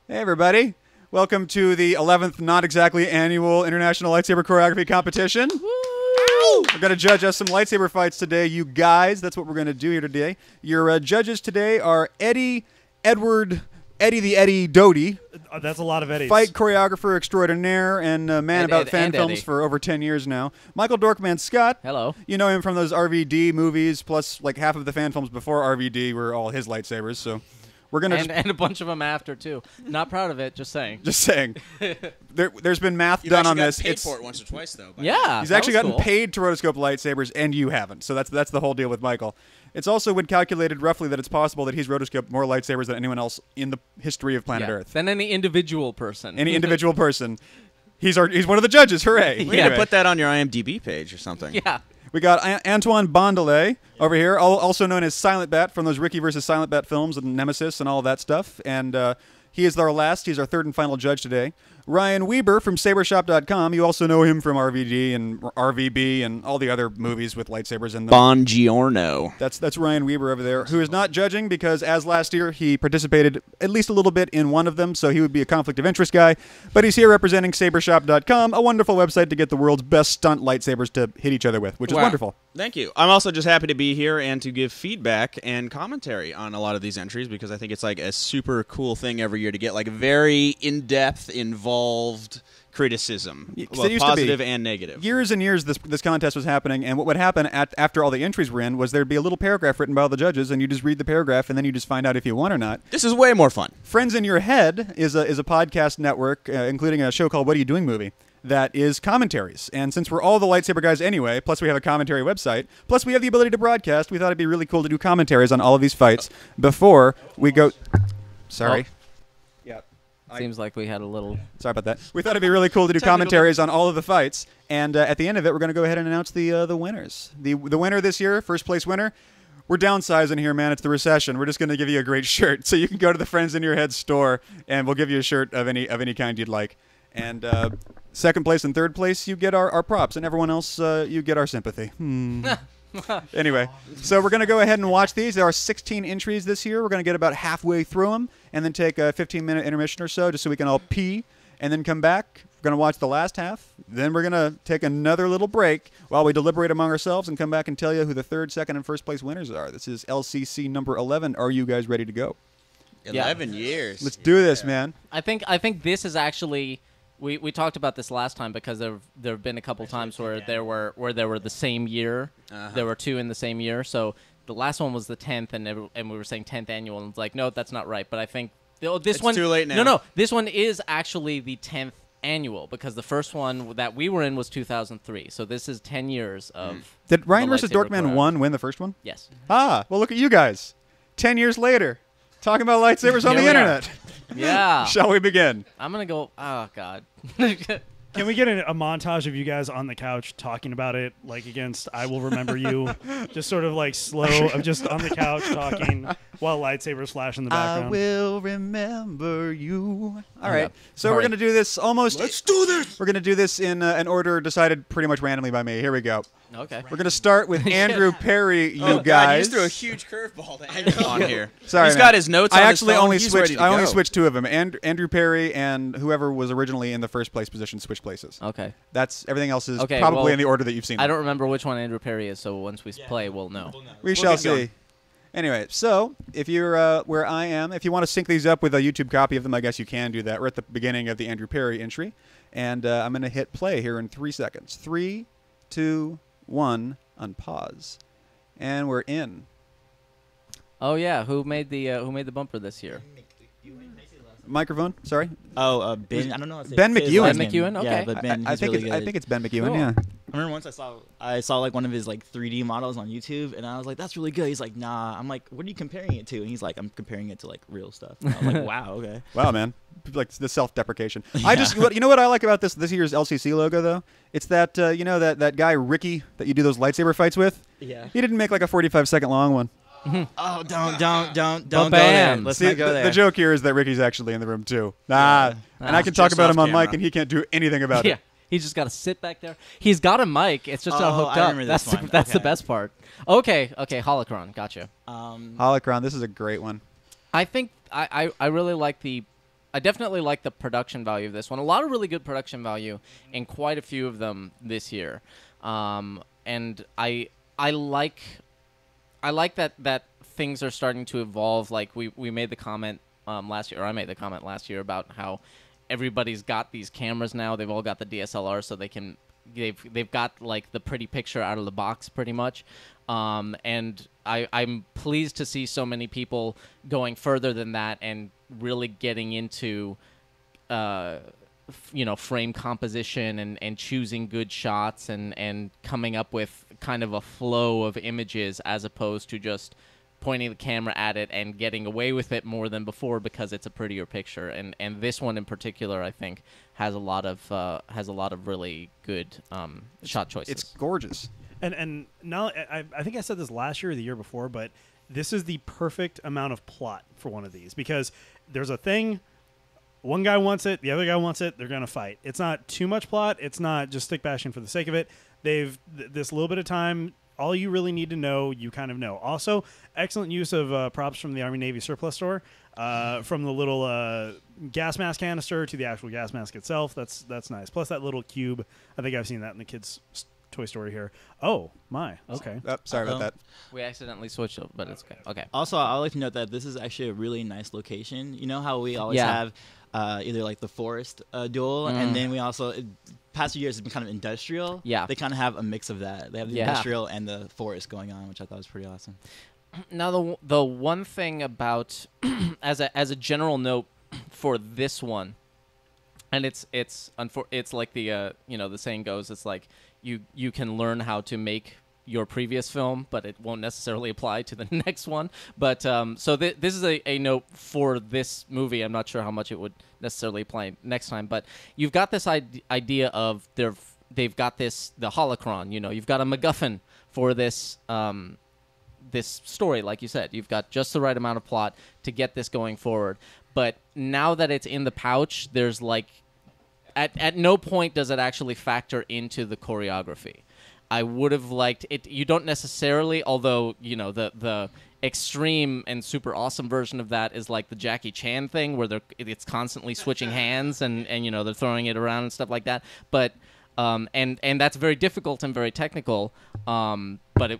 Hey, everybody. Welcome to the 11th, not exactly annual International Lightsaber Choreography Competition. Woo! We're going to judge us some lightsaber fights today, you guys. That's what we're going to do here today. Your judges today are Eddie the Eddie Doty. That's a lot of Eddies. Fight choreographer extraordinaire and man about fan films Eddie. for over 10 years now. Michael Dorkman Scott. Hello. You know him from those RVD movies, plus like half of the fan films before RVD were all his lightsabers, so... We're gonna and a bunch of them after too. Not proud of it. Just saying. Just saying. There's been math done on this. You've paid for it once or twice though. Yeah, he's actually gotten paid to rotoscope lightsabers, and you haven't. So that's the whole deal with Michael. It's also been calculated roughly that it's possible that he's rotoscoped more lightsabers than anyone else in the history of planet Earth. Than any individual person. Any individual person. He's one of the judges. Hooray! Yeah, anyway. Put that on your IMDb page or something. Yeah. We got Antoine Bondelet over here, also known as Silent Bat from those Ricky versus Silent Bat films and Nemesis and all of that stuff. And he is our last. He's our third and final judge today. Ryan Weber from Sabershop.com. You also know him from RVD and RVB and all the other movies with lightsabers in them. Bongiorno. That's Ryan Weber over there, who is not judging because, as last year, he participated at least a little bit in one of them, so he would be a conflict of interest guy. But he's here representing Sabershop.com, a wonderful website to get the world's best stunt lightsabers to hit each other with, which is wonderful. Thank you. I'm also just happy to be here and to give feedback and commentary on a lot of these entries because I think it's like a super cool thing every year to get like very in-depth, involved criticism, both positive and negative. Years and years this contest was happening, and what would happen after all the entries were in was there'd be a little paragraph written by all the judges, and you just read the paragraph, and then you just find out if you won or not. This is way more fun. Friends in Your Head is a podcast network, including a show called What Are You Doing Movie, that is commentaries. And since we're all the lightsaber guys anyway, plus we have a commentary website, plus we have the ability to broadcast, we thought it'd be really cool to do commentaries on all of these fights before we go... Sorry. Oh. Seems like we had a little... Sorry about that. We thought it'd be really cool to do commentaries on all of the fights. And at the end of it, we're going to go ahead and announce the winners. The winner this year, first place winner, we're downsizing here, man. It's the recession. We're just going to give you a great shirt. So you can go to the Friends in Your Head store, and we'll give you a shirt of any kind you'd like. And... second place and third place, you get our props, and everyone else, you get our sympathy. Anyway, so we're going to go ahead and watch these. There are 16 entries this year. We're going to get about halfway through them, and then take a 15-minute intermission or so, just so we can all pee, and then come back. We're going to watch the last half. Then we're going to take another little break while we deliberate among ourselves and come back and tell you who the third, second, and first place winners are. This is LCC number 11. Are you guys ready to go? 11 years. Let's do this, man. I think this is actually... We talked about this last time because there have been a couple times where there were the same year. There were two in the same year. So the last one was the 10th, and we were saying 10th annual. And it's like, no, that's not right. But I think this one... It's too late now. No, this one is actually the 10th annual because the first one that we were in was 2003. So this is 10 years of... Did Ryan versus Dorkman 1 win the first one? Yes. Ah, well, look at you guys. 10 years later, talking about lightsabers on the internet. Yeah. Shall we begin? I'm going to go... Oh, God. Can we get a montage of you guys on the couch talking about it, like against I Will Remember You? Just sort of like slow, of just on the couch talking while lightsabers flash in the background. I will remember you. All right. Yeah. So we're going to do this almost... Let's do this! We're going to do this in an order decided pretty much randomly by me. Here we go. Okay. We're going to start with Andrew Perry, you God, guys. you just threw a huge curveball on here. Sorry, He's man. got his notes on his phone. I only switched two of them. Andrew Perry and whoever was originally in the first place position switched places. Okay. That's everything else is Okay, probably well, in the order that you've seen. I don't remember which one Andrew Perry is, so once we play, we'll know. We shall see. Anyway, so if you're where I am, if you want to sync these up with a YouTube copy of them, I guess you can do that. We're at the beginning of the Andrew Perry entry, and I'm going to hit play here in 3 seconds. 3, 2, 1, unpause, and we're in. Oh yeah, who made the bumper this year? Microphone, sorry. Oh, Ben. I don't know. Ben McEwen. Ben McEwen. Okay. Yeah, but Ben. I think really I think it's Ben McEwen. Cool. Yeah. I remember once I saw like one of his like 3D models on YouTube, and I was like, "That's really good." He's like, "Nah." I'm like, "What are you comparing it to?" And he's like, "I'm comparing it to like real stuff." And I'm like, "Wow, okay." Wow, man. Like the self-deprecation. Yeah. You know what I like about this year's LCC logo though? It's that you know that guy Ricky that you do those lightsaber fights with. Yeah. He didn't make like a 45-second long one. Oh, don't go there. Bam. Let's See, not go there. the joke here is that Ricky's actually in the room too. And I can talk Just about him off on mic, camera. and he can't do anything about Yeah. it. He's just got to sit back there. He's got a mic. It's just not Oh, hooked I up. remember this one. That's the Okay. best part. Okay. Holocron. Gotcha. Holocron, this is a great one. I think I really like the I definitely like the production value of this one. A lot of really good production value, and quite a few of them this year. And I like that things are starting to evolve. Like we made the comment last year, or I made the comment last year about how everybody's got these cameras now. They've all got the DSLR, so they've got like the pretty picture out of the box pretty much. And I'm pleased to see so many people going further than that and really getting into frame composition and choosing good shots and coming up with kind of a flow of images as opposed to just pointing the camera at it and getting away with it more than before because it's a prettier picture. And this one in particular, I think, has a lot of really good shot choices. It's gorgeous. And now I think I said this last year or the year before, but this is the perfect amount of plot for one of these because there's a thing. One guy wants it, the other guy wants it. They're gonna fight. It's not too much plot. It's not just stick bashing for the sake of it. They've this little bit of time. All you really need to know, you kind of know. Also, excellent use of props from the Army Navy surplus store, from the little gas mask canister to the actual gas mask itself. That's nice. Plus that little cube. I think I've seen that in the kids' Toy Story here. Oh my. Okay. Sorry about that. We accidentally switched it, but it's okay. Okay. Also, I would like to note that this is actually a really nice location. You know how we always have either like the forest duel, and then we also past few years it's been kind of industrial. Yeah. They kind of have a mix of that. They have the industrial and the forest going on, which I thought was pretty awesome. Now the one thing about as a general note for this one, and it's like the the saying goes, it's like you can learn how to make your previous film, but it won't necessarily apply to the next one. But so this is a note for this movie. I'm not sure how much it would necessarily apply next time, but you've got this idea of they've got the holocron. You've got a MacGuffin for this this story. Like you said, you've got just the right amount of plot to get this going forward. But now that it's in the pouch, there's like at no point does it actually factor into the choreography. I would have liked it. You don't necessarily, although the extreme and super awesome version of that is like the Jackie Chan thing, where it's constantly switching hands and they're throwing it around and stuff like that. But and that's very difficult and very technical. But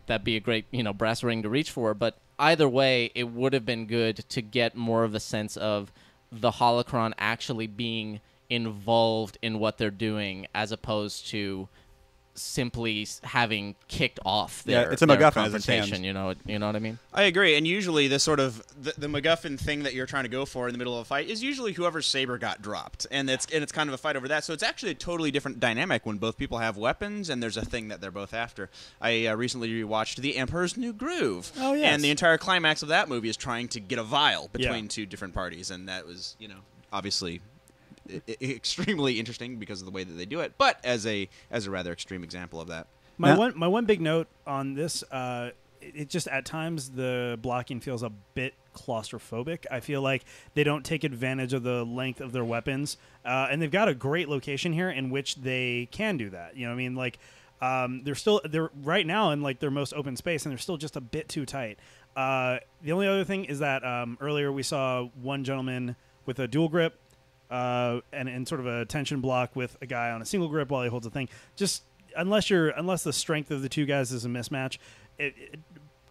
that'd be a great brass ring to reach for. But either way, it would have been good to get more of a sense of the holocron actually being involved in what they're doing, as opposed to simply having kicked off their, it's a their MacGuffin as it confrontation. stands. You know what I mean? I agree, and usually the sort of the MacGuffin thing that you're trying to go for in the middle of a fight is usually whoever's saber got dropped, and it's kind of a fight over that. So it's actually a totally different dynamic when both people have weapons and there's a thing that they're both after. I recently rewatched The Emperor's New Groove, and the entire climax of that movie is trying to get a vial between two different parties, and that was obviously extremely interesting because of the way that they do it, but as a rather extreme example of that. My one big note on this, it just at times the blocking feels a bit claustrophobic. I feel like they don't take advantage of the length of their weapons, and they've got a great location here in which they can do that. You know what I mean? Like they're right now in like their most open space, and they're still just a bit too tight. The only other thing is that earlier we saw one gentleman with a dual grip. And sort of a tension block with a guy on a single grip while he holds a thing. Just unless the strength of the two guys is a mismatch,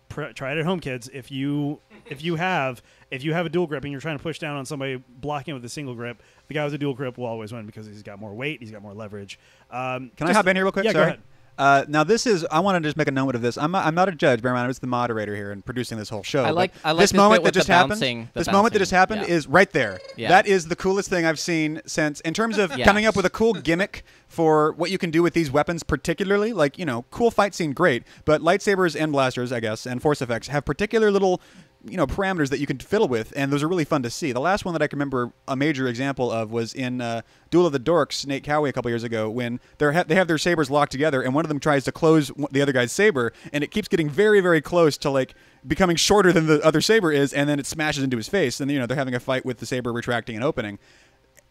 try it at home, kids. If you have a dual grip and you're trying to push down on somebody blocking with a single grip, the guy with a dual grip will always win because he's got more weight, he's got more leverage. Can I hop in here real quick? Yeah, Sorry. go ahead. Now this is. I want to just make a note of this. I'm not a judge, bear in mind, I was the moderator here and producing this whole show. I like this this moment bit that with just the happened. bouncing- the This moment that bouncing. just happened Yeah. is right there. Yeah. That is the coolest thing I've seen since, in terms of coming up with a cool gimmick for what you can do with these weapons, particularly. Like cool fight scene, great, but lightsabers and blasters, I guess, and force effects have particular little parameters that you can fiddle with, and those are really fun to see. The last one that I can remember a major example of was in Duel of the Dorks, Nate Caauwe a couple years ago, when they have their sabers locked together, and one of them tries to close the other guy's saber, and it keeps getting very, very close to like becoming shorter than the other saber is, and then it smashes into his face, and they're having a fight with the saber retracting and opening.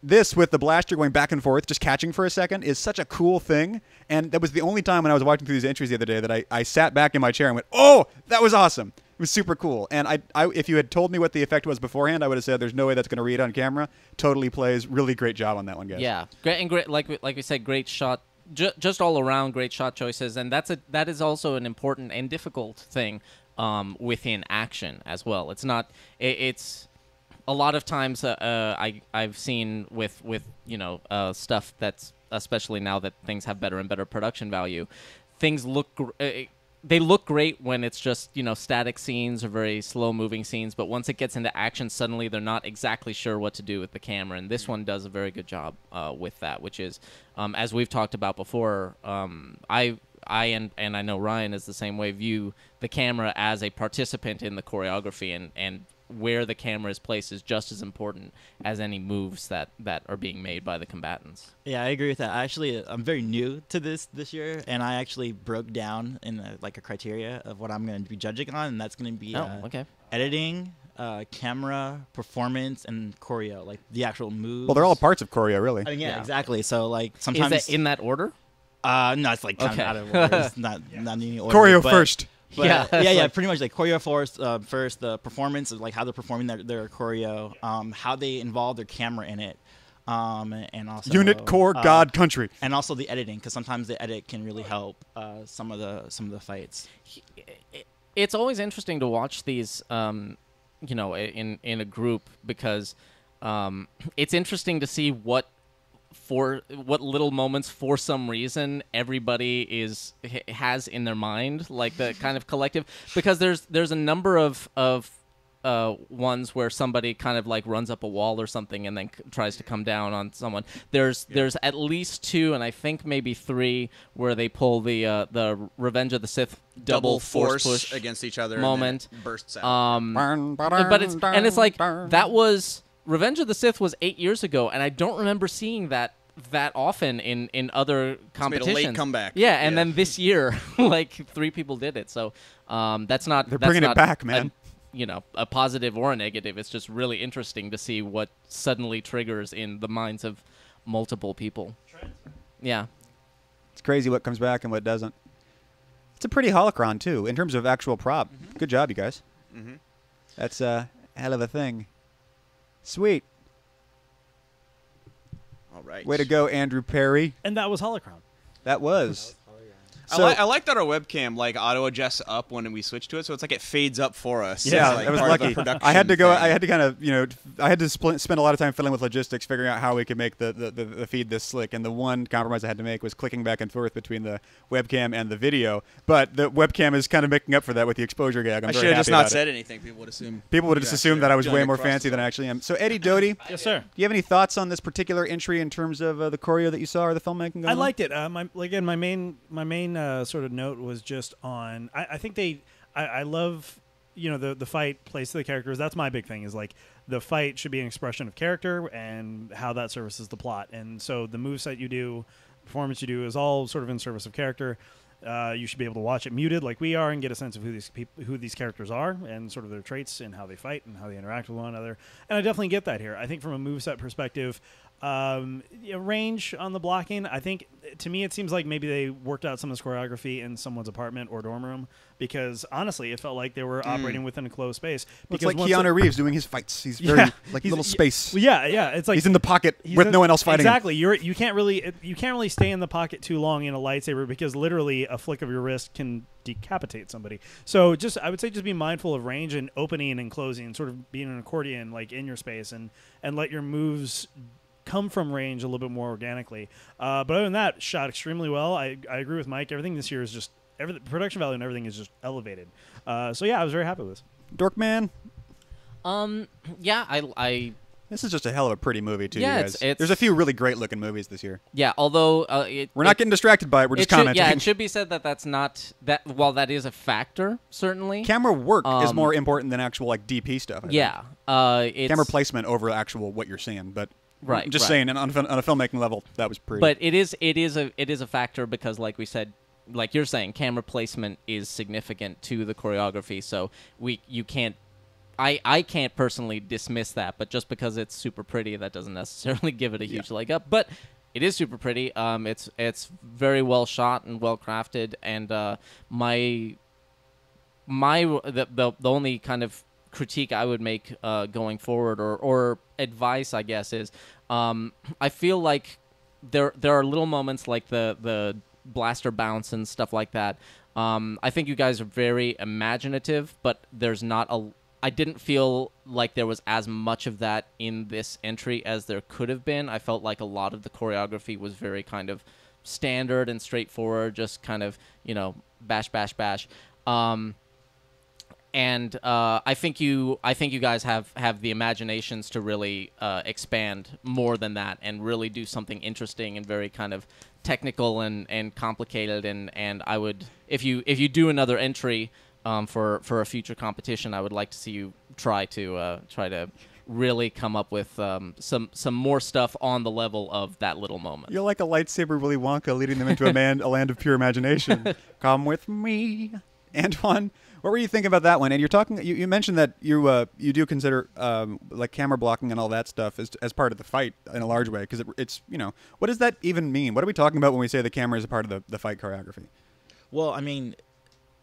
This, with the blaster going back and forth, just catching for a second, is such a cool thing. And that was the only time when I was watching through these entries the other day that I sat back in my chair and went, oh, that was awesome. It was super cool. And if you had told me what the effect was beforehand, I would have said there's no way that's going to read on camera. Totally plays. Really great job on that one, guys. Yeah, great and great. Like we said, great shot. Just all around great shot choices, and that is also an important and difficult thing within action as well. It's not. It's a lot of times I've seen with stuff that's, especially now that things have better and better production value, things look. They look great when it's just, static scenes or very slow-moving scenes, but once it gets into action, suddenly they're not exactly sure what to do with the camera, and this one does a very good job with that, which is, as we've talked about before, I and I know Ryan is the same way, view the camera as a participant in the choreography, and where the camera is placed is just as important as any moves that are being made by the combatants. Yeah, I agree with that. I'm very new to this year, and I actually broke down in a criteria of what I'm going to be judging on, and that's going to be editing, camera, performance, and choreo, like the actual moves. Well, they're all parts of choreo, really. I mean, yeah, exactly. So sometimes is that in that order? No, it's kind of out of order. It's not any order. Choreo first. But yeah, pretty much like choreo first, the performance of how they're performing their choreo, how they involve their camera in it, and also unit, core, God, country, and also the editing, because sometimes the edit can really help some of the fights. It's always interesting to watch these, in a group, because it's interesting to see what little moments, for some reason, everybody has in their mind, like the kind of collective, because there's a number of ones where somebody kind of runs up a wall or something and then tries to come down on someone. There's at least 2, and I think maybe 3, where they pull the Revenge of the Sith double force push against each other moment. And it bursts out. But it's like that was. Revenge of the Sith was 8 years ago, and I don't remember seeing that often in other competitions. It's made a late comeback. Yeah, and then this year, 3 people did it. So that's not. They're bringing it back, man. A positive or a negative. It's just really interesting to see what suddenly triggers in the minds of multiple people. Yeah, it's crazy what comes back and what doesn't. It's a pretty holocron too, in terms of actual prop. Mm-hmm. Good job, you guys. Mm-hmm. That's a hell of a thing. Sweet. All right. Way to go, Andrew Perry. And that was Holocron. That was. So, I like that our webcam auto adjusts up when we switch to it, so it's it fades up for us. Yeah, so that was lucky. I had to go. I had to kind of I had to spend a lot of time fiddling with logistics, figuring out how we could make the feed this slick. And the one compromise I had to make was clicking back and forth between the webcam and the video. But the webcam is kind of making up for that with the exposure gag. I should have just not said anything. People would assume. People would have just assumed that I was way more fancy than I actually am. So Eddie Doty, yes, sir. Do you have any thoughts on this particular entry in terms of the choreo that you saw or the filmmaking? I liked it. My main sort of note was just on. I think I love the fight plays to the characters. That's my big thing. Is the fight should be an expression of character and how that services the plot. And so the moveset you do, performance you do, is all sort of in service of character. You should be able to watch it muted like we are and get a sense of who these characters are and sort of their traits and how they fight and how they interact with one another. And I definitely get that here. I think from a moveset perspective, range on the blocking, I think to me it seems like maybe they worked out some of this choreography in someone's apartment or dorm room, because honestly it felt like they were operating within a closed space. It's like Keanu Reeves doing his fights. He's very little space. Yeah, it's like he's in the pocket with no one else fighting exactly him. You can't really stay in the pocket too long in a lightsaber, because literally a flick of your wrist can decapitate somebody. So I would say just be mindful of range and opening and closing, sort of being an accordion in your space, and let your moves come from range a little bit more organically. But other than that, shot extremely well. I agree with Mike. Everything this year is just the production value and everything is just elevated. So yeah, I was very happy with this. Dorkman. Yeah, I This is just a hell of a pretty movie, too, yeah, you guys. There's a few really great-looking movies this year. Yeah, although... we're not getting distracted by it. We're just commenting. Yeah, it should be said that that's not... While that is a factor, certainly... Camera work is more important than actual DP stuff. Yeah. Camera placement over actual what you're seeing, but... Right. I'm just saying, on a filmmaking level, that was pretty. But it is a factor because, like we said, like you're saying, camera placement is significant to the choreography. So you can't. I can't personally dismiss that, but just because it's super pretty, that doesn't necessarily give it a huge leg up. But it is super pretty. It's very well shot and well crafted, and the only kind of critique I would make going forward, or advice, I guess, is I feel like there are little moments like the blaster bounce and stuff like that. I think you guys are very imaginative, but there's not I didn't feel like there was as much of that in this entry as there could have been. I felt like a lot of the choreography was very kind of standard and straightforward, just kind of, bash, bash, bash. And I think you guys have the imaginations to really expand more than that and really do something interesting and very kind of technical and complicated. And I would, if you do another entry for a future competition, I would like to see you try to really come up with some more stuff on the level of that little moment. You're like a lightsaber Willy Wonka leading them into a land of pure imagination. Come with me, Antoine. What were you thinking about that one? And you mentioned that you do consider like camera blocking and all that stuff as part of the fight in a large way, because it's what does that even mean? What are we talking about when we say the camera is a part of the fight choreography? Well, I mean,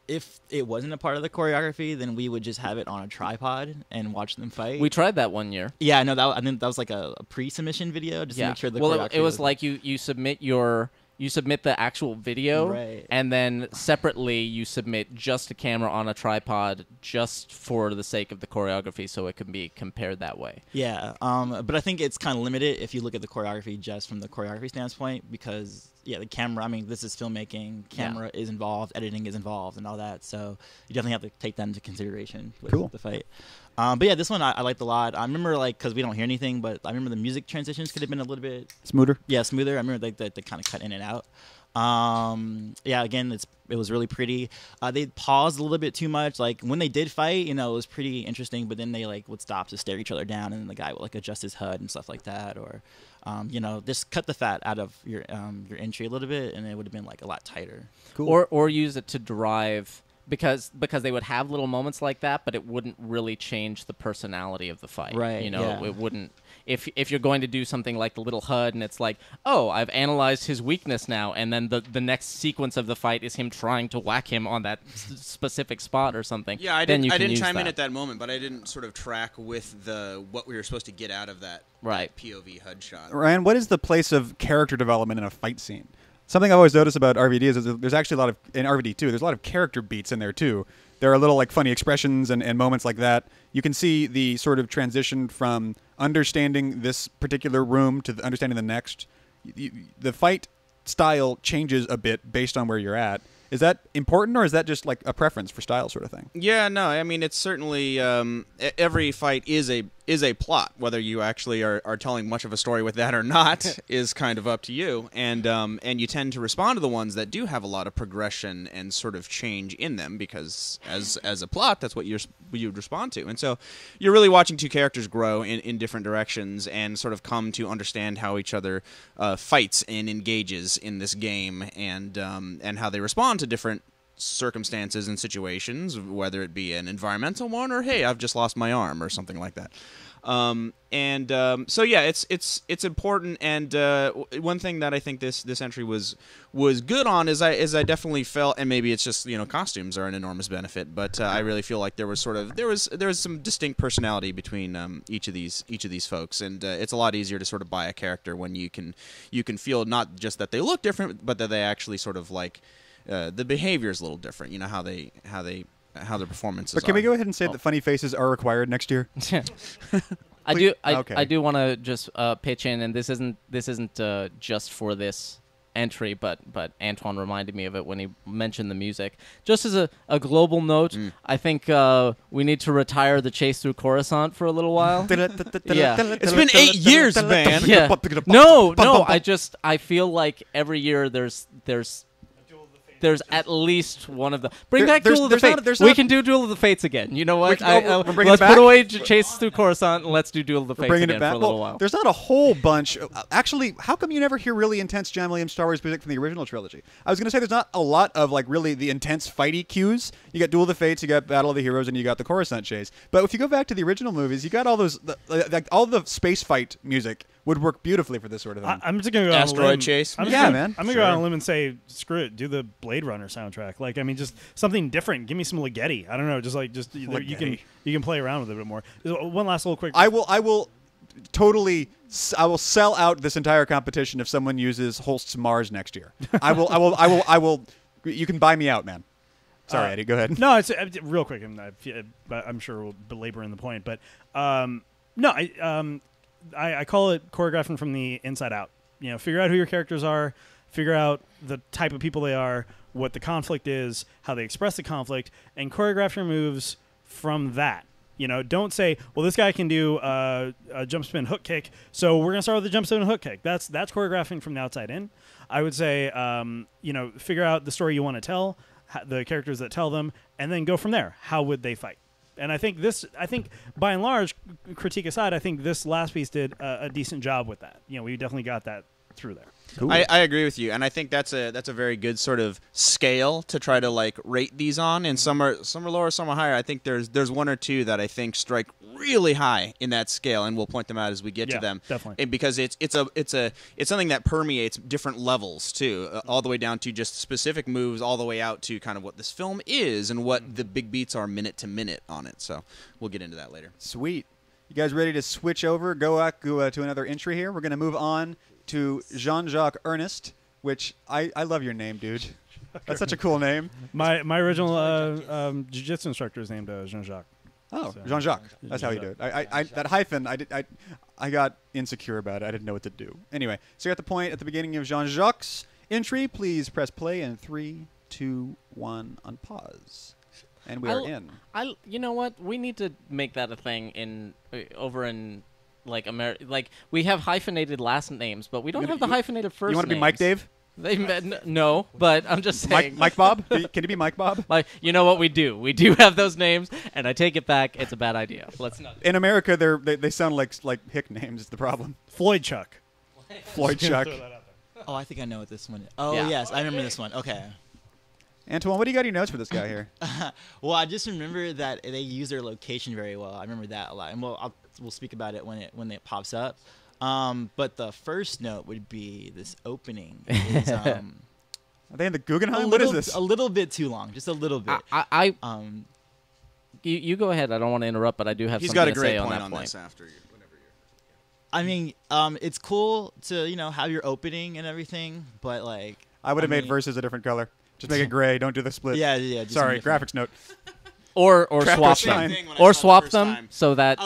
if it wasn't a part of the choreography, then we would just have it on a tripod and watch them fight. We tried that one year. Yeah, no, I think that was like a pre-submission video just to make sure the choreography it was like you submit the actual video, right, and then separately you submit just a camera on a tripod just for the sake of the choreography, so it can be compared that way. Yeah, but I think it's kind of limited if you look at the choreography just from the choreography standpoint, because the camera, I mean, this is filmmaking, camera is involved, editing is involved, and all that, so you definitely have to take that into consideration with the fight. But yeah, this one I liked a lot. I remember, because we don't hear anything, but I remember the music transitions could have been a little bit smoother. Yeah, smoother. I remember they kind of cut in and out. Again, it was really pretty. They paused a little bit too much. Like when they did fight, it was pretty interesting. But then they would stop to stare each other down, and then the guy would adjust his HUD and stuff like that, or just cut the fat out of your entry a little bit, and it would have been a lot tighter. Cool. Or use it to drive. Because they would have little moments like that, but it wouldn't really change the personality of the fight. Right. It wouldn't. If you're going to do something like the little HUD, and it's like, oh, I've analyzed his weakness now, and then the next sequence of the fight is him trying to whack him on that specific spot or something. Yeah, I didn't chime in at that moment, but I didn't sort of track with what we were supposed to get out of that POV HUD shot. Ryan, what is the place of character development in a fight scene? Something I've always noticed about RVD is there's actually a lot of, in RVD too, there's a lot of character beats in there too. There are little funny expressions and moments like that. You can see the sort of transition from understanding this particular room to understanding the next. The fight style changes a bit based on where you're at. Is that important, or is that just a preference for style sort of thing? Yeah, no, I mean, it's certainly every fight is a plot. Whether you actually are telling much of a story with that or not is kind of up to you. And you tend to respond to the ones that do have a lot of progression and sort of change in them, because as a plot, that's what you'd respond to. And so you're really watching two characters grow in different directions and sort of come to understand how each other fights and engages in this game, and how they respond to different circumstances and situations, whether it be an environmental one or, hey, I've just lost my arm or something like that. So yeah, it's important. And one thing that I think this entry was good on is I definitely felt, and maybe it's just costumes are an enormous benefit, but I really feel like there was some distinct personality between each of these folks, and it's a lot easier to sort of buy a character when you can feel not just that they look different, but that they actually sort of the behavior is a little different. How their performances. But can we go ahead and say that funny faces are required next year? I do want to just pitch in, and this isn't just for this entry, but Antoine reminded me of it when he mentioned the music. Just as a global note, I think we need to retire the chase through Coruscant for a little while. Yeah, it's been 8 years, man. Yeah. No, I feel like every year there's at least one of the... Bring back Duel of the Fates. We can do Duel of the Fates again. You know what? Let's put away Chase Through Coruscant and let's do Duel of the Fates again for a little while. There's not a whole bunch. Actually, how come you never hear really intense John Williams Star Wars music from the original trilogy? I was going to say there's not a lot of really the intense fighty cues. You got Duel of the Fates, you got Battle of the Heroes, and you got the Coruscant chase. But if you go back to the original movies, you got all those... all the space fight music would work beautifully for this sort of thing. I'm just gonna go Asteroid on a limb. chase. I'm gonna go on a limb and say, screw it, do the Blade Runner soundtrack. Like, I mean, just something different. Give me some Ligeti. I don't know, you can play around with it a bit more. One last little quick. I will sell out this entire competition if someone uses Holst's Mars next year. I will. You can buy me out, man. Sorry, Eddie. Go ahead. No, it's real quick, and I'm sure we'll belabor in the point, but no, I call it choreographing from the inside out. You know, figure out who your characters are, figure out the type of people they are, what the conflict is, how they express the conflict, and choreograph your moves from that. You know, don't say, well, this guy can do a jump spin hook kick, so we're going to start with the jump spin hook kick. That's choreographing from the outside in. I would say, you know, figure out the story you want to tell, the characters that tell them, and then go from there. How would they fight? And I think by and large, critique aside, I think this last piece did a decent job with that. You know, we definitely got that through there. Cool. I agree with you, and I think that's a very good sort of scale to try to like rate these on. And some are lower, some are higher. I think there's one or two that I think strike really high in that scale, and we'll point them out as we get to them. Definitely, and because it's something that permeates different levels too, all the way down to just specific moves, all the way out to kind of what this film is and what the big beats are minute to minute on it. So we'll get into that later. Sweet. You guys ready to switch over? Go to another entry here. We're going to move on to Jean-Jacques Ernest, which I love your name, dude. That's such a cool name. My original jiu-jitsu instructor is named Jean-Jacques. Oh, So, Jean-Jacques. That's how you do it. That hyphen, I got insecure about it. I didn't know what to do. Anyway, so you're at the point at the beginning of Jean-Jacques' entry. Please press play in 3, 2, 1 on pause. And we are in. You know what? We need to make that a thing over in like America. Like, we have hyphenated last names, but we don't have the hyphenated first names. You want to be Mike Dave? No, but I'm just saying. Mike Bob? Can you be Mike Bob? Like, you know what we do? We do have those names, and I take it back. It's a bad idea. Let's not. In America, they sound like hick names is the problem. Floyd Chuck. Floyd Chuck. Oh, I think I know what this one is. Oh, Yeah. yes, I remember this one. Okay. Antoine, what do you got in your notes for this guy here? Well, I just remember that they use their location very well. I remember that a lot, and we'll speak about it when it pops up. But the first note would be this opening. Is, Are they in the Guggenheim? What is this? A little bit too long, just a little bit. You go ahead. I don't want to interrupt, but I do have He's something got a to great say point on that on point. this after whenever you're. I mean, it's cool to have your opening and everything, but like I would have made verses a different color. Just make it gray. Don't do the split. Yeah. Sorry, graphics note. Or swap Shine. them, or swap them so that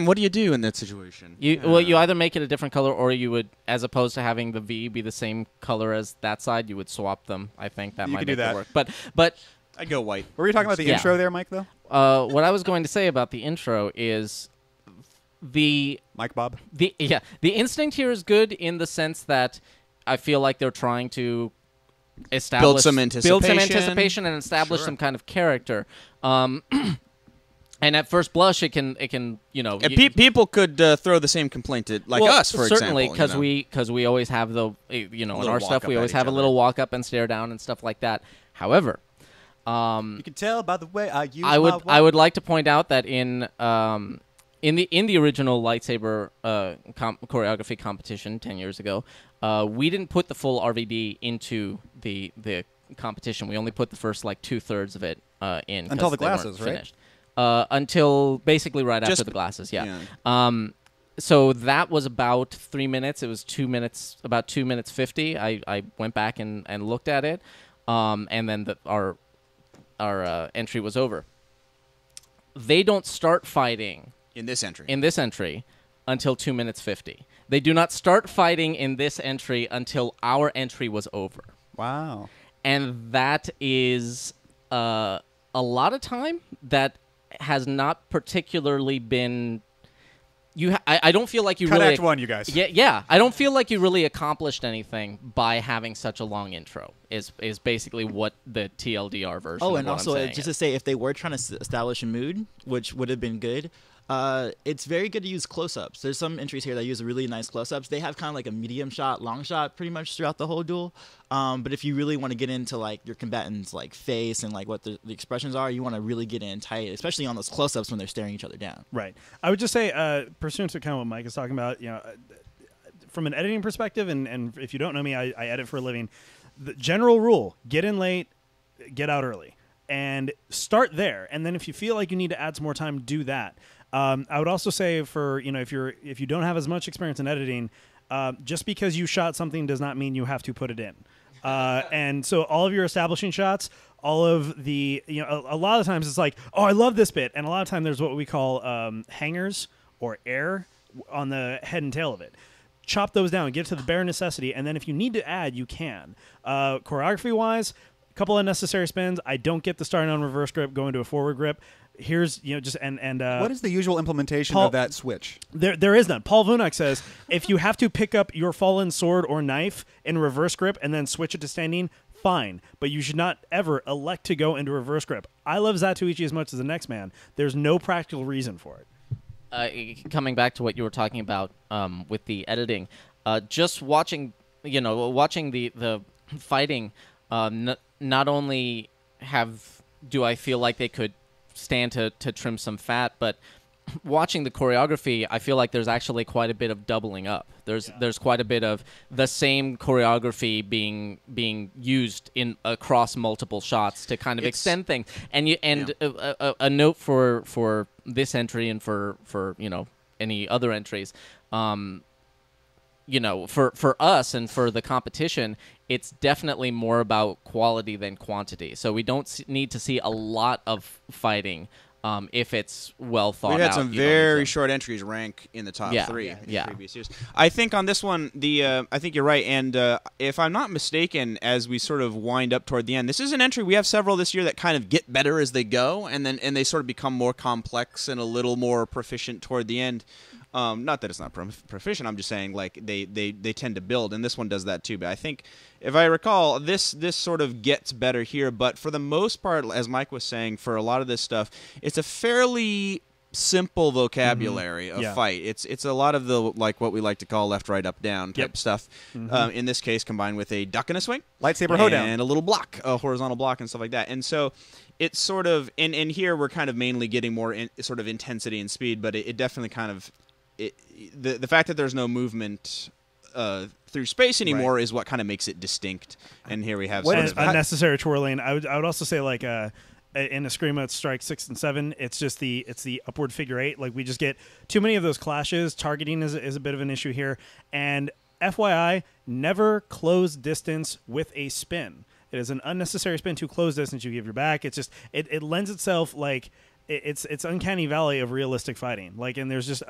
what do you do in that situation? you either make it a different color, or you would, as opposed to having the V be the same color as that side, you would swap them. I think that You might could do make it that. work. But I go white. Were you talking about the Yeah. intro there, Mike? Though what I was going to say about the intro is Mike Bob. the instinct here is good in the sense that I feel like they're trying to build some anticipation and establish some kind of character. And at first blush, it can people could throw the same complaint at us, for certainly, example. Certainly, because we always have in our stuff, we always have a little walk up and stare down and stuff like that. However, you can tell by the way I use. I would like to point out that in the original lightsaber choreography competition 10 years ago, we didn't put the full RVD into the competition. We only put the first 2/3 of it in until the they weren't glasses, right? finished. Until basically right after the glasses, yeah. So that was about 3 minutes. It was 2 minutes, about 2 minutes 50. I went back and looked at it, and then our entry was over. They don't start fighting in this entry until 2 minutes 50. They do not start fighting in this entry until our entry was over. Wow. And that is a lot of time that has not particularly been... I don't feel like you Cut really... Act 1, you guys. Yeah. I don't feel like you really accomplished anything by having such a long intro, is basically what the TLDR version Oh, of and what also, I'm saying just to say, if they were trying to establish a mood, which would have been good, it's very good to use close-ups. There's some entries here that use really nice close-ups. They have kind of like a medium shot, long shot pretty much throughout the whole duel. But if you really want to get into your combatant's face and what the expressions are, you want to really get in tight, especially on those close-ups when they're staring each other down. Right. I would just say, pursuant to kind of what Mike is talking about, from an editing perspective, and if you don't know me, I edit for a living. The general rule: get in late, get out early, and start there. And then if you feel like you need to add some more time, do that. I would also say for if you don't have as much experience in editing, just because you shot something does not mean you have to put it in. And so all of your establishing shots, all of the a lot of times it's like, oh, I love this bit, and a lot of time there's what we call hangers or air on the head and tail of it. Chop those down, get to the bare necessity, and then if you need to add, you can. Choreography wise, a couple unnecessary spins. I don't get the starting on reverse grip, going to a forward grip. Here's just and what is the usual implementation of that switch? There is none. Paul Vunak says if you have to pick up your fallen sword or knife in reverse grip and then switch it to standing, fine, but you should not ever elect to go into reverse grip. I love Zatoichi as much as the next man. There's no practical reason for it. Coming back to what you were talking about with the editing, just watching the fighting, not only do I feel like they could stand to trim some fat, but watching the choreography, I feel like there's actually quite a bit of doubling up. There's quite a bit of the same choreography being used across multiple shots to kind of extend things. And a note for this entry and for any other entries, for us and for the competition, it's definitely more about quality than quantity. So we don't need to see a lot of fighting if it's well thought out. We had some very short entries rank in the top 3 in previous years. I think on this one, I think you're right. And if I'm not mistaken, as we sort of wind up toward the end, this is an entry. We have several this year that kind of get better as they go, and they sort of become more complex and a little more proficient toward the end. Not that it's not proficient. I'm just saying, like, they tend to build, and this one does that too. But I think, if I recall, this sort of gets better here. But for the most part, as Mike was saying, for a lot of this stuff, it's a fairly simple vocabulary of fight. It's a lot of the, like, what we like to call left, right, up, down type stuff. In this case, combined with a duck and a swing, lightsaber hoedown, and a little block, a horizontal block, and stuff like that. And so it's sort of, and here we're kind of mainly getting more sort of intensity and speed, but it definitely kind of. The fact that there's no movement through space anymore is what kind of makes it distinct. And here we have sort of unnecessary twirling. I would also say, like, in Eskrima, it's strike 6 and 7. It's just the upward figure 8. Like, we just get too many of those clashes. Targeting is a bit of an issue here. And FYI, never close distance with a spin. It is an unnecessary spin to close distance you give your back. It's just it lends itself like. It's uncanny valley of realistic fighting. Like, and there's just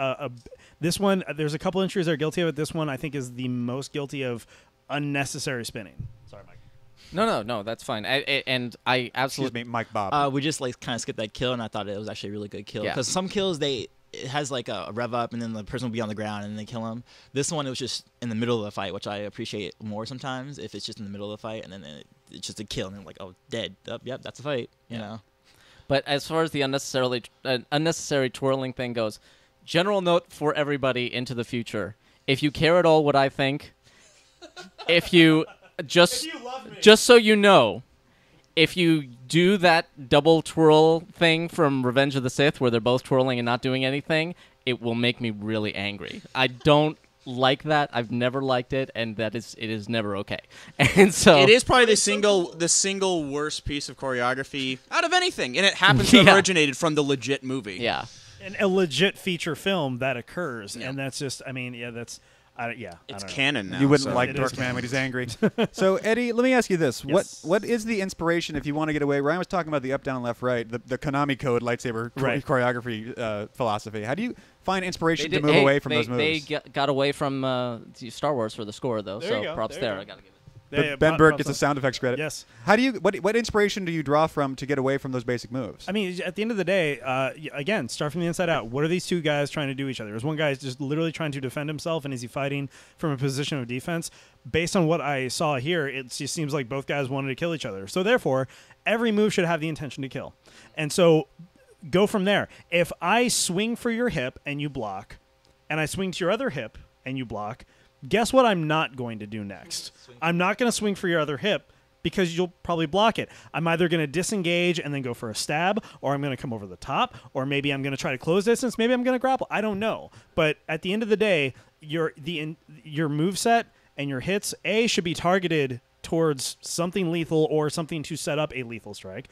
this one. There's a couple entries that are guilty of it. This one I think is the most guilty of unnecessary spinning. Sorry, Mike. No, that's fine. And I absolutely. Excuse me, Mike Bob. We just like kind of skipped that kill, and I thought it was actually a really good kill because some kills it has like a rev up, and then the person will be on the ground, and then they kill him. This one, it was just in the middle of the fight, which I appreciate more sometimes if it's just in the middle of the fight, and then it's just a kill, and then like, oh, dead. Yep, that's a fight. You know. But as far as the unnecessary twirling thing goes, general note for everybody into the future: if you care at all what I think, if you just so you know, if you do that double twirl thing from Revenge of the Sith, where they're both twirling and not doing anything, it will make me really angry. I don't like that. I've never liked it, and it is never okay. And so it is probably the single worst piece of choreography out of anything, and it happens to have originated from the legit movie. Yeah, and a legit feature film that occurs, and that's just. I mean, that's. It's canon now. You wouldn't like Dorkman when he's angry. So, Eddie, let me ask you this: what is the inspiration if you want to get away? Ryan was talking about the up, down, left, right, the Konami Code lightsaber choreography philosophy. How do you find inspiration to move away from those moves? They got away from Star Wars for the score, though. Props there. I gotta give it. Ben Burke gets a sound effects credit. Yes. How do you? What inspiration do you draw from to get away from those basic moves? I mean, at the end of the day, again, start from the inside out. What are these two guys trying to do each other? There's one guy just literally trying to defend himself, and is he fighting from a position of defense? Based on what I saw here, it just seems like both guys wanted to kill each other. So therefore, every move should have the intention to kill. And so go from there. If I swing for your hip and you block, and I swing to your other hip and you block, guess what I'm not going to do next? I'm not going to swing for your other hip because you'll probably block it. I'm either going to disengage and then go for a stab, or I'm going to come over the top, or maybe I'm going to try to close distance, maybe I'm going to grapple. I don't know. But at the end of the day, your moveset and your hits, should be targeted towards something lethal or something to set up a lethal strike.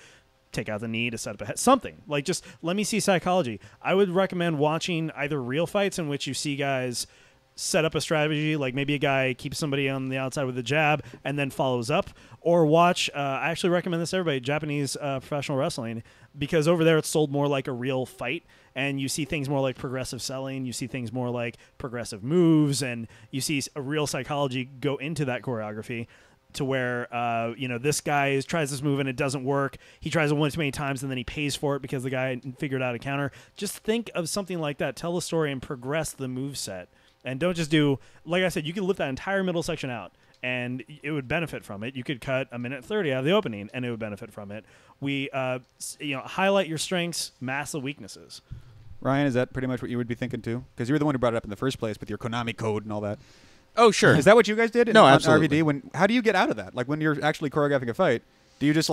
Take out the knee to set up a head. Something. Like, just let me see psychology. I would recommend watching either real fights in which you see guys set up a strategy, like maybe a guy keeps somebody on the outside with a jab and then follows up, or watch, I actually recommend this to everybody, Japanese professional wrestling, because over there it's sold more like a real fight, and you see things more like progressive selling, you see things more like progressive moves, and you see a real psychology go into that choreography to where, this guy tries this move and it doesn't work. He tries it one too many times and then he pays for it because the guy figured out a counter. Just think of something like that. Tell the story and progress the move set. And don't just do, like I said, you could lift that entire middle section out and it would benefit from it. You could cut 1:30 out of the opening and it would benefit from it. We, highlight your strengths, mask the weaknesses. Ryan, is that pretty much what you would be thinking too? Because you were the one who brought it up in the first place with your Konami code and all that. Oh, sure. Is that what you guys did? No, absolutely. RVD? How do you get out of that? Like when you're actually choreographing a fight, do you just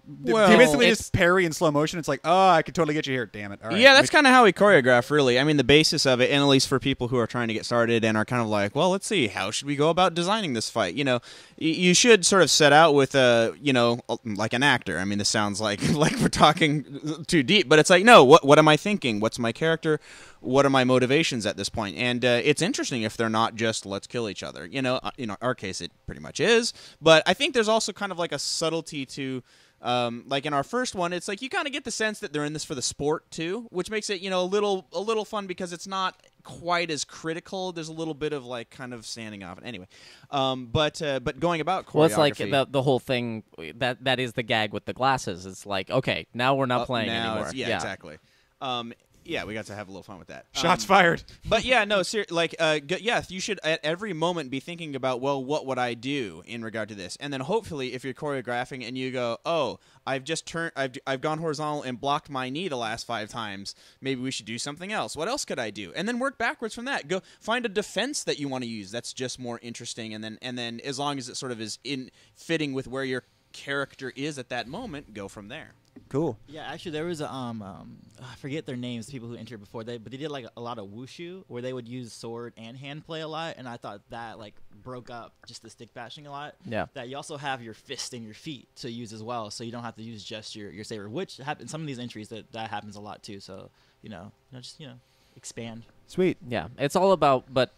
do you Well, basically just parry in slow motion? It's like, oh, I could totally get you here. Damn it. All right. Yeah, that's kind of how we choreograph, really. I mean, the basis of it, and at least for people who are trying to get started and are kind of like, well, let's see, how should we go about designing this fight? You should sort of set out with like an actor. I mean, this sounds like we're talking too deep, but it's like, no, what am I thinking? What's my character? What are my motivations at this point? And it's interesting if they're not just let's kill each other. In our case, it pretty much is. But I think there's also kind of like a subtlety to, like in our first one, it's like you kind of get the sense that they're in this for the sport too, which makes it a little fun because it's not quite as critical. There's a little bit of like kind of standing off. Anyway, but going about choreography. Well, it's like the whole thing that is the gag with the glasses. It's like, okay, now we're not playing anymore. Yeah, exactly. Yeah, we got to have a little fun with that. Shots fired. But yeah, no, you should at every moment be thinking about, well, what would I do in regard to this? And then hopefully if you're choreographing and you go, oh, I've gone horizontal and blocked my knee the last 5 times, maybe we should do something else. What else could I do? And then work backwards from that. Go find a defense that you want to use that's just more interesting, and then as long as it sort of is in fitting with where your character is at that moment, go from there. Cool. Yeah, actually, there was I forget their names, people who entered before but they did like a lot of wushu where they would use sword and hand play a lot, and I thought that like broke up just the stick bashing a lot. Yeah. That you also have your fist and your feet to use as well, so you don't have to use just your saber, which happens some of these entries that happens a lot too. So just expand. Sweet. Yeah, it's all about but.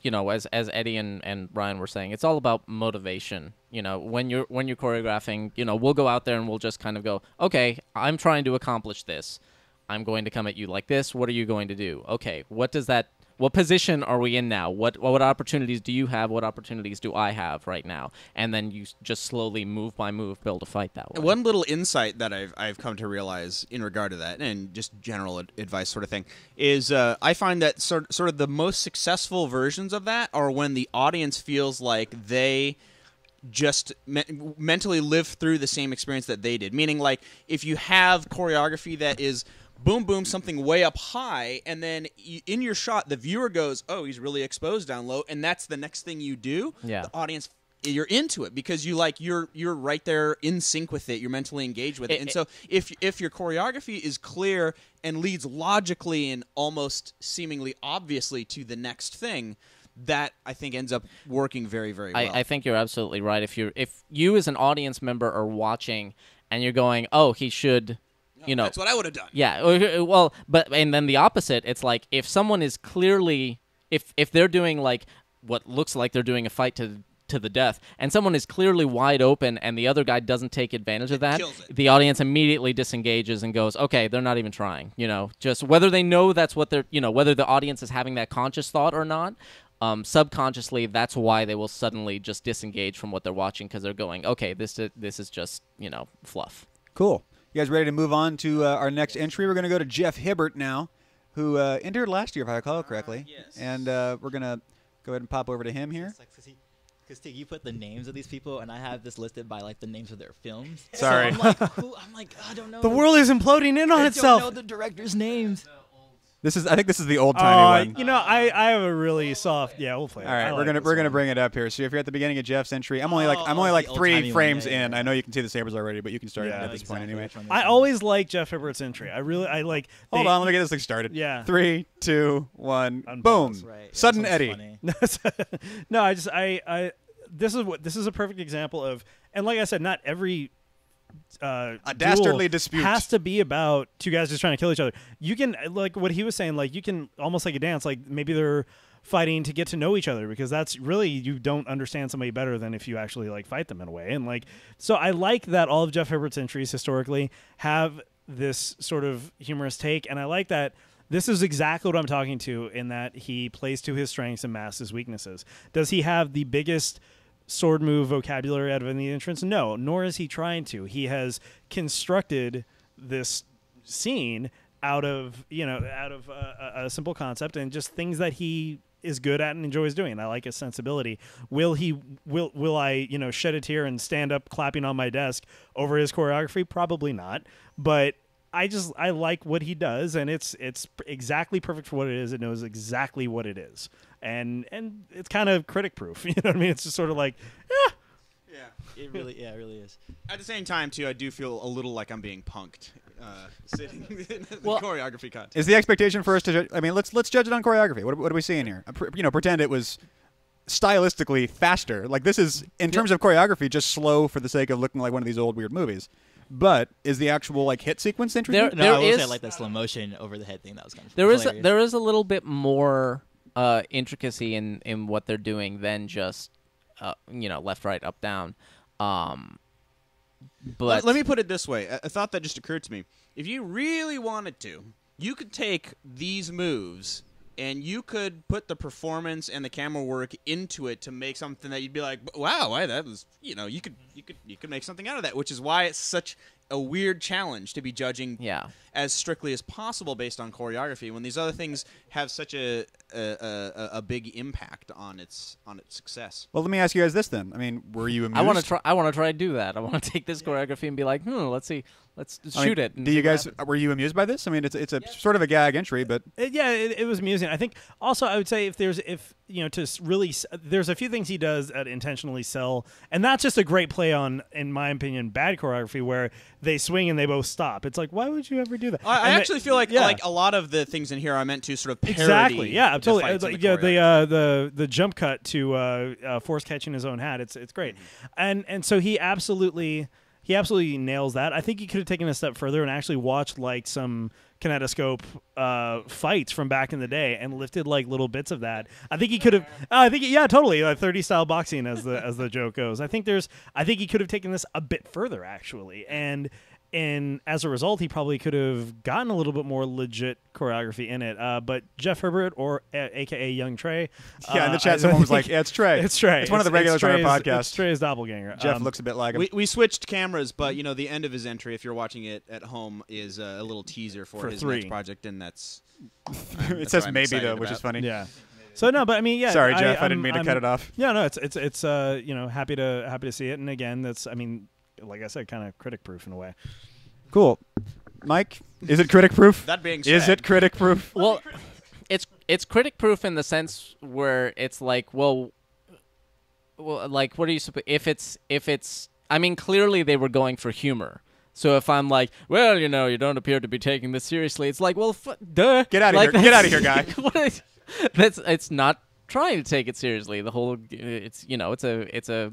As Eddie and Ryan were saying, it's all about motivation. When you're choreographing, we'll go out there and we'll just kind of go, okay, I'm trying to accomplish this. I'm going to come at you like this. What are you going to do? Okay, what position are we in now? What opportunities do you have? What opportunities do I have right now? And then you just slowly, move by move, build a fight that way. One little insight that I've come to realize in regard to that, and just general advice sort of thing, is I find that sort of the most successful versions of that are when the audience feels like they just mentally live through the same experience that they did. Meaning, like, if you have choreography that is boom, boom, something way up high, and then in your shot, the viewer goes, oh, he's really exposed down low, and that's the next thing you do. Yeah. The audience, you're into it because you're right there in sync with it. You're mentally engaged with it. And so if your choreography is clear and leads logically and almost seemingly obviously to the next thing, that I think ends up working very, very well. I think you're absolutely right. If you as an audience member are watching and you're going, oh, he should... that's what I would have done. Yeah, well, and then the opposite. It's like if someone is clearly, if they're doing like what looks like they're doing a fight to the death, and someone is clearly wide open, and the other guy doesn't take advantage of that, the audience immediately disengages and goes, okay, they're not even trying. Just whether they know that's what they're, whether the audience is having that conscious thought or not. Subconsciously, that's why they will suddenly just disengage from what they're watching because they're going, okay, this is just fluff. Cool. You guys ready to move on to our next entry? We're going to go to Jeff Hibbert now, who entered last year, if I recall correctly. Yes. And we're going to go ahead and pop over to him here. Because you put the names of these people, and I have this listed by like the names of their films. Sorry. So I'm like, I don't know. The world is imploding in on itself. I don't know the directors' names. I think this is the old timey one. You know, I have a really soft. Yeah, we'll play it. All right, we're gonna bring it up here. So if you're at the beginning of Jeff's entry, I'm only like 3 frames in. I know you can see the sabers already, but you can start at this point anyway. I always like Jeff Hibbert's entry. I like. Hold on, let me get this thing started. Yeah. 3, 2, 1, boom! Right. Sudden Eddie. No, this is a perfect example of, and like I said, not every. A dastardly dispute has to be about two guys just trying to kill each other. You can, like what he was saying, like you can almost like a dance, like maybe they're fighting to get to know each other, because that's really, you don't understand somebody better than if you actually like fight them in a way. And like, so I like that all of Jeff Hibbert's entries historically have this sort of humorous take, and I like that this is exactly what I'm talking to, in that he plays to his strengths and masks his weaknesses. Does he have the biggest sword move vocabulary out of any entrance? No, nor is he trying to. He has constructed this scene out of a simple concept and just things that he is good at and enjoys doing. I like his sensibility. Will I shed a tear and stand up clapping on my desk over his choreography? Probably not. But I like what he does, and it's exactly perfect for what it is. It knows exactly what it is. And it's kind of critic proof. You know what I mean? It's just sort of like, yeah. It really is. At the same time, too, I do feel a little like I'm being punked sitting in the choreography contest. Is the expectation for us to judge? I mean, let's judge it on choreography. What are we seeing here? Pretend it was stylistically faster. Like, this is, in terms of choreography, just slow for the sake of looking like one of these old weird movies. But is the actual like hit sequence interesting? I will say like the slow motion over the head thing. That was kind of hilarious. There is a little bit more intricacy in what they're doing than just left, right, up, down. But let me put it this way: a thought that just occurred to me. If you really wanted to, you could take these moves and you could put the performance and the camera work into it to make something that you'd be like, wow, that was, you could make something out of that, which is why it's such a weird challenge to be judging as strictly as possible based on choreography when these other things have such a big impact on its success. Well, let me ask you guys this then. I mean, were you amused? I want to try to do that. I want to take this choreography and be like, let's see. Let's shoot it. Do you guys, were you amused by this? I mean, it's a sort of a gag entry, but it was amusing. I think also I would say there's a few things he does that intentionally sell, and that's just a great play on, in my opinion, bad choreography where they swing and they both stop. It's like, why would you ever do that? I actually feel like a lot of the things in here are meant to sort of parody. Exactly. Yeah, totally. The jump cut to Force catching his own hat. It's great, and so he absolutely nails that. I think he could have taken a step further and actually watched like some kinetoscope fights from back in the day and lifted like little bits of that. I think he could have. Totally. 30 style boxing as the joke goes. I think he could have taken this a bit further actually, and as a result, he probably could have gotten a little bit more legit choreography in it. But Jeff Hibbert, or AKA Young Trey, in the chat, someone was like, "Yeah, it's Trey. It's Trey. It's one of the regulars on our podcast. It's Trey's doppelganger. Jeff looks a bit like him. We switched cameras, but the end of his entry, if you're watching it at home, is a little teaser for his next project, and that's. It says maybe though, which is funny. Yeah. So no, but I mean, yeah. Sorry, Jeff. I didn't mean to cut it off. Yeah, no, it's happy to see it, and again, like I said, kind of critic proof in a way. Cool. Mike, is it critic proof? That being said, is it critic proof? Well, it's critic proof in the sense where it's like, well, like, what are you supposed? If it's, I mean, clearly they were going for humor. So if I'm like, well, you don't appear to be taking this seriously, it's like, well, duh. Get out of here. Get out of here, guy. It's not trying to take it seriously. The whole, it's a.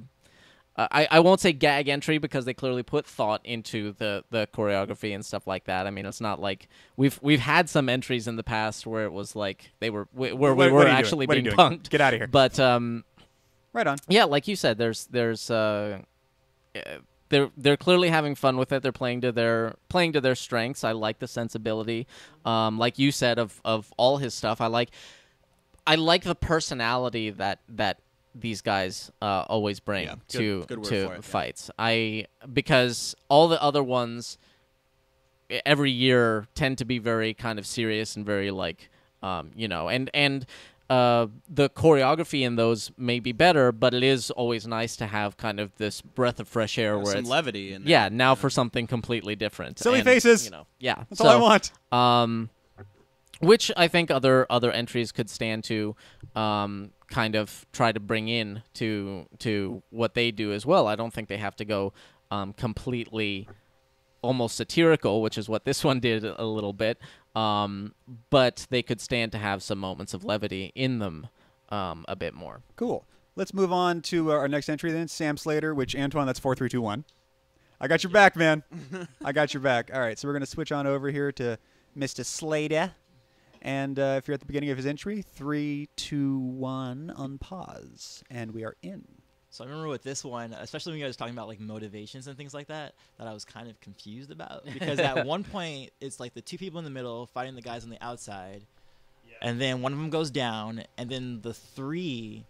I won't say gag entry because they clearly put thought into the choreography and stuff like that. I mean, it's not like we've had some entries in the past where it was like we were actually being punked. Get out of here. But right on. Yeah, like you said, they're clearly having fun with it. They're playing to their strengths. I like the sensibility. Like you said of all his stuff. I like the personality that these guys always bring to fights. Because all the other ones every year tend to be very kind of serious and very like and the choreography in those may be better, but it is always nice to have kind of this breath of fresh air where some it's levity in now for something completely different. Silly faces. That's all I want. which I think other entries could stand to kind of try to bring in to what they do as well. I don't think they have to go completely almost satirical, which is what this one did a little bit, but they could stand to have some moments of levity in them a bit more. Cool. Let's move on to our next entry then, Sam Slater, which, Antoine, that's 4, 3, 2, 1. I got your back, man. I got your back. All right, so we're going to switch on over here to Mr. Slater. And if you're at the beginning of his entry, 3, 2, 1 on pause. And we are in. So I remember with this one, especially when you guys were talking about like motivations and things like that I was kind of confused about. Because at one point, it's like the two people in the middle fighting the guys on the outside. Yeah. And then one of them goes down, and then the three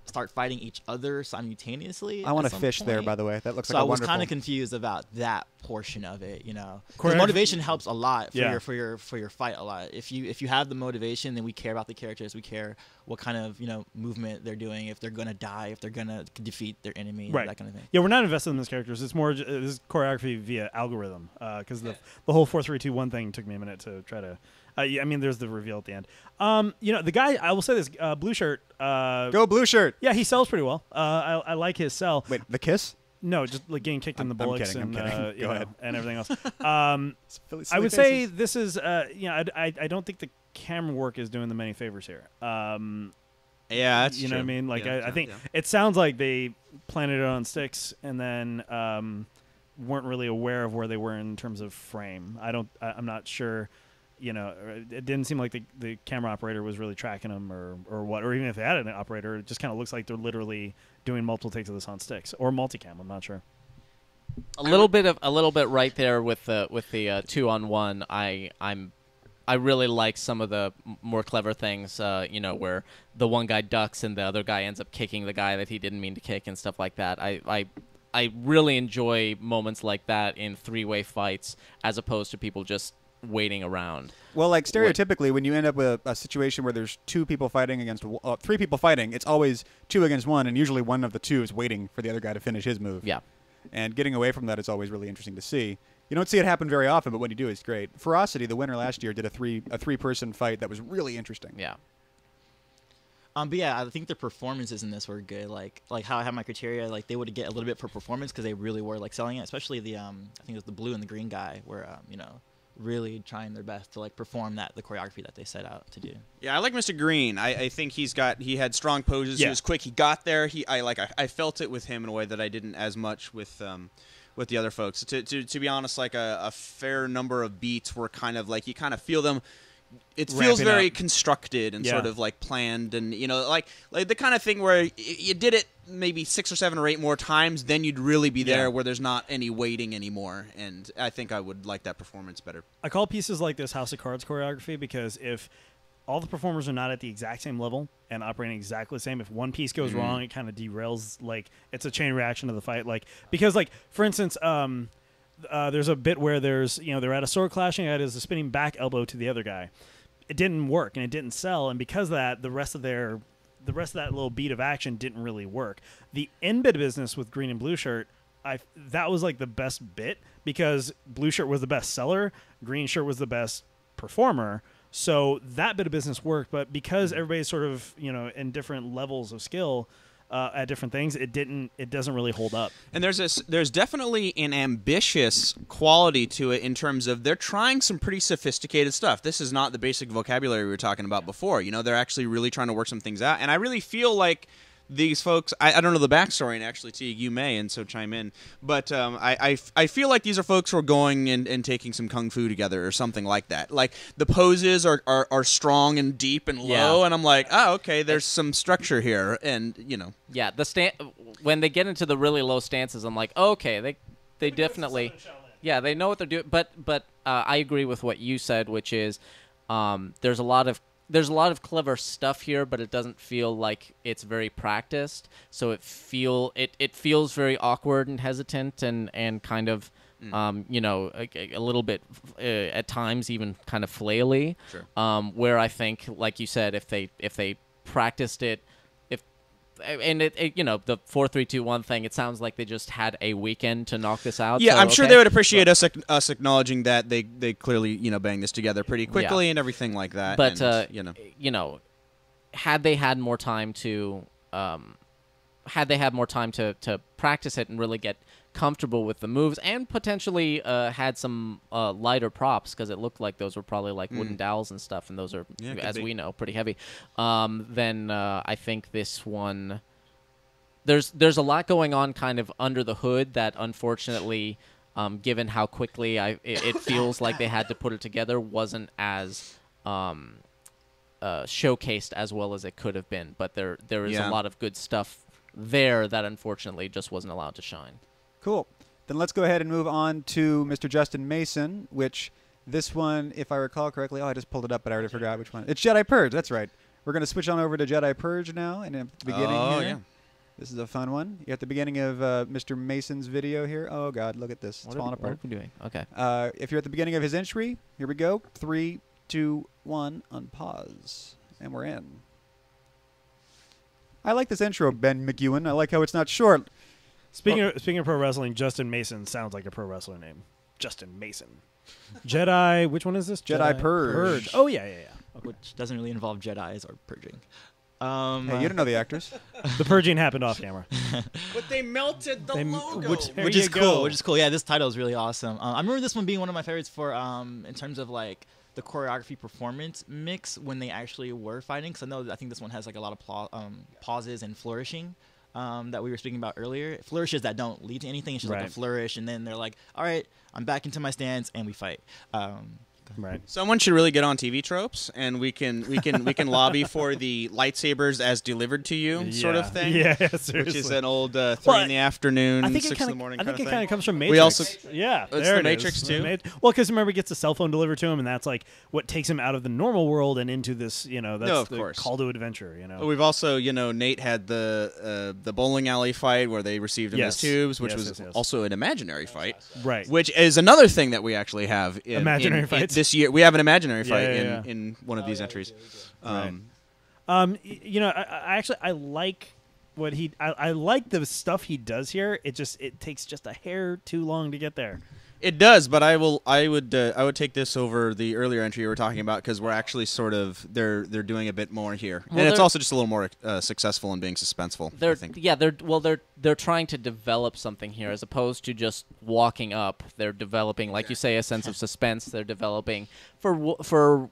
start fighting each other simultaneously. I want to fish there, by the way. That looks like a wonderful. So I was kind of confused about that portion of it, you know. Because motivation helps a lot for your fight a lot. If you have the motivation, then we care about the characters. We care what kind of movement they're doing, if they're gonna die, if they're gonna defeat their enemy, that kind of thing. Yeah, we're not invested in those characters. It's more this is choreography via algorithm. Because the whole 4, 3, 2, 1 thing took me a minute to try to. I mean, there's the reveal at the end. The guy, I will say this, blue shirt. Go blue shirt. Yeah, he sells pretty well. I like his sell. Wait, the kiss? No, just like getting kicked in the bullocks I'm kidding. Go ahead. And everything else. I would say this is, I don't think the camera work is doing them any favors here. Yeah, that's you know true. what I mean? Like, Yeah, I think it sounds like they planted it on sticks and then weren't really aware of where they were in terms of frame. I'm not sure. It didn't seem like the camera operator was really tracking them or what, or even if they had an operator, it just kind of looks like they're literally doing multiple takes of this on sticks or multicam. I'm not sure. A little bit right there with the 2-on-1. I really like some of the more clever things, where the one guy ducks and the other guy ends up kicking the guy that he didn't mean to kick and stuff like that. I really enjoy moments like that in three-way fights as opposed to people just waiting around. Well, like stereotypically, when you end up with a situation where there's two people fighting against three people fighting, it's always 2 against 1, and usually one of the two is waiting for the other guy to finish his move. Yeah. And getting away from that is always really interesting to see. You don't see it happen very often, but when you do, it's great. Ferocity, the winner last year, did a three-person fight that was really interesting. Yeah. But yeah, I think the performances in this were good. Like how I have my criteria, like they would get a little bit for performance because they really were like selling it. Especially the I think it was the blue and the green guy were really trying their best to like perform the choreography that they set out to do. Yeah, I like Mr. Green. I think he had strong poses. Yeah. He was quick. He got there. I felt it with him in a way that I didn't as much with the other folks. To be honest, like a fair number of beats were kind of like you kind of feel them. It feels very constructed and sort of like planned, and like the kind of thing where you did it maybe 6 or 7 or 8 more times, then you'd really be there where there's not any waiting anymore. And I think I would like that performance better. I call pieces like this House of Cards choreography because if all the performers are not at the exact same level and operating exactly the same, if one piece goes wrong, it kind of derails. Like it's a chain reaction of the fight. Like because like for instance. There's a bit where they're at a sword clashing. It is a spinning back elbow to the other guy. It didn't work and it didn't sell, and because of that, the rest of that little beat of action didn't really work. The end bit of business with green and blue shirt, that was like the best bit because blue shirt was the best seller, green shirt was the best performer. So that bit of business worked, but because everybody's sort of in different levels of skill. At different things, it doesn't really hold up. And there's definitely an ambitious quality to it in terms of they're trying some pretty sophisticated stuff. This is not the basic vocabulary we were talking about before. They're actually really trying to work some things out, and I really feel like these folks, I don't know the backstory, and actually, Teague, you may, and so chime in. But I feel like these are folks who are going and taking some kung fu together or something like that. Like the poses are strong and deep and low, and I'm like, oh, okay, there's some structure here, and Yeah, when they get into the really low stances, I'm like, oh, okay, they definitely, they know what they're doing. But I agree with what you said, which is there's a lot of clever stuff here, but it doesn't feel like it's very practiced. So it feels very awkward and hesitant and kind of a little bit at times even kind of flaily. Sure. Where I think, like you said, if they practiced it, and it you know, the 4-3-2-1 thing. It sounds like they just had a weekend to knock this out. Yeah, so, I'm sure they would appreciate us acknowledging that they clearly banged this together pretty quickly and everything like that. But and, had they had more time to practice it and really get comfortable with the moves, and potentially had some lighter props, because it looked like those were probably like wooden dowels and stuff, and those are, as we know, pretty heavy. Then I think this one, there's a lot going on kind of under the hood that unfortunately, given how quickly it feels like they had to put it together, wasn't as showcased as well as it could have been. But there is a lot of good stuff there that unfortunately just wasn't allowed to shine. Cool. Then let's go ahead and move on to Mr. Justin Mason, which this one, if I recall correctly, I just pulled it up, but I already forgot which one. It's Jedi Purge. That's right. We're going to switch on over to Jedi Purge now, and at the beginning here. Yeah. This is a fun one. You're at the beginning of Mr. Mason's video here. Oh, God, look at this. It's falling apart. What are we doing? Okay. If you're at the beginning of his entry, here we go. 3, 2, 1, unpause. And we're in. I like this intro, Ben McEwen. I like how it's not short. Speaking of pro wrestling, Justin Mason sounds like a pro wrestler name. Justin Mason. Jedi, which one is this? Jedi Purge. Oh, yeah. Okay. Which doesn't really involve Jedis or purging. Hey, you don't know the actors. The purging happened off camera. But they melted the logo. Which is cool. Which is cool. Yeah, this title is really awesome. I remember this one being one of my favorites for in terms of like the choreography performance mix when they actually were fighting. Because I think this one has like a lot of pauses and flourishing. That we were speaking about earlier. Flourishes that don't lead to anything. It's just like a flourish, and then they're like, all right, I'm back into my stance, and we fight. Right. Someone should really get on TV Tropes, and we can lobby for the lightsabers as delivered to you sort of thing. Yeah, seriously. Which is an old 3 in the afternoon, 6 in the morning kind of thing. I think it kind of comes from Matrix. We also, it's the Matrix too. Well, because remember, he gets a cell phone delivered to him, and that's like what takes him out of the normal world and into this. That's the call to adventure. We've also, Nate had the bowling alley fight where they received him as tubes, which was also an imaginary fight. Right. Which is another thing that we actually have imaginary fights this year. We have an imaginary fight in one of these entries. Right. I like what I like the stuff he does here. It takes just a hair too long to get there. It does, but I would take this over the earlier entry you were talking about, because we're actually sort of they're doing a bit more here, and it's also just a little more successful in being suspenseful. I think. Yeah, they're trying to develop something here as opposed to just walking up. They're developing, like you say, a sense of suspense. They're developing for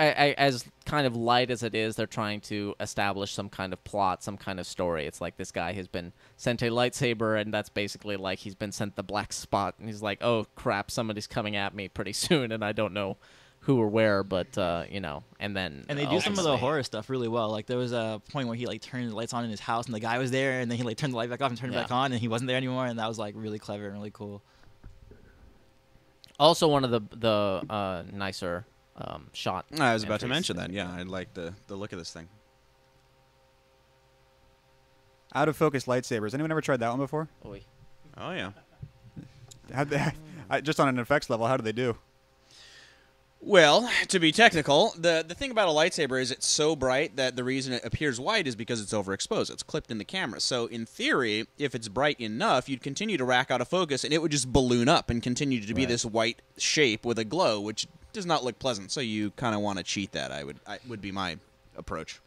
as kind of light as it is, they're trying to establish some kind of plot, some kind of story. It's like this guy has been sent a lightsaber, and that's basically like he's been sent the black spot, and he's like, oh, crap, somebody's coming at me pretty soon, and I don't know who or where, but, and then... And they do some of the horror stuff really well. Like, there was a point where he, turned the lights on in his house, and the guy was there, and then he, turned the light back off and turned it back on, and he wasn't there anymore, and that was, really clever and really cool. Also one of the nicer... shot. I was about to mention that. Yeah, I like the look of this thing. Out of focus lightsabers. Anyone ever tried that one before? Oh yeah. Just on an effects level, how do they do? Well, to be technical, the thing about a lightsaber is it's so bright that the reason it appears white is because it's overexposed. It's clipped in the camera. So in theory, if it's bright enough, you'd continue to rack out of focus, and it would just balloon up and continue to be this white shape with a glow, which does not look pleasant. So you kind of want to cheat that. I would be my approach.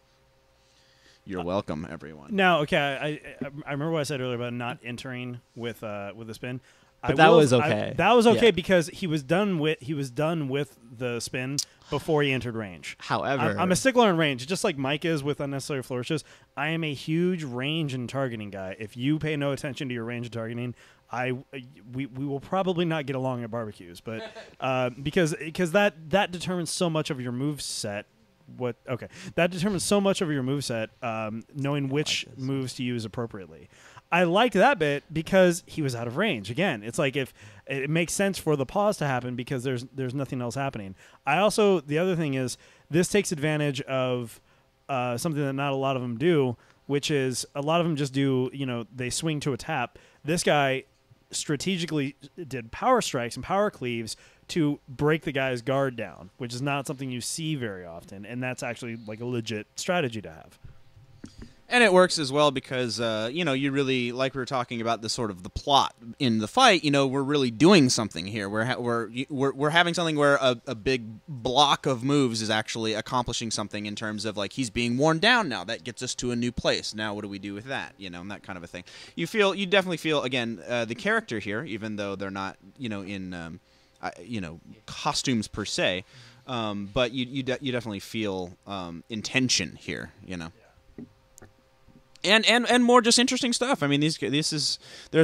You're welcome, everyone. Now, okay, I remember what I said earlier about not entering with a spin. But that was okay. That was okay because he was done with the spin before he entered range. However, I'm a stickler on range, just like Mike is with unnecessary flourishes. I am a huge range and targeting guy. If you pay no attention to your range and targeting, we will probably not get along at barbecues. But because that determines so much of your move set. That determines so much of your move set. Knowing which moves to use appropriately. I liked that bit because he was out of range. Again, it's like if it makes sense for the pause to happen because there's nothing else happening. The other thing is this takes advantage of something that not a lot of them do, which is a lot of them just do, they swing to a tap. This guy strategically did power strikes and power cleaves to break the guy's guard down, which is not something you see very often. And that's actually like a legit strategy to have. And it works as well because, you really, like we were talking about the sort of the plot in the fight, we're really doing something here. We're having something where a big block of moves is actually accomplishing something in terms of, like, he's being worn down now. That gets us to a new place. Now what do we do with that? And that kind of a thing. You definitely feel, again, the character here, even though they're not, in, costumes per se, but you definitely feel intention here, And more just interesting stuff. I mean, there's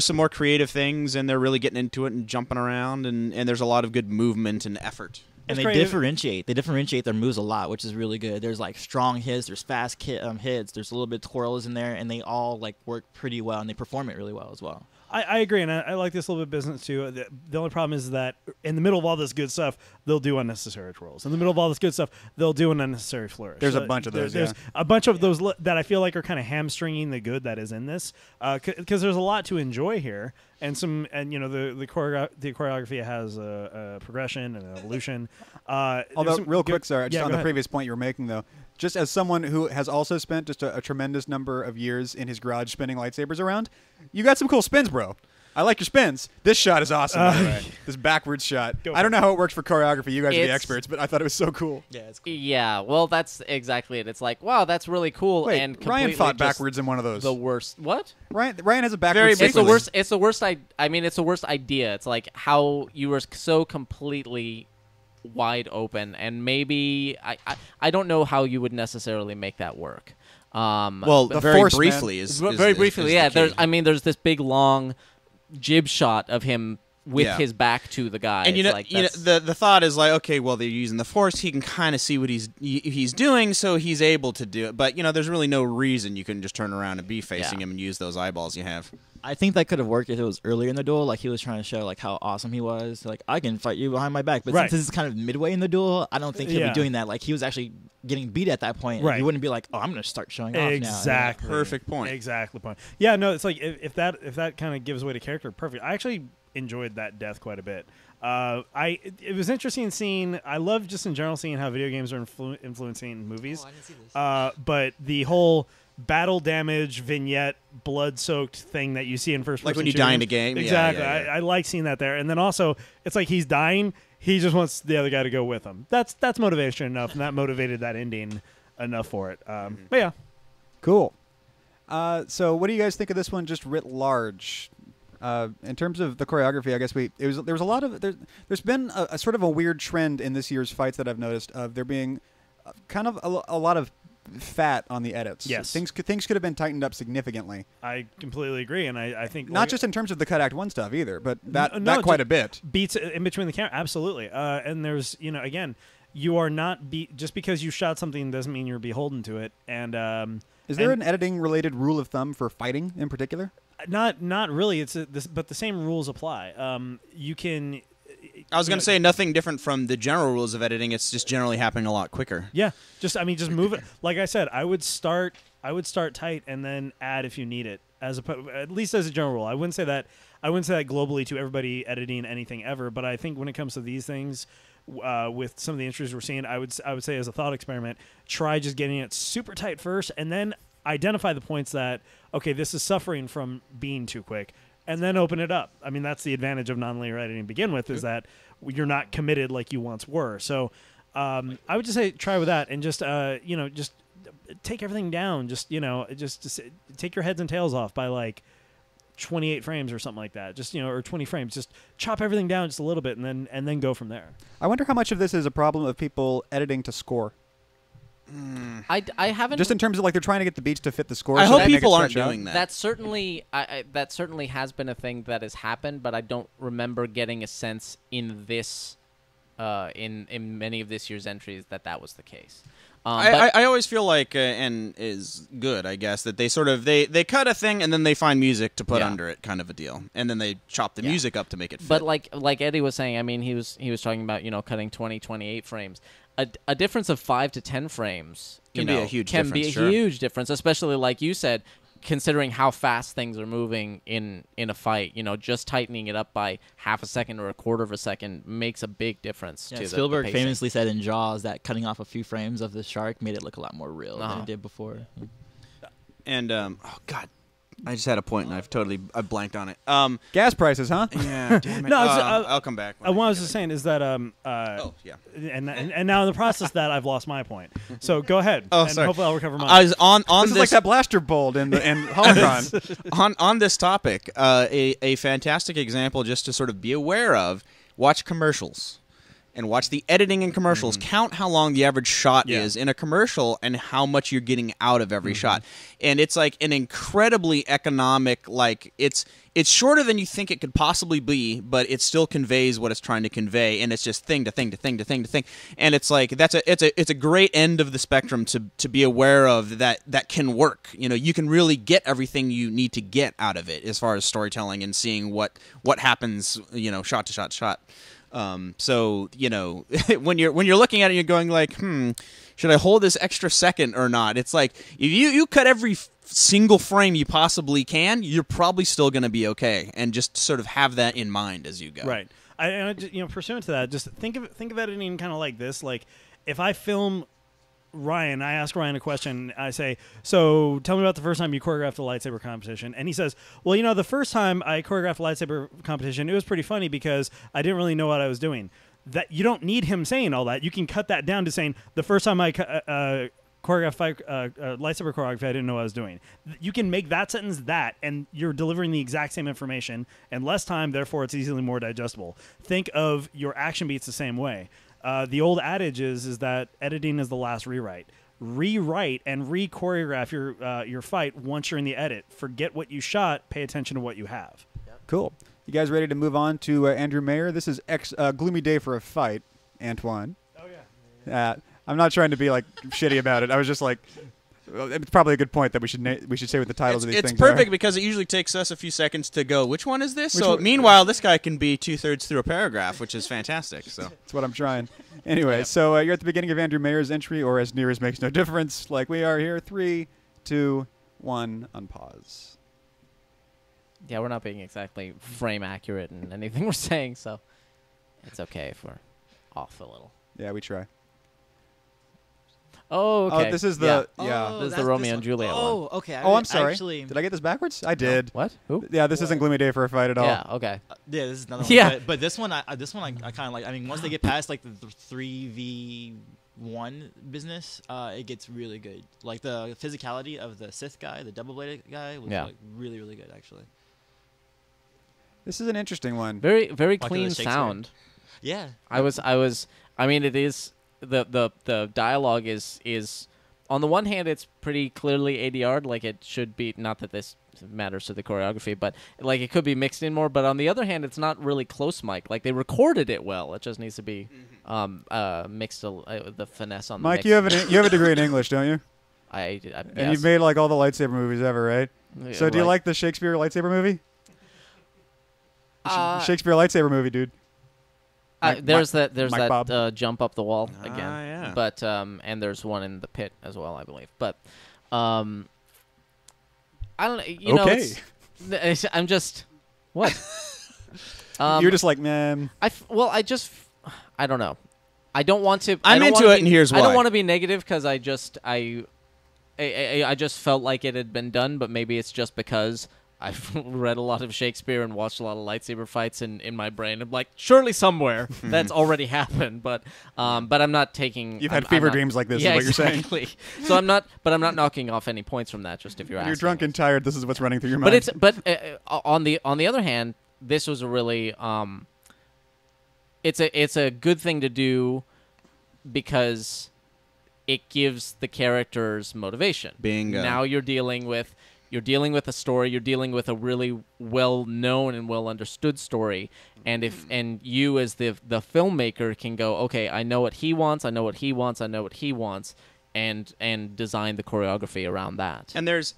some more creative things, and they're really getting into it and jumping around, and there's a lot of good movement and effort. And they differentiate. They differentiate their moves a lot, which is really good. There's like strong hits, there's fast hits, there's a little bit of twirls in there, and they all like work pretty well, and they perform it really well as well. I agree, and I like this a little bit of business too. The only problem is that in the middle of all this good stuff, they'll do unnecessary twirls. In the middle of all this good stuff, they'll do an unnecessary flourish. There's a bunch of those. There's a bunch of those that I feel like are kind of hamstringing the good that is in this, because there's a lot to enjoy here, and the choreography has a progression and an evolution. Although, real quick, sorry, just on the previous point you were making, though, just as someone who has also spent just a tremendous number of years in his garage spinning lightsabers around, you got some cool spins, bro. I like your spins. This shot is awesome, by the way. This backwards shot. I don't know how it works for choreography. You guys are the experts, but I thought it was so cool. Yeah, it's cool. Yeah, well, that's exactly it. It's like, wow, that's really cool. Wait, and Ryan fought backwards in one of those. The worst. What? Ryan has a backwards. It's the worst. It's the worst. It's the worst idea. It's like how you were so completely wide open, and maybe I don't know how you would necessarily make that work. Very briefly is very briefly. Yeah, the there's this big long jib shot of him with his back to the guy. And the thought is like, okay, well, they're using the Force. He can kind of see what he's doing, so he's able to do it. But there's really no reason you couldn't just turn around and be facing him and use those eyeballs you have. I think that could have worked if it was earlier in the duel. Like he was trying to show like how awesome he was. Like I can fight you behind my back. But since this is kind of midway in the duel, I don't think he'll be doing that. Like he was actually getting beat at that point. Right. He wouldn't be like, oh, I'm going to start showing off now. Exactly. Perfect point. Exactly point. Yeah, no, it's like if that kind of gives away to character, perfect. I actually enjoyed that death quite a bit. It was interesting seeing. I love just in general seeing how video games are influencing movies. I didn't see this. But the whole battle damage vignette, blood-soaked thing that you see in first person. Like when you die in a game. Exactly. Yeah. I like seeing that there. And then also, it's like he's dying. He just wants the other guy to go with him. That's motivation enough, and that motivated that ending enough for it. But yeah. Cool. So what do you guys think of this one just writ large? In terms of the choreography, I guess there was a lot of there's been a sort of a weird trend in this year's fights that I've noticed of there being kind of a lot of fat on the edits. Yes, things could have been tightened up significantly. I completely agree, and I think not just in terms of the Cut Act 1 stuff either, but that quite a bit beats in between the camera. Absolutely, and there's again, you are not just because you shot something doesn't mean you're beholden to it. And is there an editing related rule of thumb for fighting in particular? Not really. But the same rules apply. You can. I was going to say nothing different from the general rules of editing. It's just generally happening a lot quicker. Yeah, just move it. Like I said, I would start tight and then add if you need it. At least as a general rule, I wouldn't say that globally to everybody editing anything ever. But I think when it comes to these things, with some of the entries we're seeing, I would say as a thought experiment, try just getting it super tight first, and then identify the points that this is suffering from being too quick. And then open it up. I mean, that's the advantage of nonlinear editing to begin with, is that you're not committed like you once were. So I would just say try with that and just take everything down. Just take your heads and tails off by like 28 frames or something like that. Just or 20 frames. Just chop everything down just a little bit and then go from there. I wonder how much of this is a problem of people editing to score. I haven't just in terms of like they're trying to get the beats to fit the score. I hope people aren't doing that. That certainly has been a thing that has happened, but I don't remember getting a sense in this in many of this year's entries that was the case. I always feel like and is good, I guess, that they sort of they cut a thing and then they find music to put under it, kind of a deal, and then they chop the music up to make it fit. But like Eddie was saying, I mean, he was talking about cutting 28 frames. A difference of 5 to 10 frames can be a huge difference, especially like you said, considering how fast things are moving in a fight. Just tightening it up by half a second or a quarter of a second makes a big difference. Yeah, Spielberg famously said in Jaws that cutting off a few frames of the shark made it look a lot more real than it did before. And oh god, I just had a point and I blanked on it. Gas prices, huh? Yeah, damn it. No, I'll come back. What I was just saying is that oh yeah. And now in the process of that I've lost my point. So go ahead. and sorry. hopefully I'll recover mine. I was on This this is like that blaster bolt in Holocron. on this topic. A fantastic example just to sort of be aware of. Watch commercials. And watch the editing in commercials. Count how long the average shot is in a commercial and how much you're getting out of every shot. And it's like an incredibly economic, like it's shorter than you think it could possibly be, but it still conveys what it's trying to convey. And it's just thing to thing to thing to thing to thing. And it's like it's a great end of the spectrum to be aware of that can work. You know, you can really get everything you need to get out of it as far as storytelling and seeing what happens, you know, shot to shot to shot. So, you know, when you're looking at it, you're going like, should I hold this extra second or not? It's like, if you cut every single frame you possibly can, you're probably still going to be okay. And just sort of have that in mind as you go. Right. I pursuant to that, just think of editing kind of like this. Like, if I film Ryan, I ask Ryan a question. I say, so tell me about the first time you choreographed a lightsaber competition. And he says, well, you know, the first time I choreographed a lightsaber competition, it was pretty funny because I didn't really know what I was doing. That you don't need him saying all that. You can cut that down to saying, the first time I choreographed lightsaber choreography, I didn't know what I was doing. You can make that sentence that, and you're delivering the exact same information in less time, therefore it's easily more digestible. Think of your action beats the same way. The old adage is that editing is the last rewrite. Rewrite and re-choreograph your fight once you're in the edit. Forget what you shot. Pay attention to what you have. Cool. You guys ready to move on to Andrew Mayer? This is Gloomy Day for a Fight, Antoine. Oh, yeah. I'm not trying to be like shitty about it. I was just like, it's probably a good point that we should say what the titles of these things are. It's perfect because it usually takes us a few seconds to go, which one is this? Meanwhile, this guy can be 2/3 through a paragraph, which is fantastic. So that's what I'm trying. Anyway, so you're at the beginning of Andrew Mayer's entry, or as near as makes no difference, like we are here. 3, 2, 1, unpause. Yeah, we're not being exactly frame accurate in anything we're saying, so it's okay if we're off a little. Yeah, we try. Oh, okay. Oh, this is the this is the Romeo and Juliet one. Oh, okay. I'm sorry. Did I get this backwards? I did. What? Who? Yeah, this isn't Gloomy Day for a Fight at all. Yeah. Okay. Yeah, this is another one. Yeah. But this one, I kind of like. I mean, once they get past like the 3v1 business, it gets really good. Like the physicality of the Sith guy, the double-bladed guy, was like really, really good actually. This is an interesting one. Very, very clean sound. Yeah. I mean, it is. The dialogue is on the one hand it's pretty clearly ADR'd, like it should be. Not that this matters to the choreography, but like it could be mixed in more. But on the other hand, it's not really close mic. Like they recorded it well. It just needs to be mixed. The finesse on the Mike, mix. you have a degree in English, don't you? I and you've made like all the lightsaber movies ever, right? Yeah, so do you like the Shakespeare lightsaber movie? Shakespeare lightsaber movie, dude. There's that jump up the wall again. Yeah. But and there's one in the pit as well, I believe. But I don't. You know, I'm just what. You're just like, man. I don't know. I don't want to. I'm into it, and here's why. I don't want to be negative because I just felt like it had been done, but maybe it's just because I've read a lot of Shakespeare and watched a lot of lightsaber fights in my brain. I'm like, surely somewhere that's already happened, but I'm not taking. You've had fever dreams like this, is what you're saying. So I'm not knocking off any points from that. Just if you're asking. You're drunk and tired. This is what's running through your mind. But on the other hand, this was a really it's a good thing to do because it gives the characters motivation. Bingo. Now you're dealing with a story. You're dealing with a really well-known and well-understood story, and you as the filmmaker can go, okay, I know what he wants. I know what he wants. I know what he wants. And design the choreography around that. And there's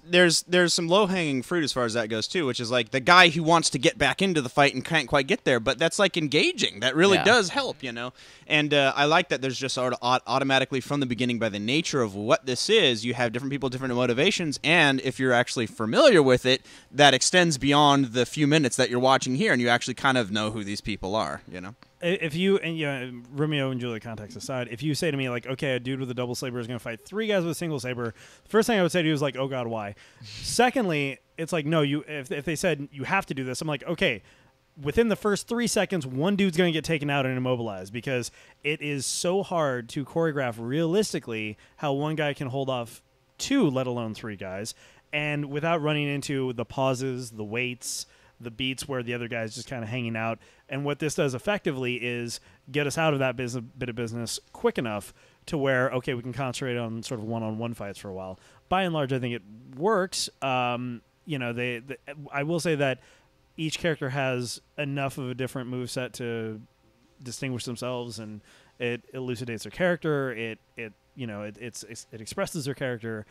some low-hanging fruit as far as that goes too, which is like the guy who wants to get back into the fight and can't quite get there, but that's like engaging. That really does help, you know. And I like that there's just sort of automatically from the beginning, by the nature of what this is, you have different people, different motivations, and if you're actually familiar with it, that extends beyond the few minutes that you're watching here, and you actually kind of know who these people are, you know. if you and Romeo and Juliet context aside, if you say to me like, okay, a dude with a double saber is going to fight 3 guys with a single saber, the first thing I would say to you is like, oh god, why? Secondly, it's like, no, you if they said you have to do this, I'm like, okay, within the first 3 seconds, one dude's going to get taken out and immobilized, because it is so hard to choreograph realistically how one guy can hold off 2, let alone 3 guys, and without running into the pauses, the waits, the beats where the other guy's just kind of hanging out. And what this does effectively is get us out of that bit of business quick enough to where, okay, we can concentrate on sort of one-on-one fights for a while. By and large, I think it works. I will say that each character has enough of a different moveset to distinguish themselves, and it elucidates their character. It expresses their character.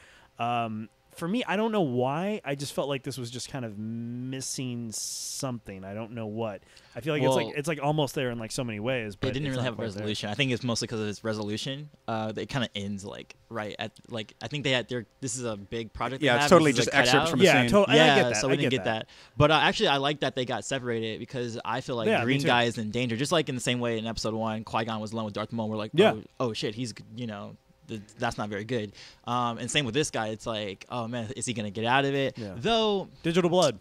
For me, I don't know why. I just felt like this was just kind of missing something. I don't know what. I feel like it's like almost there in like so many ways. But it didn't really have a resolution. I think it's mostly because of its resolution. It kind of ends like right at like I think they had their. This is a big project. Yeah, it's totally just excerpts from a scene. I get that. So we didn't get that. But actually, I like that they got separated, because I feel like the green guy is in danger. Just like in the same way in episode 1, Qui-Gon was alone with Darth Maul. We're like, oh shit, he's that's not very good. And same with this guy. It's like, oh man, is he gonna get out of it? Yeah. Though Digital Blood,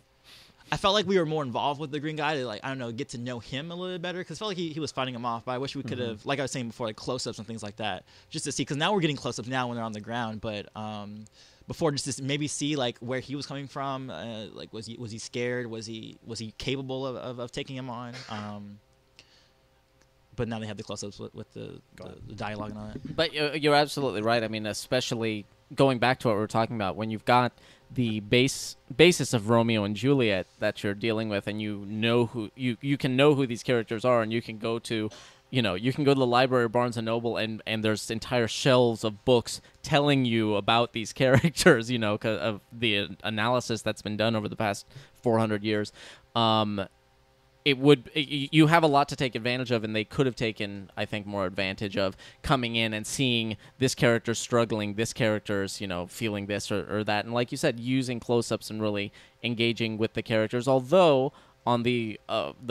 I felt like we were more involved with the green guy to, like, I don't know, get to know him a little bit better, because I felt like he was fighting him off. But I wish we could have, like I was saying before, like close-ups and things like that, just to see, because now we're getting close-ups now when they're on the ground, but before, just to maybe see like where he was coming from, like was he scared, was he capable of taking him on. But now they have the close-ups with the dialogue and all that. But you're absolutely right. I mean, especially going back to what we were talking about, when you've got the basis of Romeo and Juliet that you're dealing with, and you know who you can know who these characters are, and you can go to the library, Barnes and Noble, and there's entire shelves of books telling you about these characters, 'cause of the analysis that's been done over the past 400 years. You have a lot to take advantage of, and they could have taken, I think, more advantage of coming in and seeing this character struggling, this character's, feeling this or that. And like you said, using close-ups and really engaging with the characters. Although, on the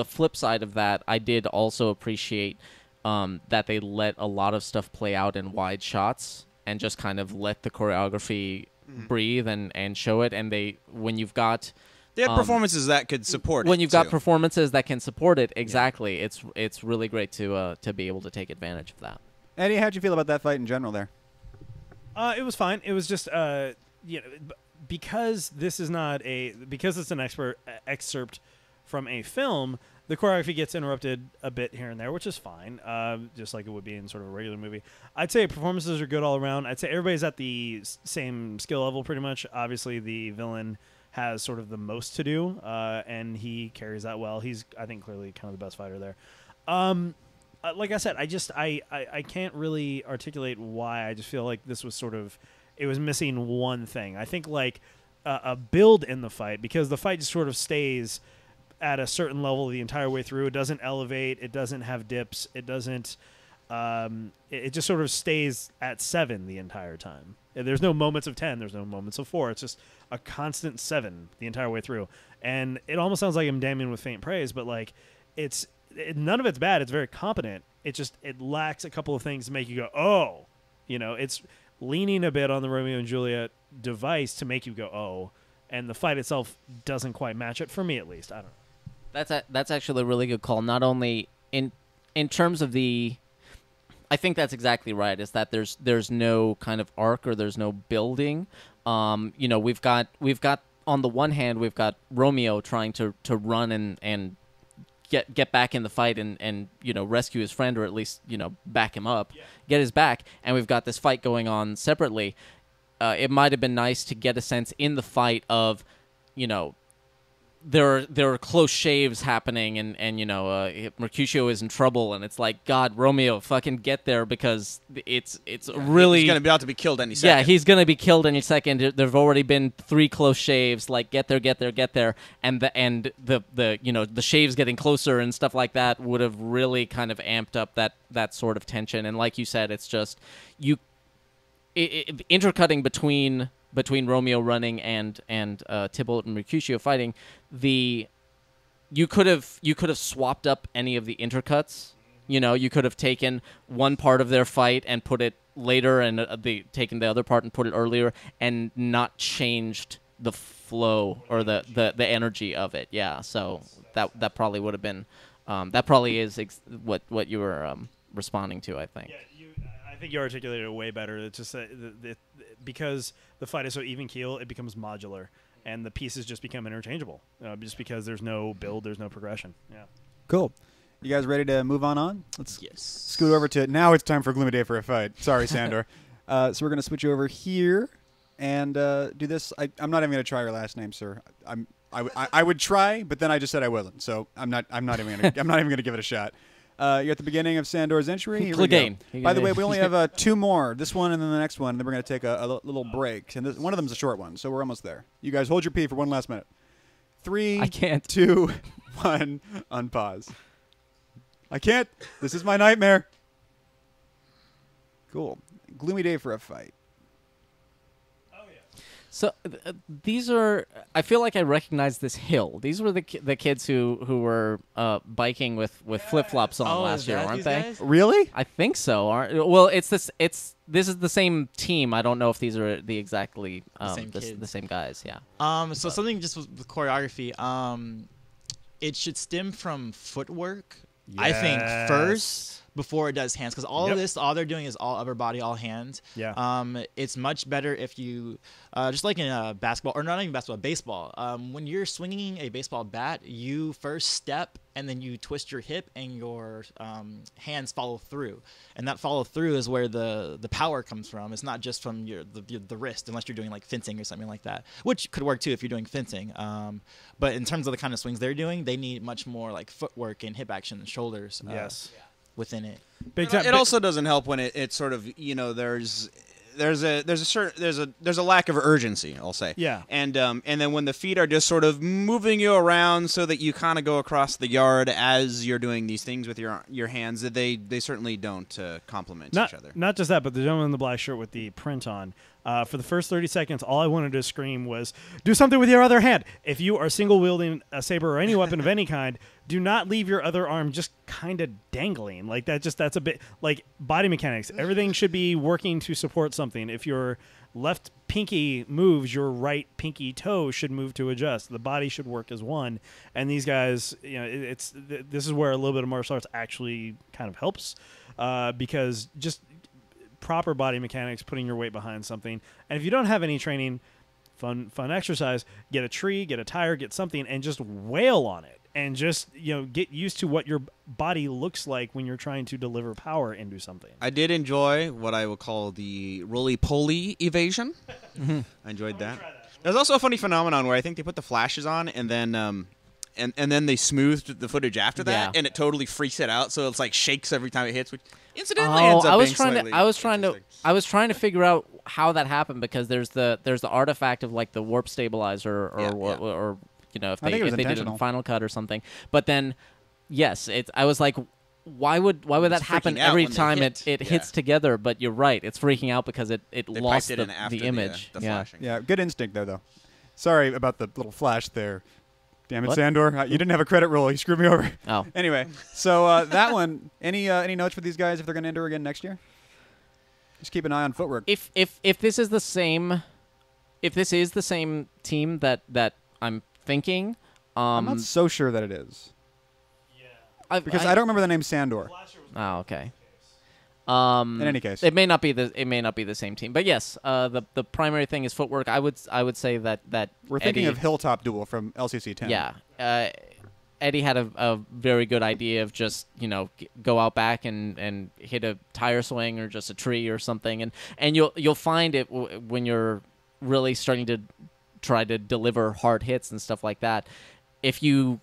flip side of that, I did also appreciate that they let a lot of stuff play out in wide shots and just kind of let the choreography breathe and show it. And when you've got... They had performances that could support it. When you've got performances that can support it, exactly, it's really great to be able to take advantage of that. Eddie, how'd you feel about that fight in general there? It was fine. It was just because this is not because it's an excerpt from a film, the choreography gets interrupted a bit here and there, which is fine, just like it would be in sort of a regular movie. I'd say performances are good all around. I'd say everybody's at the same skill level pretty much. Obviously, the villain has sort of the most to do, and he carries that well. He's, I think, clearly kind of the best fighter there. Like I said, I can't really articulate why. I just feel like this was it was missing one thing. I think like a build in the fight, because the fight just sort of stays at a certain level the entire way through. It doesn't elevate. It doesn't have dips. It doesn't. It just sort of stays at 7 the entire time. There's no moments of 10. There's no moments of 4. It's just a constant 7 the entire way through. And it almost sounds like I'm damning with faint praise, but like none of it's bad. It's very competent. It lacks a couple of things to make you go, oh, it's leaning a bit on the Romeo and Juliet device to make you go, oh, and the fight itself doesn't quite match it, for me at least. I don't know. That's actually a really good call. Not only in terms of I think that's exactly right. Is that there's no kind of arc, or there's no building. We've got on the one hand, we've got Romeo trying to run and get back in the fight and rescue his friend, or at least back him up, get his back. And we've got this fight going on separately. It might have been nice to get a sense in the fight of there are close shaves happening, and Mercutio is in trouble, and it's like, God, Romeo, fucking get there, because it's really... He's going to be about to be killed any second. Yeah, he's going to be killed any second. There have already been 3 close shaves, like, get there, and the shaves getting closer and stuff like that would have really kind of amped up that sort of tension. And like you said, it's just... intercutting between Romeo running and Tybalt and Mercutio fighting, you could have swapped up any of the intercuts You know, you could have taken one part of their fight and put it later, and taken the other part and put it earlier, and not changed the flow or the energy of it. Yeah, so that probably would have been that probably is what you were responding to, I think. Yeah, I think you articulated it way better. It's just because the fight is so even keel, it becomes modular, and the pieces just become interchangeable. Just because there's no build, there's no progression. Yeah. Cool. You guys ready to move on? Let's scoot over to now. It's time for Gloomy Day for a fight. Sorry, Sandor. So we're gonna switch over here and do this. I'm not even gonna try your last name, sir. I would try, but then I just said I wasn't. So I'm not even gonna give it a shot. You're at the beginning of Sandor's entry. Here we go. By the way, we only have 2 more. This one and then the next one. And then we're gonna take a little break. And one of them's a short one, so we're almost there. You guys hold your pee for one last minute. 3, I can't. 2, 1, unpause. I can't. This is my nightmare. Cool. Gloomy Day for a fight. Oh, yeah. So these are. I feel like I recognize this hill. These were the kids who were biking with flip flops on last year, aren't they? Guys? Really? I think so. Well, it's this. This is the same team. I don't know if these are the exactly the same guys. Yeah. So something just with choreography. It should stem from footwork. I think first before it does hands, because all of this, all they're doing is all upper body, all hands. Yeah. It's much better if you, just like in basketball, or not even basketball, baseball. When you're swinging a baseball bat, you first step and then you twist your hip and your hands follow through, and that follow through is where the power comes from. It's not just from the wrist, unless you're doing like fencing or something like that, which could work too if you're doing fencing. But in terms of the kind of swings they're doing, they need much more like footwork and hip action and shoulders. Within it. It also doesn't help when it sort of, you know, there's a lack of urgency, I'll say. Yeah. And then when the feet are just sort of moving you around so that you kind of go across the yard as you're doing these things with your hands, they certainly don't complement each other. Not just that, but the gentleman in the black shirt with the print on. For the first 30 seconds, all I wanted to scream was, do something with your other hand. If you are single-wielding a saber or any weapon of any kind, do not leave your other arm just kind of dangling. Like that's a bit like body mechanics. Everything should be working to support something. If your left pinky moves, your right pinky toe should move to adjust. The body should work as one. And these guys, you know, this is where a little bit of martial arts actually kind of helps, because just proper body mechanics, putting your weight behind something. And if you don't have any training, fun exercise, get a tree, get a tire, get something, and just wail on it. And just, you know, get used to what your body looks like when you're trying to deliver power into something. I did enjoy what I would call the roly-poly evasion. I enjoyed that. There's also a funny phenomenon where I think they put the flashes on and then and then they smoothed the footage after that, and it totally freaks it out. So it's like shakes every time it hits, which incidentally ends up being slightly I was trying to figure out how that happened, because there's the artifact of like the warp stabilizer or you know, if they did it in Final Cut or something. But then, yes, I was like, why would that happen every time it hits together? But you're right, it's freaking out because it lost the image. The flashing. Yeah, good instinct though. Sorry about the little flash there. Damn it, Sandor! You didn't have a credit roll. You screwed me over. Oh. Anyway, so that one. Any notes for these guys if they're going to enter again next year? Just keep an eye on footwork. If this is the same, team that I'm thinking, I'm not so sure that it is. Yeah. Because I don't remember the name Sandor. Oh, okay. In any case, it may not be the same team, but yes, the primary thing is footwork. I would say that we're thinking of Hilltop Duel from LCC 10. Yeah, Eddie had a very good idea of just, you know, go out back and hit a tire swing or just a tree or something, and you'll find it when you're really starting to try to deliver hard hits and stuff like that. If you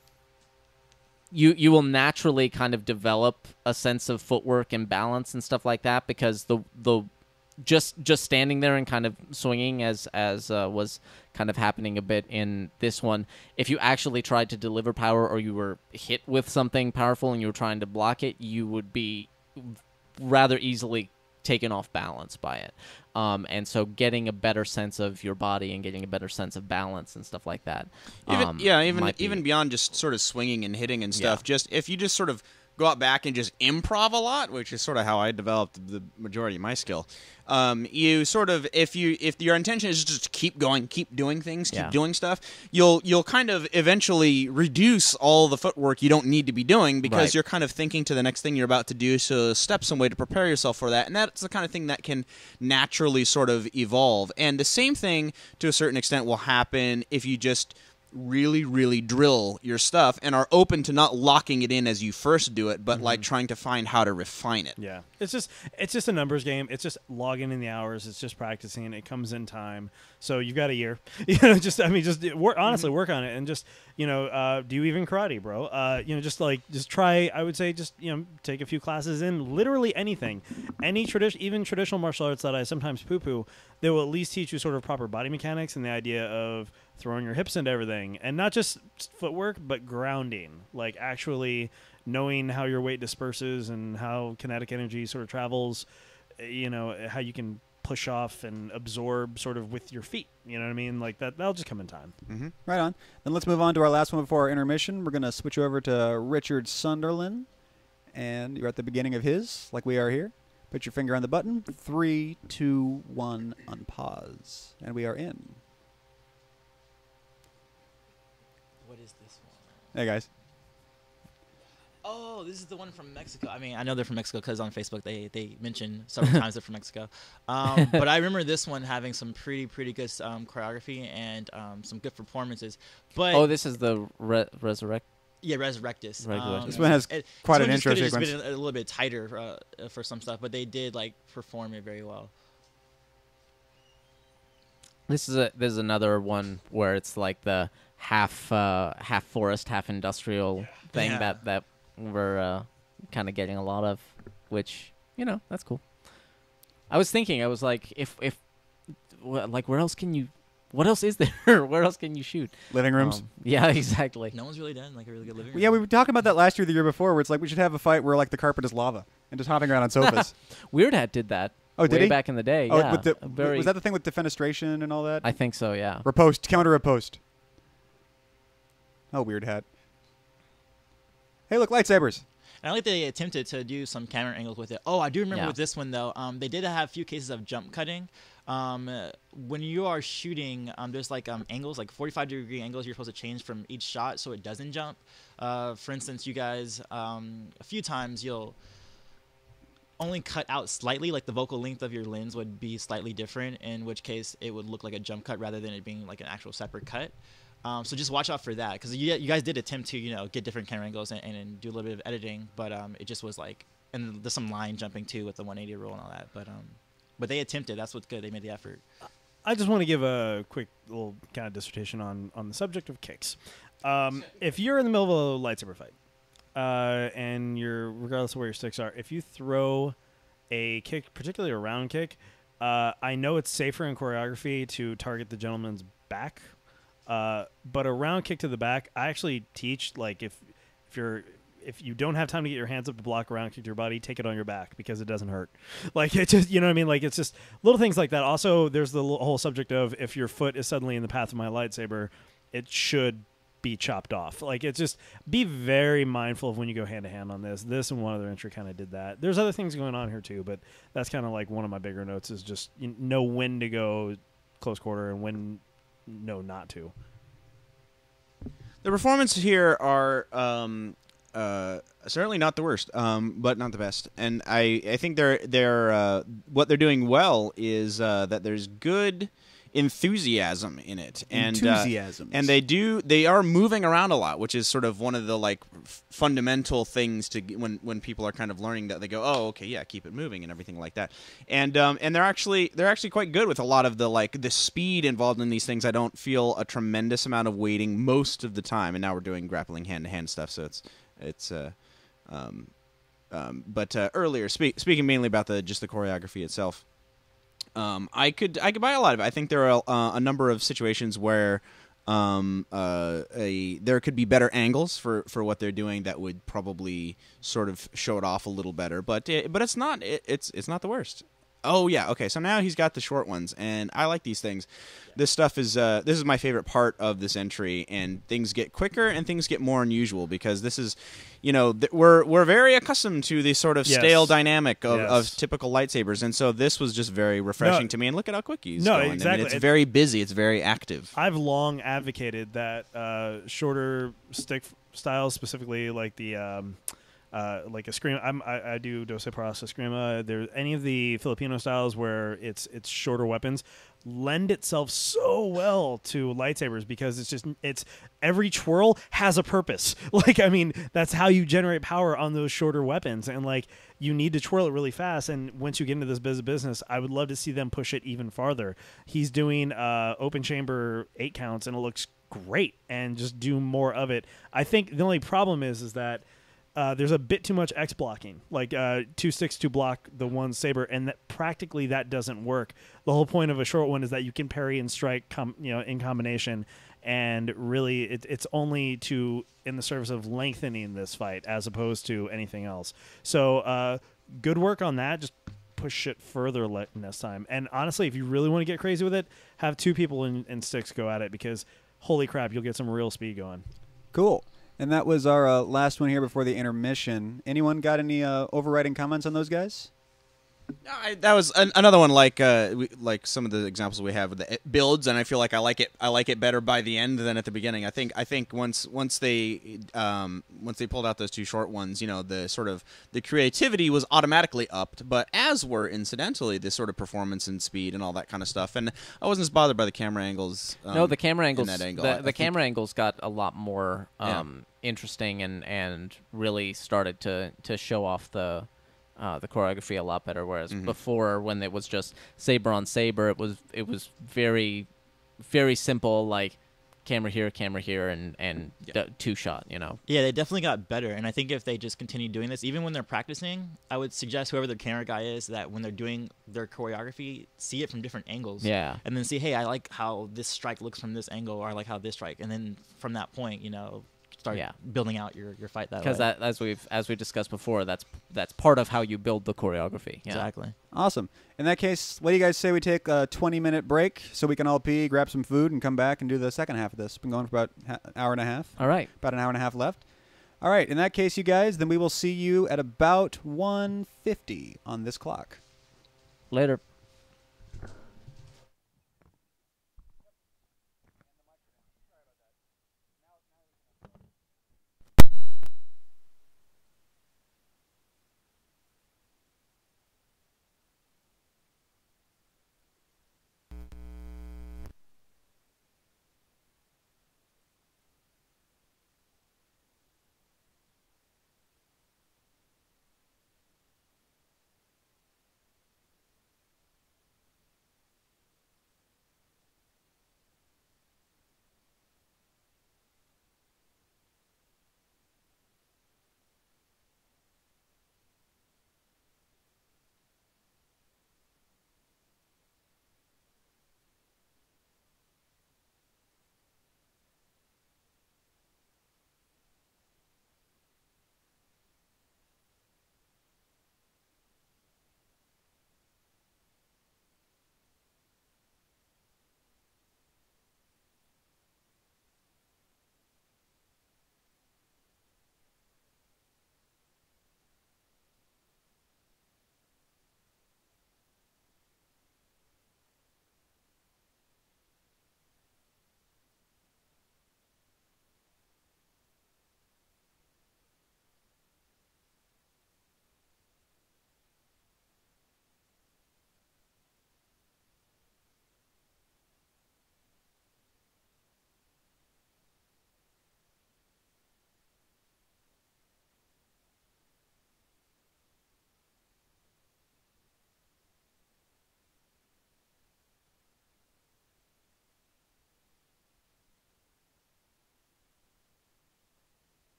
will naturally kind of develop a sense of footwork and balance and stuff like that, because the just standing there and kind of swinging as was kind of happening a bit in this one. If you actually tried to deliver power, or you were hit with something powerful and you were trying to block it, you would be rather easily taken off balance by it. And so getting a better sense of your body and getting a better sense of balance and stuff like that. Even beyond just sort of swinging and hitting and stuff, just if you just sort of go out back and just improv a lot, which is sort of how I developed the majority of my skill. You sort of, if your intention is just to keep going, keep doing things, keep doing stuff, you'll kind of eventually reduce all the footwork you don't need to be doing because you're kind of thinking to the next thing you're about to do, so step some way to prepare yourself for that, and that's the kind of thing that can naturally sort of evolve. And the same thing, to a certain extent, will happen if you just really, really drill your stuff and are open to not locking it in as you first do it, but like trying to find how to refine it. Yeah, it's just a numbers game. It's just logging in the hours. It's just practicing. It comes in time. So you've got a year. Honestly, work on it and just do you even karate, bro? Just try. I would say just take a few classes in literally anything, even traditional martial arts that I sometimes poo-poo. They will at least teach you sort of proper body mechanics and the idea of throwing your hips into everything, and not just footwork, but grounding, like actually knowing how your weight disperses and how kinetic energy sort of travels, how you can push off and absorb sort of with your feet. You know what I mean? Like that'll just come in time. Mm-hmm. Right on. Then let's move on to our last one before our intermission. We're going to switch over to Richard Sunderland, and you're at the beginning of his, like we are here. Put your finger on the button. 3, 2, 1, unpause. And we are in. What is this one? Hey, guys. Oh, this is the one from Mexico. I mean, I know they're from Mexico because on Facebook they mention several times they're from Mexico. But I remember this one having some pretty good choreography and some good performances. But this is the Resurrectus. Yeah, Resurrectus. This one has quite an intro sequence. sequence. It's been a little bit tighter for some stuff, but they did perform it very well. This is another one where it's like the half forest, half industrial thing that we're kind of getting a lot of, which that's cool. I was thinking, I was like, where else can you? What else is there? Where else can you shoot? Living rooms. Yeah, exactly. No one's really done a really good living room. Yeah, we were talking about that last year, the year before, where it's like we should have a fight where the carpet is lava and just hopping around on sofas. Weird Hat did that. Oh, did way he? Back in the day. Oh, yeah. was that the thing with defenestration and all that? I think so. Yeah. Counter riposte. Oh, Weird Hat. Hey, look, lightsabers. And I like they attempted to do some camera angles with it. Oh, I do remember with this one, though, they did have a few cases of jump cutting. When you are shooting, there's angles, 45-degree angles you're supposed to change from each shot so it doesn't jump. For instance, you guys, a few times you'll only cut out slightly, the vocal length of your lens would be slightly different, in which case it would look like a jump cut rather than it being an actual separate cut. So just watch out for that, because you guys did attempt to get different camera angles and do a little bit of editing, but it just was and there's some line jumping too with the 180 rule and all that, but they attempted. That's what's good. They made the effort. I just want to give a quick little kind of dissertation on the subject of kicks. If you're in the middle of a lightsaber fight, and regardless of where your sticks are, if you throw a kick, particularly a round kick, I know it's safer in choreography to target the gentleman's back. But a round kick to the back, I actually teach if you don't have time to get your hands up to block a round kick to your body, take it on your back because it doesn't hurt. It just, you know what I mean? It's just little things like that. Also, there's the whole subject of if your foot is suddenly in the path of my lightsaber, it should be chopped off. It's just be very mindful of when you go hand to hand on this. This and one other entry kind of did that. There's other things going on here too, but that's kind of one of my bigger notes is just know when to go close quarter and when not to. The performances here are certainly not the worst, but not the best. And I think they're what they're doing well is that there's good enthusiasm in it, and and they are moving around a lot, which is sort of one of the fundamental things to when people are kind of learning that they go, oh, okay, yeah, keep it moving and everything like that, and they're actually quite good with a lot of the speed involved in these things. I don't feel a tremendous amount of waiting most of the time, and now we're doing grappling hand to hand stuff, so it's but earlier speaking mainly about just the choreography itself. I could buy a lot of it. I think there are a number of situations where there could be better angles for what they're doing that would probably sort of show it off a little better. But it's not the worst. Oh yeah, okay. So now he's got the short ones, and I like these things. This stuff is this is my favorite part of this entry, and things get quicker and things get more unusual because this is, you know, we're very accustomed to the sort of stale dynamic of typical lightsabers, and so this was just very refreshing to me. And look at how quick he's going. Exactly. I mean, it's very busy. It's very active. I've long advocated that shorter stick styles, specifically like the. Like a scream, I do Doce Paras Eskrima. There, any of the Filipino styles where it's shorter weapons lend itself so well to lightsabers because it's every twirl has a purpose. Like, I mean, that's how you generate power on those shorter weapons, and like you need to twirl it really fast. And once you get into this business, I would love to see them push it even farther. He's doing open chamber 8 counts, and it looks great. And just do more of it. I think the only problem is that. There's a bit too much X blocking, like 2 sticks to block the one saber, and practically that doesn't work. The whole point of a short one is that you can parry and strike, in combination, and really it's only in the service of lengthening this fight as opposed to anything else. So good work on that. Just push it further next time. And honestly, if you really want to get crazy with it, have 2 people in sticks go at it because holy crap, you'll get some real speed going. Cool. And that was our last one here before the intermission. Anyone got any overriding comments on those guys? That was another one like some of the examples we have with the builds, and I feel like I like it better by the end than at the beginning. I think once they pulled out those 2 short ones, you know, the sort of the creativity was automatically upped, but as were incidentally the sort of performance and speed and all that kind of stuff. And I wasn't as bothered by the camera angles. No, the camera angles. In that angle. The camera angles got a lot more interesting and really started to show off the choreography a lot better, whereas before, when it was just saber on saber, it was very, very simple, like camera here, and 2 shot. You know. Yeah, they definitely got better, and I think if they just continue doing this, even when they're practicing, I would suggest whoever the camera guy is that when they're doing their choreography, see it from different angles. Yeah. And then see, hey, I like how this strike looks from this angle, or I like how this strike, and then from that point, you know. Start building out your fight that way. Because as we discussed before, that's part of how you build the choreography. Yeah. Exactly. Awesome. In that case, what do you guys say we take a 20-minute break so we can all pee, grab some food, and come back and do the second half of this? Been going for about an hour and a half. All right. About an hour and a half left. All right. In that case, you guys, then we will see you at about 1:50 on this clock. Later.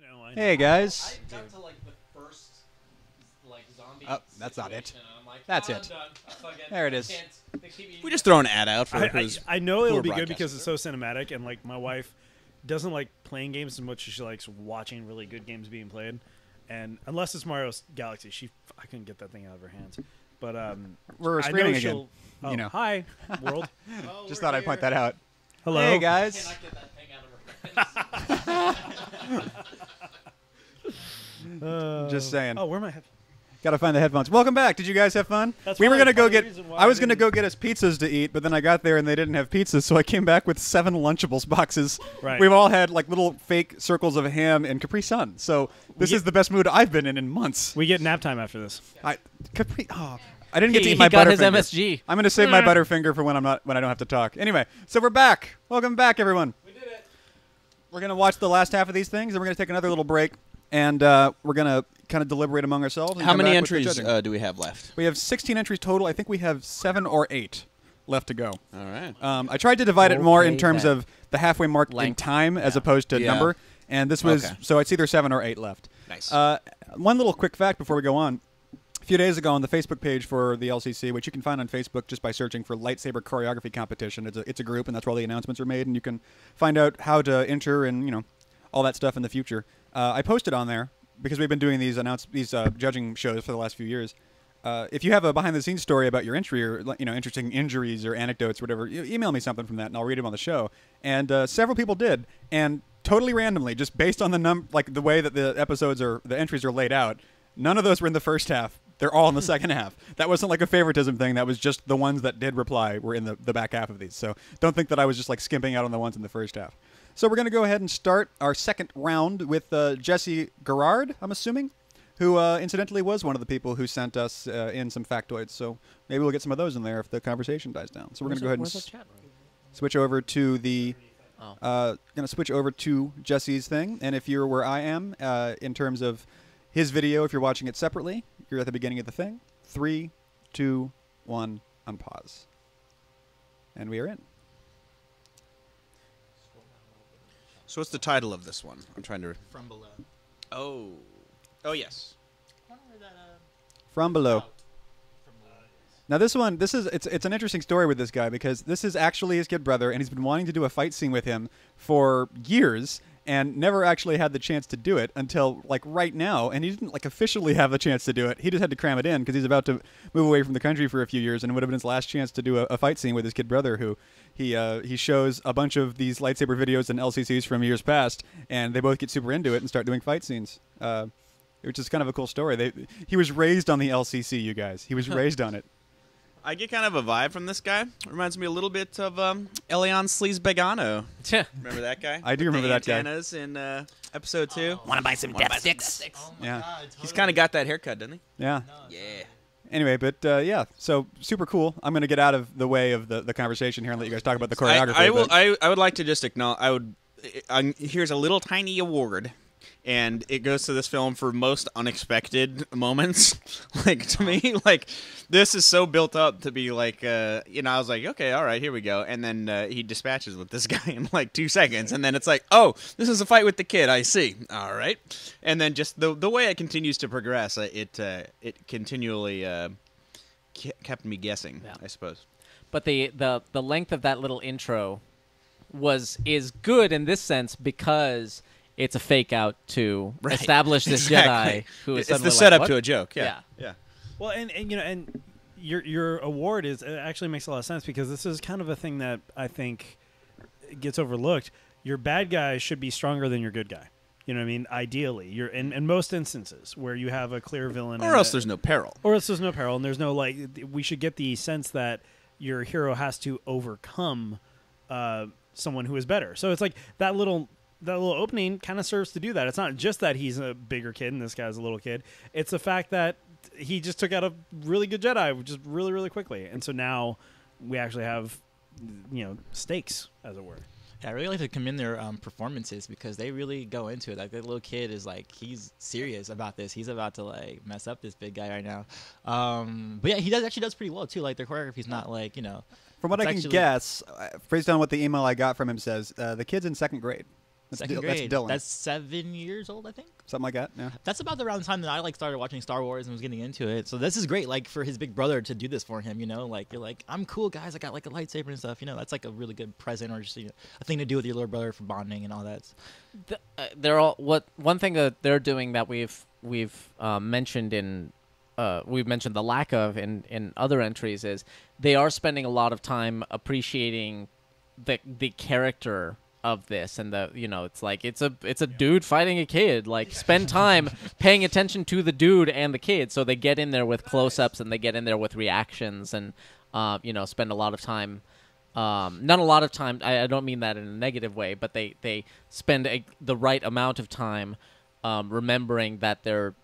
know. Hey guys. I got to like the first zombie. Oh, that's not it. situation, and I'm like, That's I'm it. done. There it is. We just throw an ad out for I know it'll be good broadcasters. because it's so cinematic, and like my wife doesn't like playing games as much as she likes watching really good games being played. And unless it's Mario Galaxy, I couldn't get that thing out of her hands. But We're I know screaming again. she'll. Oh, You know. Hi, world. Just thought I'd point that out. Hello. Hey I guys. cannot get that thing out of her hands. Just saying. Oh, where am I? Got to find the headphones. Welcome back. Did you guys have fun? That's we were probably gonna go part of the get. reason why I was I gonna didn't- go get us pizzas to eat, but then I got there and they didn't have pizzas, so I came back with 7 Lunchables boxes. Right. We've all had like little fake circles of ham and Capri Sun. So this is the best mood I've been in months. We get nap time after this. I didn't get to He eat my got his Butterfinger. MSG. I'm gonna save my Butterfinger for when I don't have to talk. Anyway, so we're back. Welcome back, everyone. We did it. We're gonna watch the last half of these things, and we're gonna take another little break, and we're gonna kind of deliberate among ourselves. And How come many back with the entries judging. do we have left? We have 16 entries total. I think we have 7 or 8 left to go. All right. I tried to divide it more in Okay, terms then. of the halfway mark in Length. time as opposed to Yeah. number, and this was Okay. so it's either 7 or 8 left. Nice. One little quick fact before we go on. A few days ago on the Facebook page for the LCC, which you can find on Facebook just by searching for Lightsaber Choreography Competition. It's a group, and that's where all the announcements are made, and you can find out how to enter and all that stuff in the future. I posted on there because we've been doing these judging shows for the last few years. If you have a behind-the-scenes story about your entry or interesting injuries or anecdotes or whatever, email me something from that, and I'll read them on the show. And several people did, and totally randomly, just based on the way that the entries are laid out. None of those were in the first half. They're all in the second half. That wasn't like a favoritism thing. That was just the ones that did reply were in the back half of these. So don't think that I was just like skimping out on the ones in the first half. So we're going to go ahead and start our second round with Jesse Garrard, I'm assuming, who incidentally was one of the people who sent us in some factoids. So maybe we'll get some of those in there if the conversation dies down. So we're going to go ahead and switch over to the going to switch over to Jesse's thing. And if you're where I am in terms of his video, if you're watching it separately, you're at the beginning of the thing. 3, 2, 1, unpause. And we are in. So what's the title of this one? I'm trying to... From below. Oh. Oh, yes. From below. Now this one, it's an interesting story with this guy because this is actually his kid brother, and he's been wanting to do a fight scene with him for years and never actually had the chance to do it until like right now, and he didn't like officially have the chance to do it. He just had to cram it in because he's about to move away from the country for a few years, and it would have been his last chance to do a fight scene with his kid brother, who he shows a bunch of ththese lightsaber videos and LCCs from years past, and they both get super into it and start doing fight scenes. Which is kind of a cool story. He was raised on the LCC, you guys. He was raised on it. I get kind of a vibe from this guy. Reminds me a little bit of Elion Sleazebagano. Remember that guy? I do With remember the that guy. antennas in episode 2. Want to buy some death sticks? Oh my Yeah. God, totally. He's kind of got that haircut, doesn't he? Yeah. Yeah. Anyway, but yeah, so super cool. I'm going to get out of the way of the conversation here and let you guys talk about the choreography. I would like to just acknowledge. Here's a little tiny award, and it goes to this film for most unexpected moments. Like to me, like this is so built up to be like, I was like, okay, all right, here we go, and then he dispatches with this guy in like 2 seconds, and then it's like, oh, this is a fight with the kid. I see. All right, and then just the way it continues to progress, it continually kept me guessing. Yeah. I suppose. But the length of that little intro is good in this sense because it's a fake out to establish this Exactly. Jedi who is It's suddenly the setup like, to what? a joke. Yeah. Yeah. Well, and your award it actually makes a lot of sense because this is kind of a thing that I think gets overlooked. Your bad guy should be stronger than your good guy. You know what I mean? Ideally, you're in most instances where you have a clear villain, Or else there's no peril. or else there's no peril, and there's no we should get the sense that your hero has to overcome someone who is better. So it's like that little opening kind of serves to do that. It's not just that he's a bigger kid and this guy's a little kid. It's the fact that he just took out a really good Jedi just really, really quickly. And so now we actually have, stakes, as it were. Yeah, I really like to commend their performances because they really go into it. Like, the little kid is like, he's serious about this. He's about to like mess up this big guy right now. But yeah, he actually does pretty well too. Like, their choreography's not like, From what I can guess, based on what the email I got from him says, the kid's in 2nd grade. Second grade. That's Dylan. That's 7 years old, I think. Something like that. Yeah. That's about around the time that I like started watching Star Wars and was getting into it. So this is great, like for his big brother to do this for him. You know, like you're like, I'm cool, guys. I got like a lightsaber and stuff. You know, that's like a really good present or just a thing to do with your little brother for bonding and all that. They're all one thing that they're doing that we've mentioned in. We've mentioned the lack of in other entries is they are spending a lot of time appreciating the character of this, and it's like it's a dude fighting a kid. Like, spend time paying attention to the dude and the kid. So they get in there with close-ups and they get in there with reactions and spend a lot of time. Not a lot of time. I don't mean that in a negative way, but they spend the right amount of time remembering that they're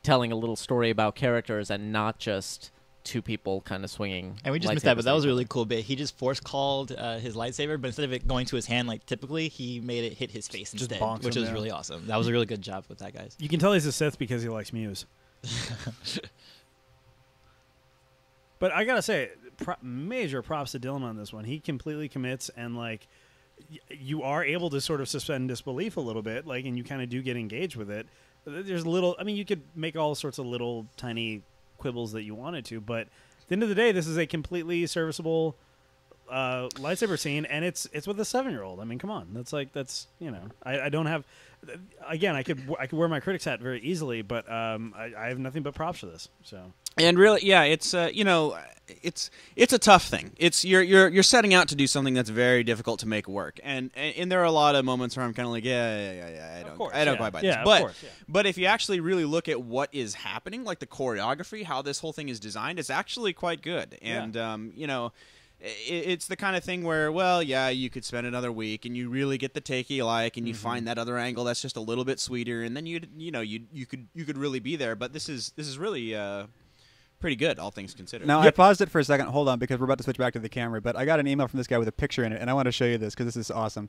telling a little story about characters and not just two people kind of swinging. And we just missed that, but that was a really cool bit. He just force called his lightsaber, but instead of it going to his hand like typically, he made it hit his face just instead, which was really awesome. That was a really good job with that, guys. You can tell he's a Sith because he likes Muse. But I gotta say, major props to Dylan on this one. He completely commits, and like you are able to sort of suspend disbelief a little bit, like, and you kind of do get engaged with it. There's you could make all sorts of little tiny quibbles that you wanted to, but at the end of the day, this is a completely serviceable lightsaber scene, and it's with a 7-year-old. I mean, come on, I don't have. Again, I could wear my critic's hat very easily, but I have nothing but props for this. So. And really, yeah, it's it's a tough thing. It's you're setting out to do something that's very difficult to make work, and there are a lot of moments where I'm kind of like, I don't quite buy this. But if you actually really look at what is happening, like the choreography, how this whole thing is designed, it's actually quite good. And it's the kind of thing where, well, yeah, you could spend another week and you really get the take you like, and you find that other angle that's just a little bit sweeter, and then you could really be there. But this is really pretty good, all things considered. Now, I paused it for a second. Hold on, because we're about to switch back to the camera. But I got an email from this guy with a picture in it, and I want to show you this because this is awesome.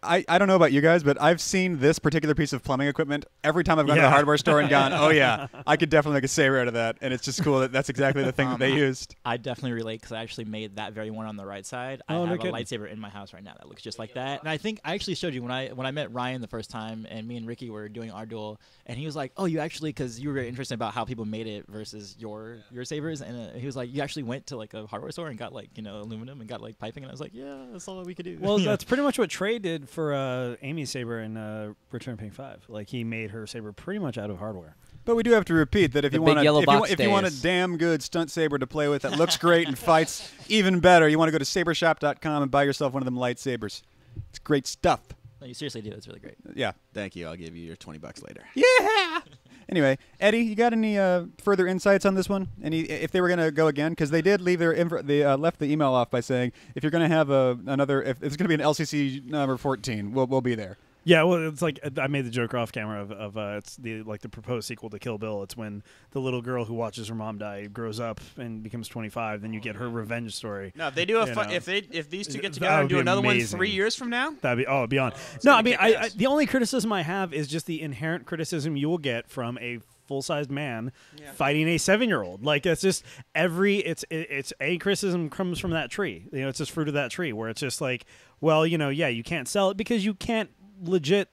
I don't know about you guys, but I've seen this particular piece of plumbing equipment every time I've gone to the hardware store and gone, oh, yeah, I could definitely make a saber out of that. And it's just cool that that's exactly the thing that they used. I definitely relate because I actually made that very one on the right side. I have a lightsaber in my house right now that looks just like that. And I think I actually showed you when I met Ryan the first time, and me and Ricky were doing our duel, and he was like, oh, you actually, because you were very interested about how people made it versus your sabers, and he was like, you actually went to like a hardware store and got like, aluminum and got like piping, and I was like, yeah, that's all we could do. Well, that's pretty much what Trey did for Amy's saber in Return Pink 5. Like, he made her saber pretty much out of hardware. But we do have to repeat that if you want a damn good stunt saber to play with that looks great and fights even better, you want to go to sabershop.com and buy yourself one of them lightsabers. It's great stuff. No, you seriously do. It's really great. Yeah. Thank you. I'll give you your $20 later. Yeah. Anyway, Eddie, you got any further insights on this one? If they were going to go again, because they did leave they left the email off by saying if you're going to have if it's going to be an LCC number 14, we'll be there. Yeah, well, it's like I made the joke off camera of it's the proposed sequel to Kill Bill. It's when the little girl who watches her mom die grows up and becomes 25. Then you get her revenge story. No, if they do if these two get together and do another one 3 years from now, that'd be beyond. No, I mean the only criticism I have is just the inherent criticism you will get from a full-sized man fighting a 7-year-old. Like, it's just it's a criticism comes from that tree. It's just fruit of that tree where it's just like, well, you can't sell it because you can't legit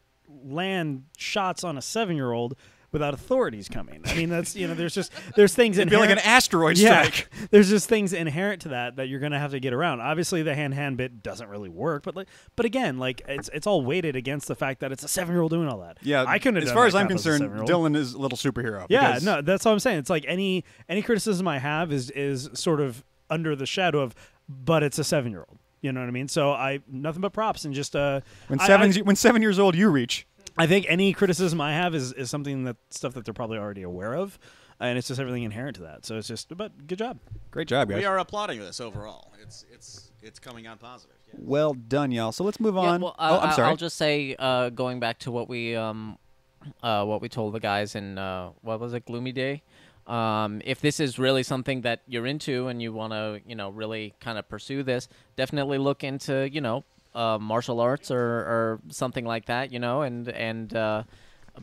land shots on a 7-year-old without authorities coming. I mean, that's there's things It'd be like an asteroid strike. There's just things inherent to that you're going to have to get around. Obviously, the hand bit doesn't really work, but again, like it's all weighted against the fact that it's a 7-year-old doing all that. Yeah, I couldn't have as done far that as I'm crap concerned, a 7-year-old. Dylan is a little superhero. Yeah, no, that's what I'm saying. It's like any criticism I have is sort of under the shadow of, but it's a 7-year-old. You know what I mean? So nothing but props, and just when 7 years old you reach. I think any criticism I have is something stuff that they're probably already aware of, and it's just everything inherent to that. So it's just, but good job, great job, guys. We are applauding this overall. It's coming out positive. Yes. Well done, y'all. So let's move on. Well, I'm sorry. I'll just say, going back to what we told the guys in what was it, Gloomy Day. If this is really something that you're into and you want to, really kind of pursue this, definitely look into, martial arts or something like that, and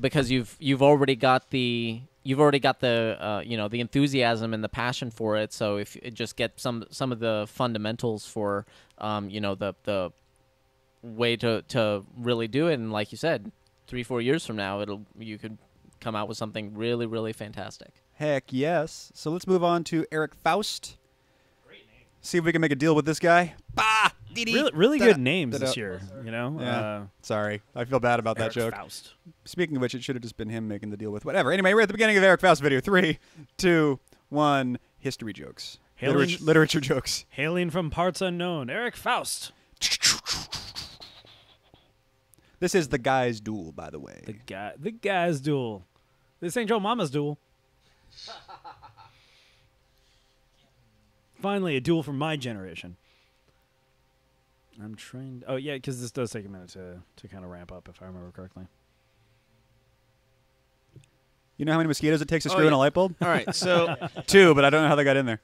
because you've already got the the enthusiasm and the passion for it. So if you just get some of the fundamentals for the way to really do it. And like you said, 3-4 years from now, you could come out with something really, really fantastic. Heck yes. So let's move on to Erik Faust. Great name. See if we can make a deal with this guy. Bah! Really good names this year, you know? Yeah. Sorry. I feel bad about that joke. Faust. Speaking of which, it should have just been him making the deal with whatever. Anyway, we're at the beginning of Erik Faust video. 3, 2, 1. History jokes. Literature jokes. Hailing from parts unknown, Erik Faust. This is the guy's duel, by the way. The guy's duel. This ain't your mama's duel. Finally, a duel from my generation. I'm trying. Oh yeah, because this does take a minute to kind of ramp up, if I remember correctly. You know how many mosquitoes it takes to screw in a light bulb? All right, so 2, but I don't know how they got in there.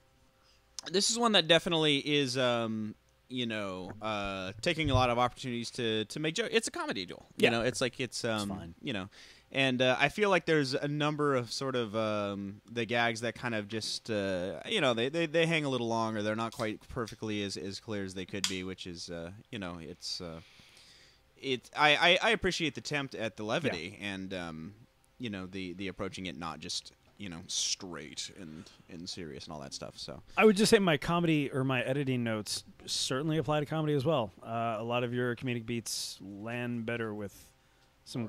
This is one that definitely is, taking a lot of opportunities to make jokes. It's a comedy duel. You know, it's like it's fine. You know, and I feel like there's a number of sort of the gags that kind of just they hang a little long, or they're not quite perfectly as clear as they could be, which is I appreciate the attempt at the levity and the approaching it not just straight and serious and all that stuff. So I would just say my comedy or my editing notes certainly apply to comedy as well. A lot of your comedic beats land better with some,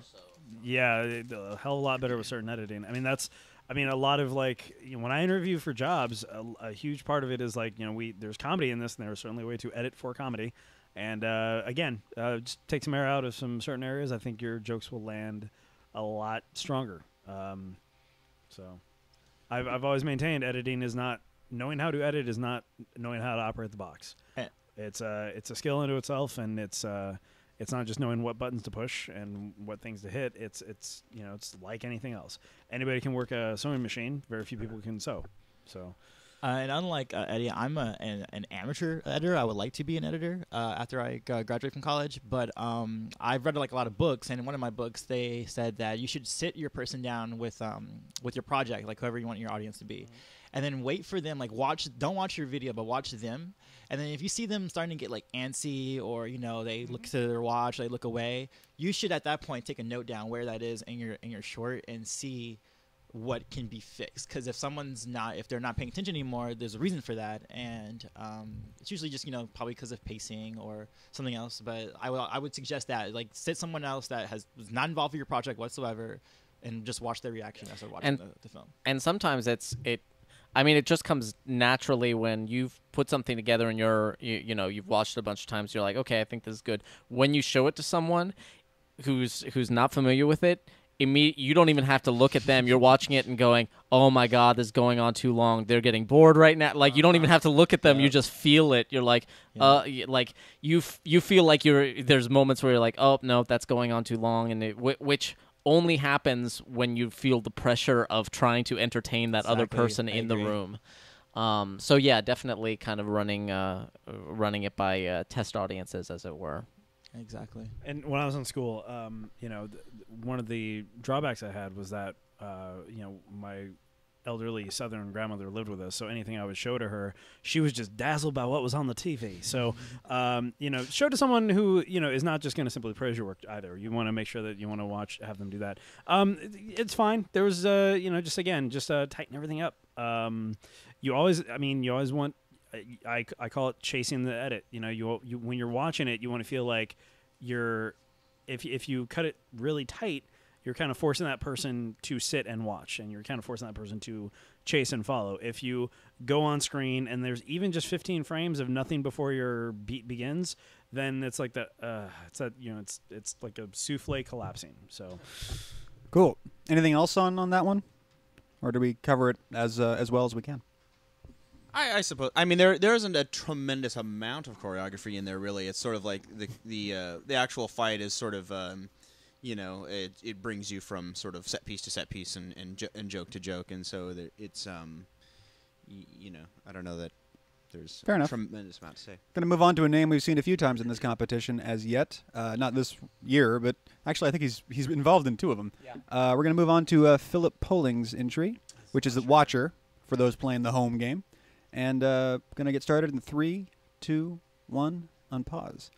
a hell of a lot better with certain editing. I mean, a lot of when I interview for jobs, a huge part of it is there's comedy in this, and there's certainly a way to edit for comedy. And again, just take some air out of some certain areas. I think your jokes will land a lot stronger. So I've always maintained editing is not knowing how to edit is not knowing how to operate the box. It's a skill into itself, and it's not just knowing what buttons to push and what things to hit. It's like anything else. Anybody can work a sewing machine. Very few people can sew. So. And unlike Eddie, I'm an amateur editor. I would like to be an editor after I graduate from college. But I've read a lot of books, and in one of my books, they said that you should sit your person down with your project, whoever you want your audience to be, and then wait for them. Don't watch your video, but watch them. And then if you see them starting to get antsy, or they look to their watch, they look away, you should at that point take a note down where that is in your short and see what can be fixed. Because if they're not paying attention anymore, there's a reason for that, and it's usually just probably because of pacing or something else. But I would suggest that sit someone else that was not involved with your project whatsoever, and just watch their reaction as they're watching the film. And sometimes it just comes naturally when you've put something together and you've watched it a bunch of times. You're like, okay, I think this is good. When you show it to someone who's not familiar with it, you don't even have to look at them. You're watching it and going, oh my God, this is going on too long. They're getting bored right now. You don't even have to look at them. You just feel it. You're like, you feel like there's moments where you're like, oh no, that's going on too long. And which only happens when you feel the pressure of trying to entertain that other person in the room. So yeah, definitely kind of running it by test audiences, as it were. Exactly. And when I was in school, one of the drawbacks I had was that, my elderly Southern grandmother lived with us, so anything I would show to her, she was just dazzled by what was on the TV. So, show to someone who, is not just going to simply praise your work either. You want to make sure that you want to have them do that. It's fine. There was, just tighten everything up. You always want, I call it chasing the edit. You when you're watching it, you want to feel like if you cut it really tight, you're kind of forcing that person to sit and watch, and you're kind of forcing that person to chase and follow. If you go on screen and there's even just 15 frames of nothing before your beat begins, then it's like it's like a souffle collapsing. So cool. Anything else on that one, or do we cover it as well as we can? I suppose. I mean, there isn't a tremendous amount of choreography in there, really. It's sort of like the actual fight is sort of, it brings you from sort of set piece to set piece and joke to joke, and so it's, I don't know that there's Fair enough. Tremendous amount to say. Going to move on to a name we've seen a few times in this competition as yet. Not this year, but actually I think he's involved in 2 of them. Yeah. We're going to move on to Phillip Polling's entry, which is the Watcher for those playing the home game. And going to get started in 3, 2, 1, unpause.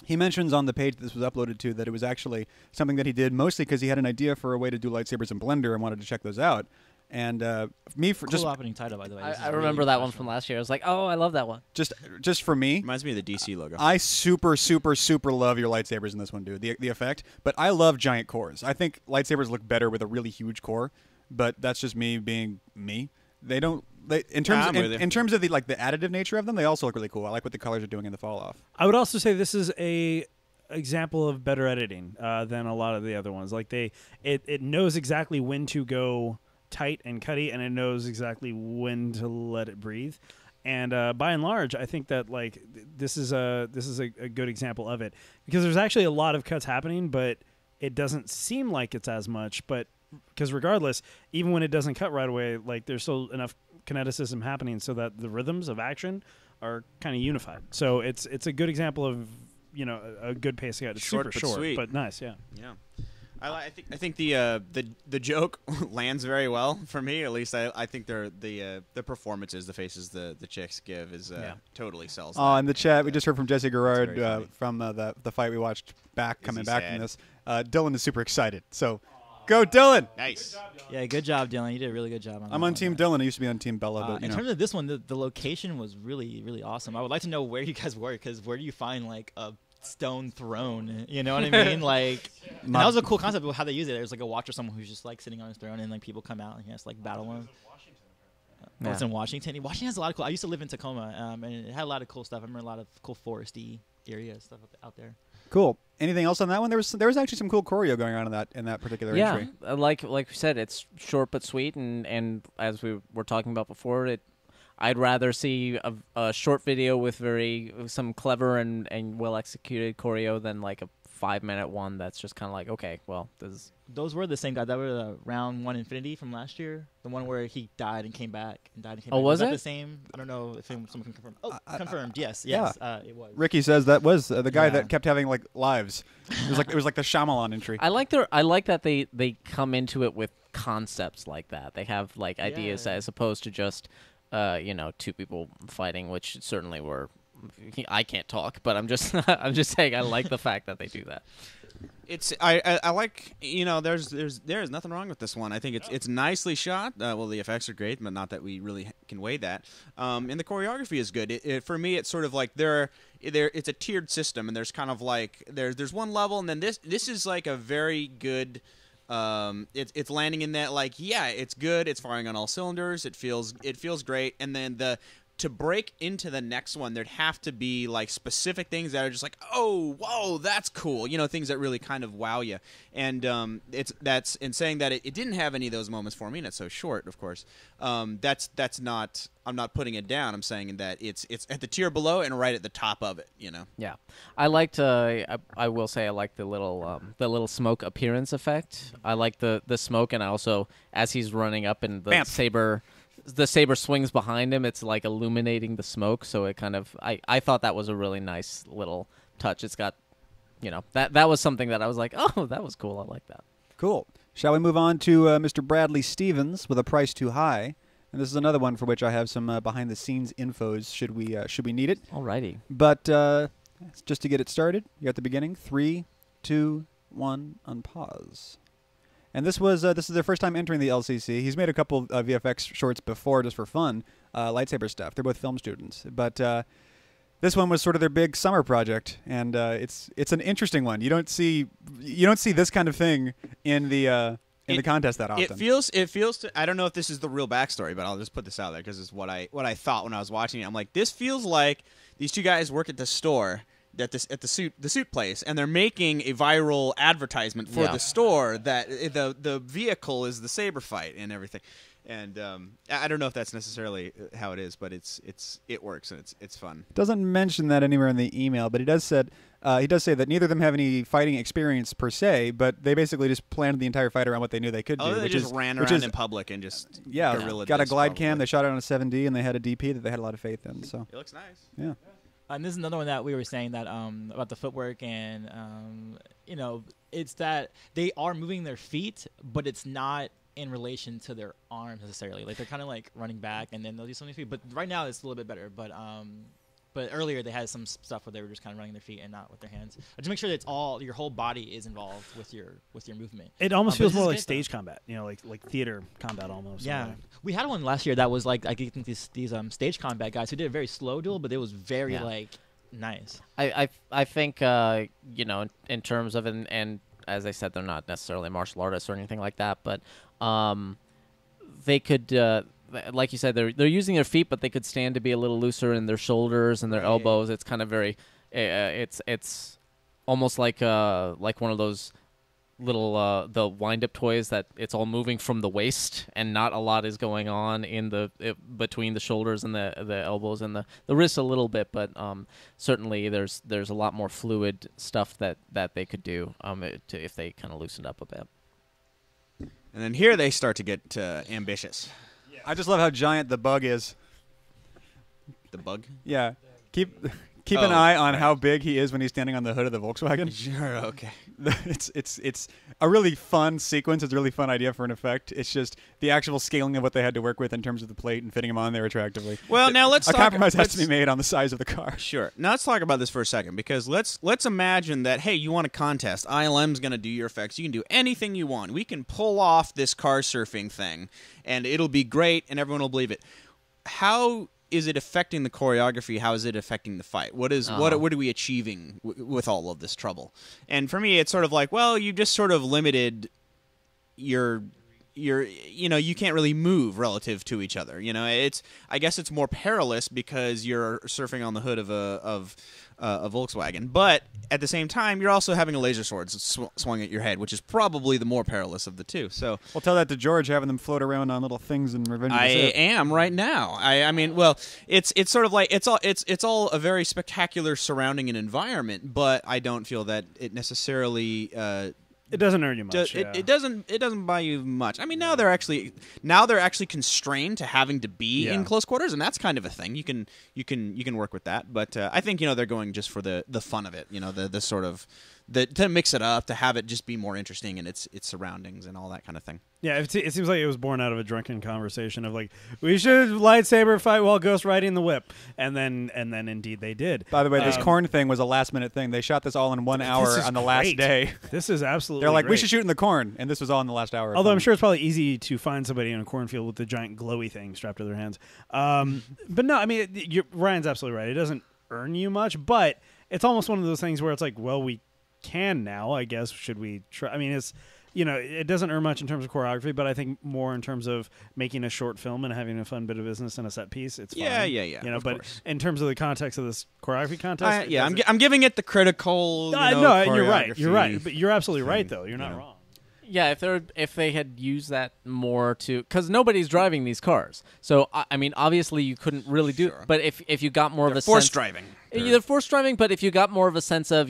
He mentions on the page that this was uploaded to that it was actually something that he did mostly because he had an idea for a way to do lightsabers in Blender and wanted to check those out. And cool opening title, by the way. I remember that one from last year. I was like, oh, I love that one. Just for me, reminds me of the DC logo. I super love your lightsabers in this one, dude. The effect, but I love giant cores. I think lightsabers look better with a really huge core, but that's just me being me. They don't. In terms of the the additive nature of them, they also look really cool. I like what the colors are doing in the fall off. I would also say this is a example of better editing than a lot of the other ones. Like it knows exactly when to go tight and cutty, and it knows exactly when to let it breathe. And by and large, I think that this is a good example of it, because there's actually a lot of cuts happening, but it doesn't seem like it's as much. But because regardless, even when it doesn't cut right away, there's still enough kineticism happening so that the rhythms of action are kind of unified. So it's a good example of a good pacing out. It's super short, sweet. But nice, yeah. Yeah. I think the joke lands very well for me. At least I think the performances, the faces the chicks give is totally sells. Oh, in the chat we just heard from Jesse Garrard from the fight we watched coming back from this. Dylan is super excited. So go Dylan. Nice. Yeah, good job, Dylan. You did a really good job. I'm on Team Dylan. I used to be on Team Bella. But in terms of this one, the location was really, really awesome. I would like to know where you guys were, because where do you find a stone throne? You know what I mean? And that was a cool concept of how they use it. There's a watcher, someone who's just sitting on his throne, and people come out and he has to battle him. It's in Washington. Washington has a lot of cool. I used to live in Tacoma, and it had a lot of cool stuff. I remember a lot of cool foresty area stuff out there. Cool. Anything else on that one? There was actually some cool choreo going on in that particular entry. Yeah, like we said, it's short but sweet, and as we were talking about before, I'd rather see a short video with some clever and well executed choreo than a 5-minute one that's just kind of okay, well, those were the same guys that were the Round 1 Infinity from last year, the one where he died and came back and died and came back. Was it the same? I don't know if someone can confirm. Confirmed. Yes, it was. Ricky says that was the guy that kept having lives. It was like the Shyamalan entry. I like that they come into it with concepts like that. They have ideas as opposed to just two people fighting, which certainly were. I can't talk, but I'm just saying I like the fact that they do that. I like there's nothing wrong with this one. I think it's nicely shot. Well, the effects are great, but not that we really can weigh that. And the choreography is good. For me, it's sort of it's a tiered system, and there's kind of there's one level, and then this is a very good. It's landing in that it's good. It's firing on all cylinders. It feels great, and then to break into the next one, there'd have to be specific things that are just oh, whoa, that's cool. Things that really kind of wow you. And that's in saying that it didn't have any of those moments for me, and it's so short, of course. That's not. I'm not putting it down. I'm saying that it's at the tier below and right at the top of it. Yeah, I liked. I will say I like the little smoke appearance effect. I like the smoke, and I also, as he's running up and the saber. The saber swings behind him. It's illuminating the smoke, so it kind of. I thought that was a really nice little touch. It's got, that was something that I was like, oh, that was cool. I like that. Cool. Shall we move on to Mr. Bradley Stevens with A Price Too High? And this is another one for which I have some behind the scenes infos. Should we need it? Alrighty. But just to get it started, you're at the beginning. 3, 2, 1, unpause. And this is their first time entering the LCC. He's made a couple of VFX shorts before just for fun, lightsaber stuff. They're both film students, but this one was sort of their big summer project, and it's an interesting one. You don't see this kind of thing in the contest that often. It feels to, I don't know if this is the real backstory, but I'll just put this out there because it's what I thought when I was watching it. I'm like, this feels like these two guys work at the store. At the suit place, and they're making a viral advertisement for the store that the vehicle is the saber fight and everything. And I don't know if that's necessarily how it is, but it works and it's fun. Doesn't mention that anywhere in the email, but he does say that neither of them have any fighting experience per se, but they basically just planned the entire fight around what they knew they could do. They just ran around in public and just got a glide cam. They shot it on a 7D, and they had a DP that they had a lot of faith in. So it looks nice. Yeah. And this is another one that we were saying that about the footwork, and it's that they are moving their feet, but it's not in relation to their arms necessarily. They're kind of running back, and then they'll do something. But right now it's a little bit better. But But earlier they had some stuff where they were just kind of running their feet and not with their hands. But to make sure that it's all your whole body is involved with your movement. It almost feels more like stage combat, like theater combat almost. Yeah, we had one last year that was like I think these stage combat guys who did a very slow duel, but it was very nice. I think in terms of and as I said, they're not necessarily martial artists or anything like that, but they could. Like you said, they're using their feet, but they could stand to be a little looser in their shoulders and their elbows. It's kind of very, it's almost like one of those little the wind-up toys that it's all moving from the waist and not a lot is going on in between the shoulders and the elbows and the wrists a little bit, but certainly there's a lot more fluid stuff that they could do if they kind of loosened up a bit. And then here they start to get ambitious. I just love how giant the bug is. The bug? Yeah. Keep an eye on how big he is when he's standing on the hood of the Volkswagen. Sure, okay. It's a really fun sequence. It's a really fun idea for an effect. It's just the actual scaling of what they had to work with in terms of the plate and fitting him on there attractively. Well, now let's a compromise has to be made on the size of the car. Sure. Now let's talk about this for a second, because let's imagine that, hey, you want a contest. ILM's going to do your effects. You can do anything you want. We can pull off this car surfing thing, and it'll be great, and everyone will believe it. How is it affecting the choreography? How is it affecting the fight? What are we achieving with all of this trouble? And for me, it's sort of like, well, you just sort of limited your you can't really move relative to each other. I guess it's more perilous because you're surfing on the hood of a Volkswagen, but at the same time, you're also having a laser sword swung at your head, which is probably the more perilous of the two. So we'll tell that to George, having them float around on little things in Revenge of the Sith. I am right now. I mean, well, it's sort of like it's all a very spectacular surrounding and environment, but I don't feel that it necessarily. It doesn't earn you much. It doesn't buy you much. I mean, now they're actually constrained to having to be in close quarters, and that's kind of a thing. You can work with that, but I think they're going just for the fun of it. The sort of to mix it up, to have it just be more interesting in its surroundings and all that kind of thing. Yeah, it seems like it was born out of a drunken conversation of like, we should lightsaber fight while Ghost riding the whip, and then indeed they did. By the way, this corn thing was a last-minute thing. They shot this all in 1 hour on the last day. This is absolutely They're like, great. we should shoot in the corn, and this was all in the last hour. Although I'm sure it's probably easy to find somebody in a cornfield with the giant glowy thing strapped to their hands. But no, I mean, Ryan's absolutely right. It doesn't earn you much, but it's almost one of those things where it's like, well, we can now, I guess. Should we try? I mean, it's... it doesn't earn much in terms of choreography, but I think more in terms of making a short film and having a fun bit of business and a set piece. It's fine. Yeah. But course. In terms of the context of this choreography contest, I'm giving it the critical. No, you're right. You're right, but you're absolutely right, though. You're not wrong. Yeah, if they had used that more because nobody's driving these cars, so I mean, obviously you couldn't really do. Sure. But if you got more of a force sense, driving, they're force driving. But if you got more of a sense of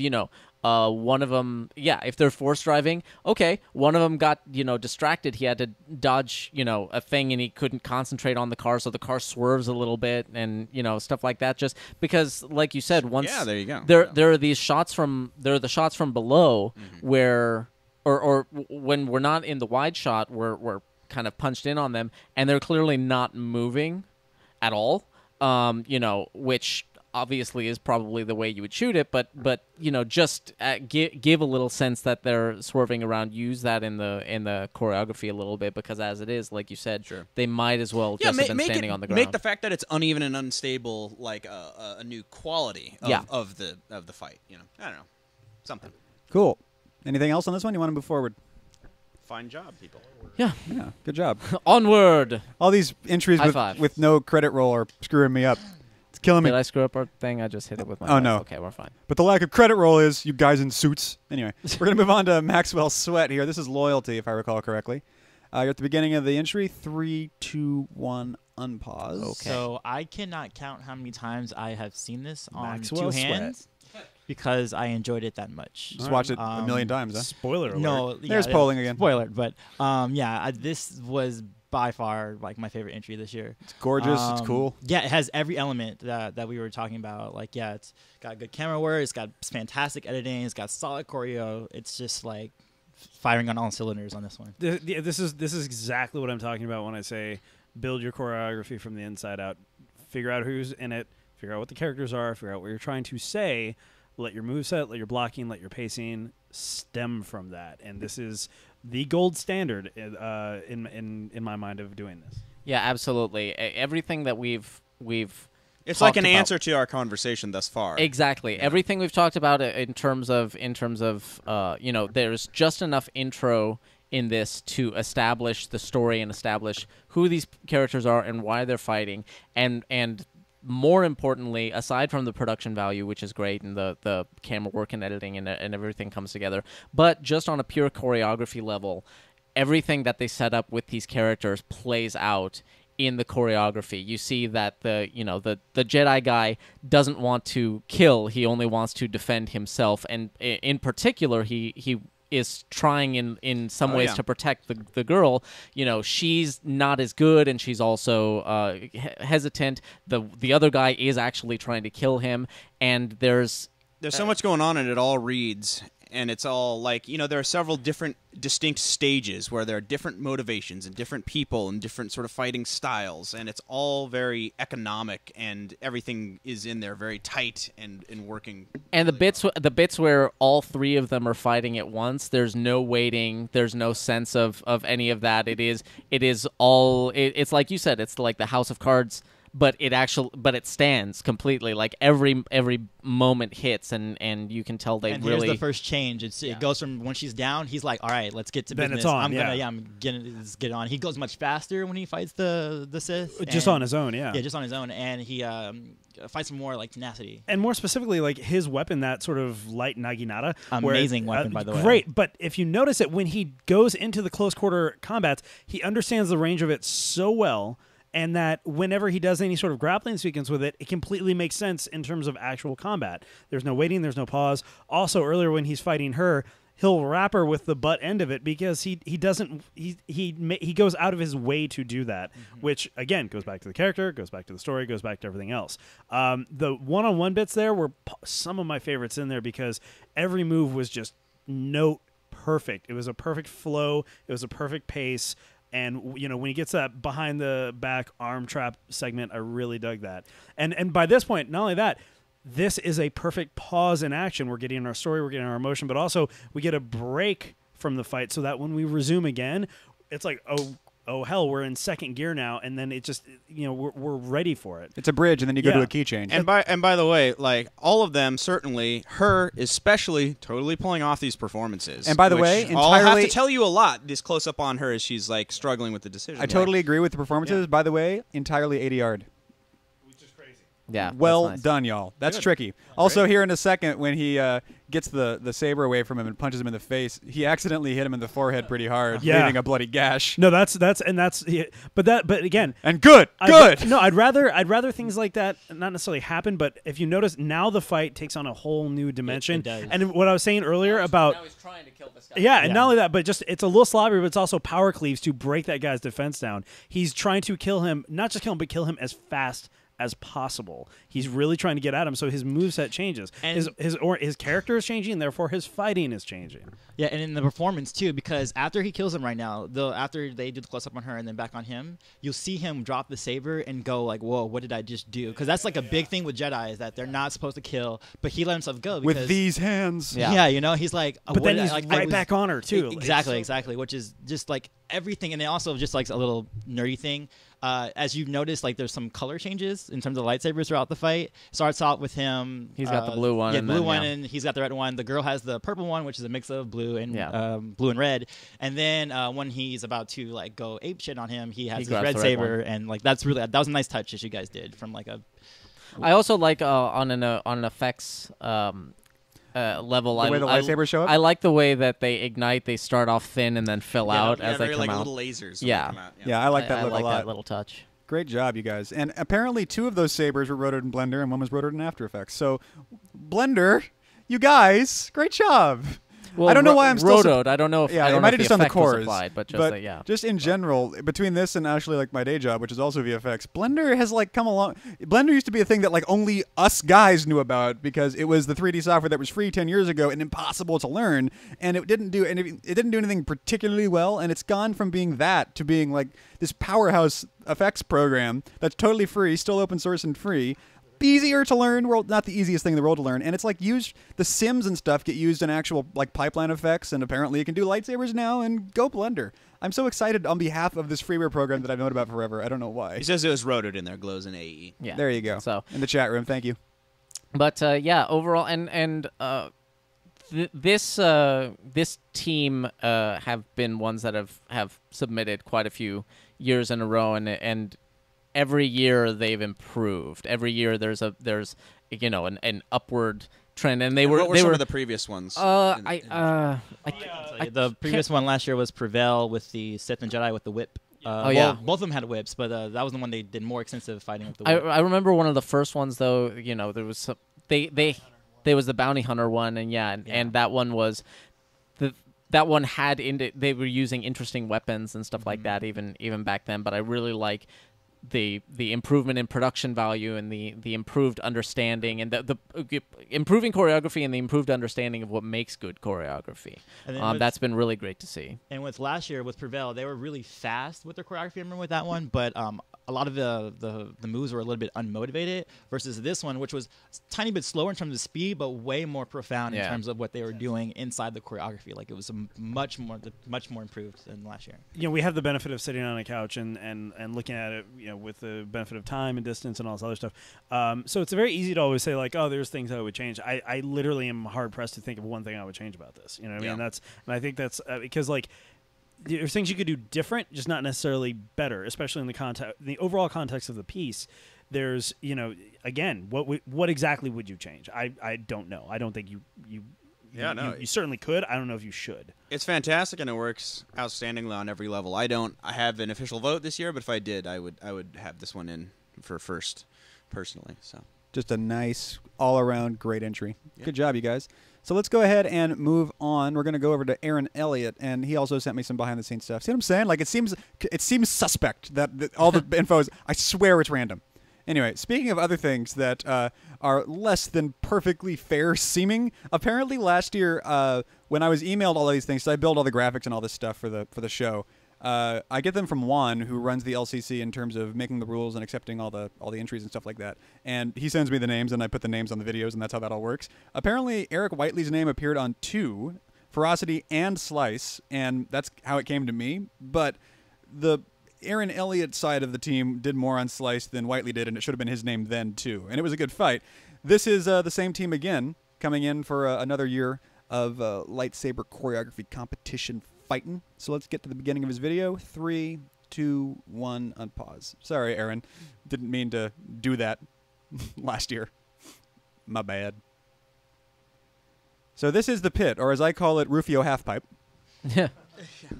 one of them, if they're force driving, okay, one of them got distracted. He had to dodge a thing, and he couldn't concentrate on the car, so the car swerves a little bit, and stuff like that. Just because, like you said, once there you go. There are these shots from the shots from below where. Or when we're not in the wide shot, we're kind of punched in on them, and they're clearly not moving at all. Which obviously is probably the way you would shoot it, but just give a little sense that they're swerving around. Use that in the choreography a little bit, because as it is, like you said, they might as well just have been standing on the ground. Make the fact that it's uneven and unstable like a new quality of the fight. I don't know, something cool. Anything else on this one? You want to move forward? Fine job, people. Yeah, good job. Onward. All these entries with no credit roll are screwing me up. It's killing me. Did I screw up our thing? I just hit it with my mouse. No. Okay, we're fine. But the lack of credit roll is you guys in suits. Anyway, we're going to move on to Maxwell Swet here. This is loyalty, if I recall correctly. You're at the beginning of the entry. 3, 2, 1, unpause. Okay. So I cannot count how many times I have seen this on Maxwell two hands. Because I enjoyed it that much. Just watched it a million times, huh? Spoiler alert. No, there's polling again. Spoiler, but this was by far like my favorite entry this year. It's gorgeous. It's cool. Yeah, it has every element that we were talking about. Like, it's got good camera work. It's got fantastic editing. It's got solid choreo. It's just like firing on all cylinders on this one. This is exactly what I'm talking about when I say build your choreography from the inside out. Figure out who's in it. figure out what the characters are, figure out what you're trying to say, let your moveset, let your blocking, let your pacing stem from that. And this is the gold standard in my mind of doing this. Yeah, absolutely. Everything that we've it's like an answer to our conversation thus far. Exactly. Yeah. Everything we've talked about in terms of there's just enough intro in this to establish the story and establish who these characters are and why they're fighting, and more importantly, aside from the production value, which is great, and the camera work and editing and everything comes together, but just on a pure choreography level, everything that they set up with these characters plays out in the choreography. You see that the Jedi guy doesn't want to kill; he only wants to defend himself, and in particular, he is trying in some ways to protect the girl. She's not as good, and she's also hesitant. The other guy is actually trying to kill him, and there's so much going on, and it all reads. And it's all like, there are several different distinct stages where there are different motivations and different people and different sort of fighting styles. And it's all very economic, and everything is in there very tight and working. And the bits where all three of them are fighting at once, there's no waiting. There's no sense of any of that. It is all, it's like you said, it's like the House of Cards, but it stands completely. Like every moment hits, and you can tell they really. And here's the first change. It goes from when she's down. He's like, all right, let's get to business. Then it's on. I'm let's get on. He goes much faster when he fights the Sith. Just on his own, yeah. Yeah, just on his own, and he fights with more like tenacity. And more specifically, like his weapon, that sort of light naginata. Amazing weapon, by the way. Great, but if you notice it, when he goes into the close quarter combats, he understands the range of it so well. And that whenever he does any sort of grappling sequence with it, it completely makes sense in terms of actual combat. There's no waiting, there's no pause. Also, earlier when he's fighting her, he'll wrap her with the butt end of it because he goes out of his way to do that, which again goes back to the character, goes back to the story, goes back to everything else. The one-on-one bits there were some of my favorites in there because every move was just note perfect. It was a perfect flow. It was a perfect pace. And, when he gets that behind the back arm trap segment, I really dug that. And by this point, not only that, this is a perfect pause in action. We're getting our story, we're getting our emotion, but also we get a break from the fight so that when we resume again, it's like, oh hell, we're in second gear now, and then it just, we're ready for it. It's a bridge, and then you go to a key change. And by the way, like all of them, certainly her especially, totally pulling off these performances. And by the way, entirely, I'll have to tell you a lot. This close up on her as she's like struggling with the decision. I totally agree with the performances. By the way, entirely 80-yard. Which is crazy. Yeah. Well nice. done, y'all. That's Good. tricky. Also, here in a second, when he gets the saber away from him and punches him in the face, he accidentally hit him in the forehead pretty hard, leaving a bloody gash. No, but again, and good. I'd rather things like that not necessarily happen, but if you notice, now the fight takes on a whole new dimension. It does. And what I was saying earlier about now he's trying to kill this guy. Yeah, and not only that, but just it's a little slobbery, but it's also power cleaves to break that guy's defense down. He's trying to kill him, not just kill him, but kill him as fast as possible. He's really trying to get at him, so his moveset changes. And his character is changing, and therefore his fighting is changing. Yeah, and in the performance too, because after he kills him right now, after they do the close up on her and then back on him, you'll see him drop the saber and go like, "Whoa, what did I just do?" Because that's like a big thing with Jedi is that they're not supposed to kill, but he let himself go because, with these hands. Yeah, he's like, but then he's right back on her too. Exactly, which is just like everything, and then also just like a little nerdy thing. As you've noticed, like there's some color changes in terms of lightsabers throughout the fight. Starts out with him. He's got the blue one. Yeah, and he's got the red one. The girl has the purple one, which is a mix of blue and red. And then when he's about to like go ape shit on him, he has his red saber, and like that was a nice touch that you guys did from like a. I also like on an effects. Level. The way the lightsabers show up? I like the way that they ignite. They start off thin and then fill out as they come like out. Little lasers. Yeah. I like that I look like a lot. that little touch. Great job, you guys. And apparently 2 of those sabers were rotoed in Blender and one was rotoed in After Effects. So, Blender, you guys, great job. Well, I don't know why I'm still rotoed. I don't know if it might have just done the cores, applied, but just in general, between this and actually like my day job, which is also VFX, Blender has like come along. Blender used to be a thing that like only us guys knew about because it was the 3D software that was free 10 years ago and impossible to learn, and it didn't do anything particularly well, and it's gone from being that to being like this powerhouse effects program that's totally free, still open source and free. easier to learn. Not the easiest thing in the world to learn. And it's like the sims and stuff get used in actual like pipeline effects, and apparently it can do lightsabers now, and go Blender. I'm so excited on behalf of this freeware program that I've known about forever. I don't know why. He says it was rotored in there, glows in AE. Yeah. There you go. So in the chat room, thank you. But yeah, overall, this team have been ones that have submitted quite a few years in a row, and every year they've improved. Every year there's an upward trend, and what were some of the previous ones? The previous one last year was Prevail with the Sith and Jedi with the whip. Both of them had whips, but that was the one they did more extensive fighting with the whip. I remember one of the first ones though. There was there was the bounty hunter one, and that one was that one had they were using interesting weapons and stuff like that even back then. But I really like the improvement in production value and the improved understanding and the improving choreography and the improved understanding of what makes good choreography. That's been really great to see. And with last year with Prevail, they were really fast with their choreography. I remember with that one, but a lot of the moves were a little bit unmotivated versus this one, which was a tiny bit slower in terms of speed, but way more profound in terms of what they were doing inside the choreography. Like it was much more improved than last year. We have the benefit of sitting on a couch and looking at it, with the benefit of time and distance and all this other stuff. So it's very easy to always say like, oh, there's things I would change. I literally am hard pressed to think of one thing I would change about this. You know what I mean? And I think that's because like there's things you could do different, just not necessarily better, especially in the overall context of the piece. There's, again, what exactly would you change? I don't know. I don't think you certainly could. I don't know if you should. It's fantastic and it works outstandingly on every level. I have an official vote this year, but if I did, I would have this one in for first personally. So just a nice all-around great entry. Yeah. Good job, you guys. So let's go ahead and move on. We're going to go over to Aaron Elliott, and he also sent me some behind-the-scenes stuff. See what I'm saying? Like it seems suspect that all the info is. I swear it's random. Anyway, speaking of other things that are less than perfectly fair seeming, apparently last year when I was emailed all of these things, so I build all the graphics and all this stuff for the show. I get them from Juan, who runs the LCC in terms of making the rules and accepting all the entries and stuff like that. And he sends me the names, and I put the names on the videos, and that's how that all works. Apparently, Eric Whiteley's name appeared on 2, Ferocity and Slice, and that's how it came to me. But the Aaron Elliott side of the team did more on Slice than Whiteley did, and it should have been his name then, too. And it was a good fight. This is the same team again, coming in for another year of lightsaber choreography competition fighting. So let's get to the beginning of his video. 3, 2, 1, unpause. Sorry, Aaron. Didn't mean to do that last year. My bad. So this is the pit, or as I call it, Rufio Halfpipe. Yeah.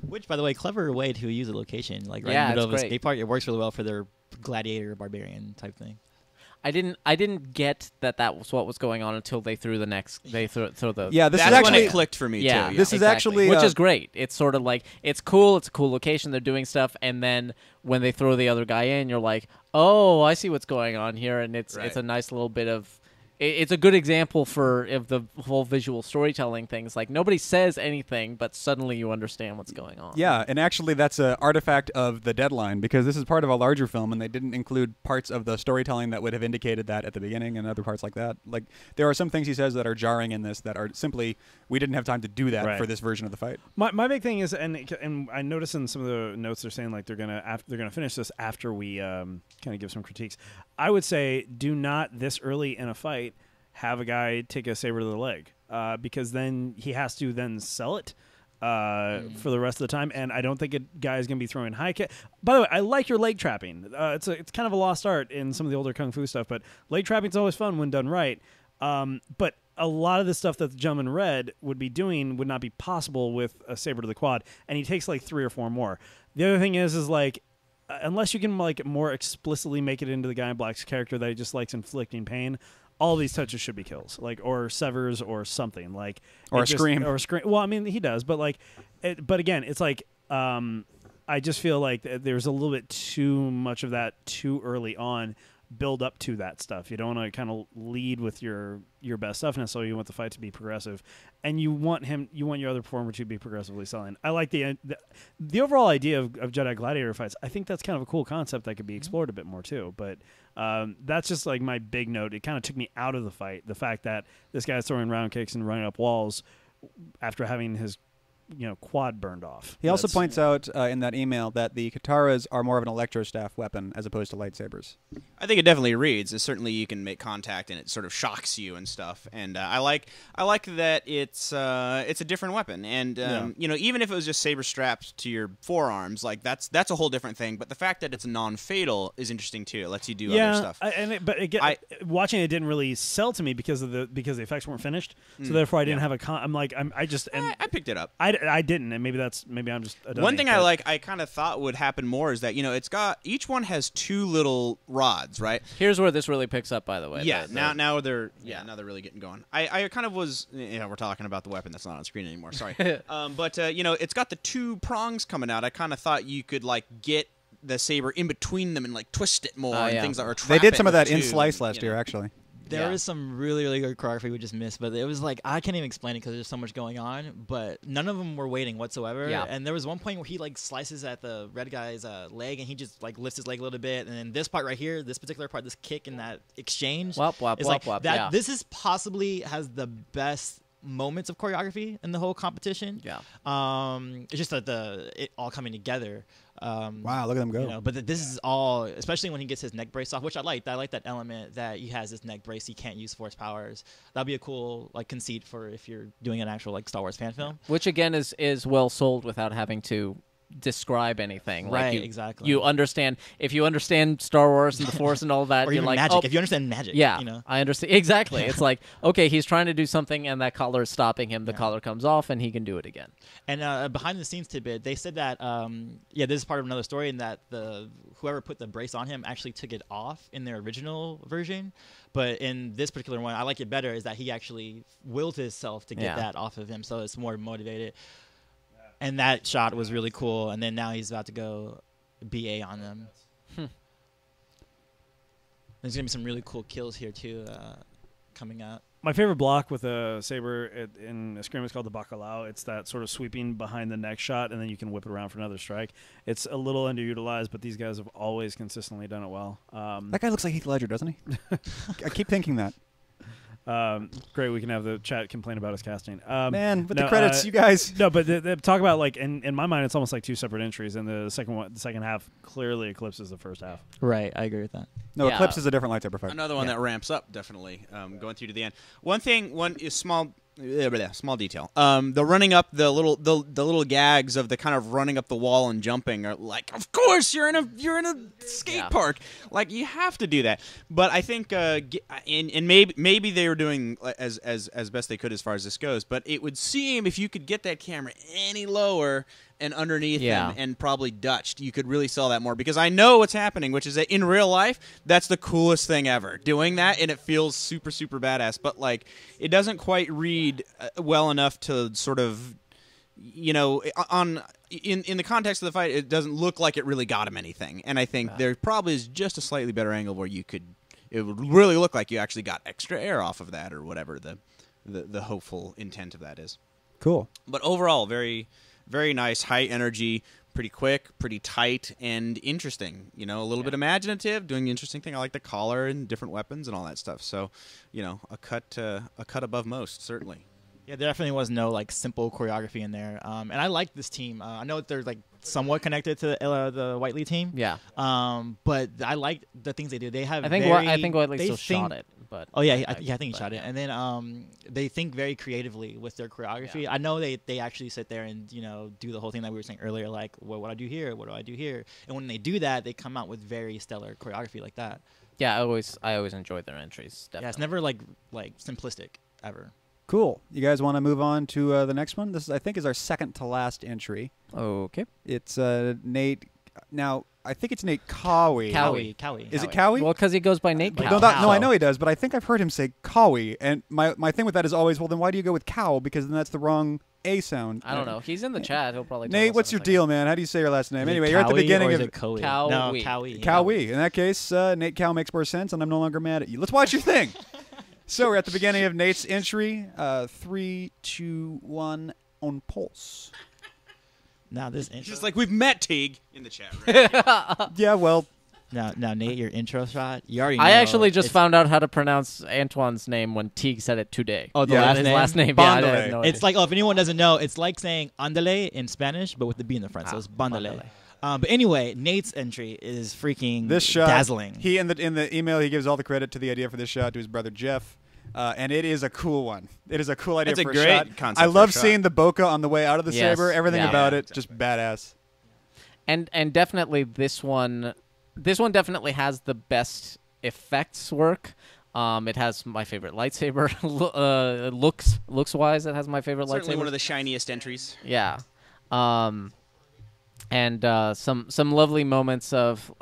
Which, by the way, clever way to use a location, like right in the middle of a skate park. It works really well for their gladiator barbarian type thing. I didn't get that was what was going on until they threw the next. They throw the. Yeah, that's is actually when it clicked for me too. Yeah, this is actually which is great. It's sort of like it's cool. It's a cool location. They're doing stuff, and then when they throw the other guy in, you're like, oh, I see what's going on here, and it's a nice little bit of. It's a good example of the whole visual storytelling things. Like nobody says anything, but suddenly you understand what's going on. Yeah, and actually that's an artifact of the deadline because this is part of a larger film, and they didn't include parts of the storytelling that would have indicated that at the beginning and other parts like that. Like there are some things he says that are jarring in this that are simply we didn't have time to do that for this version of the fight. My big thing is, and I noticed in some of the notes they're saying like they're gonna finish this after we kind of give some critiques. I would say do not this early in a fight have a guy take a saber to the leg because then he has to then sell it for the rest of the time, and I don't think a guy is going to be throwing high kick. By the way, I like your leg trapping. It's kind of a lost art in some of the older kung fu stuff, but leg trapping is always fun when done right. But a lot of the stuff that the gentleman Red would be doing would not be possible with a saber to the quad, and he takes like 3 or 4 more. The other thing is like unless you can like more explicitly make it into the guy in Black's character that he just likes inflicting pain, all these touches should be kills, like or severs or something like or a scream or a scream. Well, I mean he does, but like, but again, it's like I just feel like there's a little bit too much of that too early on. build up to that stuff. You don't want to kind of lead with your best stuff necessarily. You want the fight to be progressive, and you want your other performer to be progressively selling. I like the overall idea of Jedi gladiator fights. I think that's kind of a cool concept that could be explored a bit more too. But that's just like my big note. It kind of took me out of the fight. The fact that this guy's throwing round kicks and running up walls after having his quad burned off. He also points out in that email that the kataras are more of an electrostaff weapon as opposed to lightsabers. I think it definitely reads. Certainly, you can make contact and it sort of shocks you and stuff. And I like that it's a different weapon. And even if it was just saber strapped to your forearms, like that's a whole different thing. But the fact that it's non-fatal is interesting too. It lets you do other stuff. Watching it didn't really sell to me because the effects weren't finished. So therefore, I didn't have a. I picked it up. I didn't, and maybe I'm just a dummy. One thing I kind of thought would happen more is that it's got each one has 2 little rods, right? Here's where this really picks up, by the way. Yeah, now they're really getting going. I kind of was we're talking about the weapon that's not on screen anymore. Sorry, but it's got the 2 prongs coming out. I kind of thought you could get the saber in between them and twist it more and things that are. They did some of that in Slice last year, actually. There is some really, really good choreography we just missed, but it was I can't even explain it because there's so much going on, but none of them were waiting whatsoever. Yeah. And there was one point where he slices at the red guy's leg, and he just lifts his leg a little bit, and then this part right here, this particular part, this kick and that exchange, this is possibly has the best moments of choreography in the whole competition. Yeah. It's just it all coming together. Wow, look at them go. But this is all, especially when he gets his neck brace off, which I like. I like that element that he has this neck brace. He can't use force powers. That'd be a cool conceit for if you're doing an actual Star Wars fan film. Which again is well sold without having to describe anything. Right, exactly. You understand if you understand Star Wars and the Force and all that. Or you're even magic. If you understand magic. Yeah, I understand exactly. It's okay, he's trying to do something and that collar is stopping him. The collar comes off and he can do it again. And behind the scenes tidbit, they said that this is part of another story, and that whoever put the brace on him actually took it off in their original version. But in this particular one, I like it better is that he actually willed himself to get that off of him, so it's more motivated. And that shot was really cool. And then now he's about to go BA on them. There's going to be some really cool kills here, too, coming up. My favorite block with a saber in a scrim is called the bacalao. It's that sort of sweeping behind the neck shot, and then you can whip it around for another strike. It's a little underutilized, but these guys have always consistently done it well. That guy looks like Heath Ledger, doesn't he? I keep thinking that. Great, we can have the chat complain about his casting. Man, with the credits, you guys. No, but they talk about in my mind, it's almost like 2 separate entries, and the second half clearly eclipses the first half. Right, I agree with that. No, Eclipse is a different lightsaber fight. Another one that ramps up, definitely, going through to the end. One is small detail. The running up the little gags of the kind of running up the wall and jumping are of course you're in a skate park, you have to do that. But I think and maybe they were doing as best they could as far as this goes. But it would seem if you could get that camera any lower and underneath them and probably Dutched, you could really sell that more, because I know what's happening, which is that in real life, that's the coolest thing ever, doing that, and it feels super, super badass, but it doesn't quite read well enough to sort of, in the context of the fight, it doesn't look like it really got him anything, and I think there probably is just a slightly better angle where it would really look like you actually got extra air off of that, or whatever the hopeful intent of that is. Cool. But overall, very... very nice, high energy, pretty quick, pretty tight, and interesting. A little bit imaginative, doing the interesting thing. I like the collar and different weapons and all that stuff. So, a cut above most, certainly. Yeah, there definitely was no simple choreography in there. And I like this team. I know that they're somewhat connected to the Whiteley team. Yeah. But I like the things they do. They have. I think Whiteley still shot it. But I think he shot it. And then they think very creatively with their choreography. Yeah. I know they actually sit there and do the whole thing that we were saying earlier, what do I do here? What do I do here? And when they do that, they come out with very stellar choreography like that. Yeah, I always enjoy their entries. Definitely. Yeah, it's never simplistic ever. Cool. You guys want to move on to the next one? This I think is our second to last entry. Okay. It's Nate. Now I think it's Nate Caauwe. Caauwe. Is it Caauwe? Well, because he goes by Nate. No, I know he does, but I think I've heard him say Caauwe, and my thing with that is always, well, then why do you go with Caauwe? Because then that's the wrong A sound. I don't know. He's in the chat. He'll probably. Nate, what's your deal, man? How do you say your last name? Anyway, you're at the Caauwe beginning of Caauwe. Caauwe. No, Caauwe. Caauwe. In that case, Nate Caauwe makes more sense, and I'm no longer mad at you. Let's watch your thing. So we're at the beginning of Nate's entry. 3, 2, 1, on pulse. Now this He's intro. just like, we've met Teague in the chat. Right? Yeah, well. Now, Nate, your intro shot. You already know. I actually just found out how to pronounce Antoine's name when Teague said it today. Oh, the Yeah, last his name? last name. Yeah, I Bandele. had no idea. It's like, if anyone doesn't know, it's like saying andale in Spanish, but with the B in the front. So it's bandale. But anyway, Nate's entry is freaking This shot, dazzling. He in the email, he gives all the credit to the idea for this shot to his brother Jeff. And it is a cool one. It is a cool idea That's a for great shot. concept I for love a shot. seeing the bokeh on the way out of the Yes. saber. Everything Yeah. about Yeah, it, just badass. And definitely this one definitely has the best effects work. It has my favorite lightsaber. Looks wise, it has my favorite Certainly lightsaber. one of the shiniest entries. Yeah. And some lovely moments of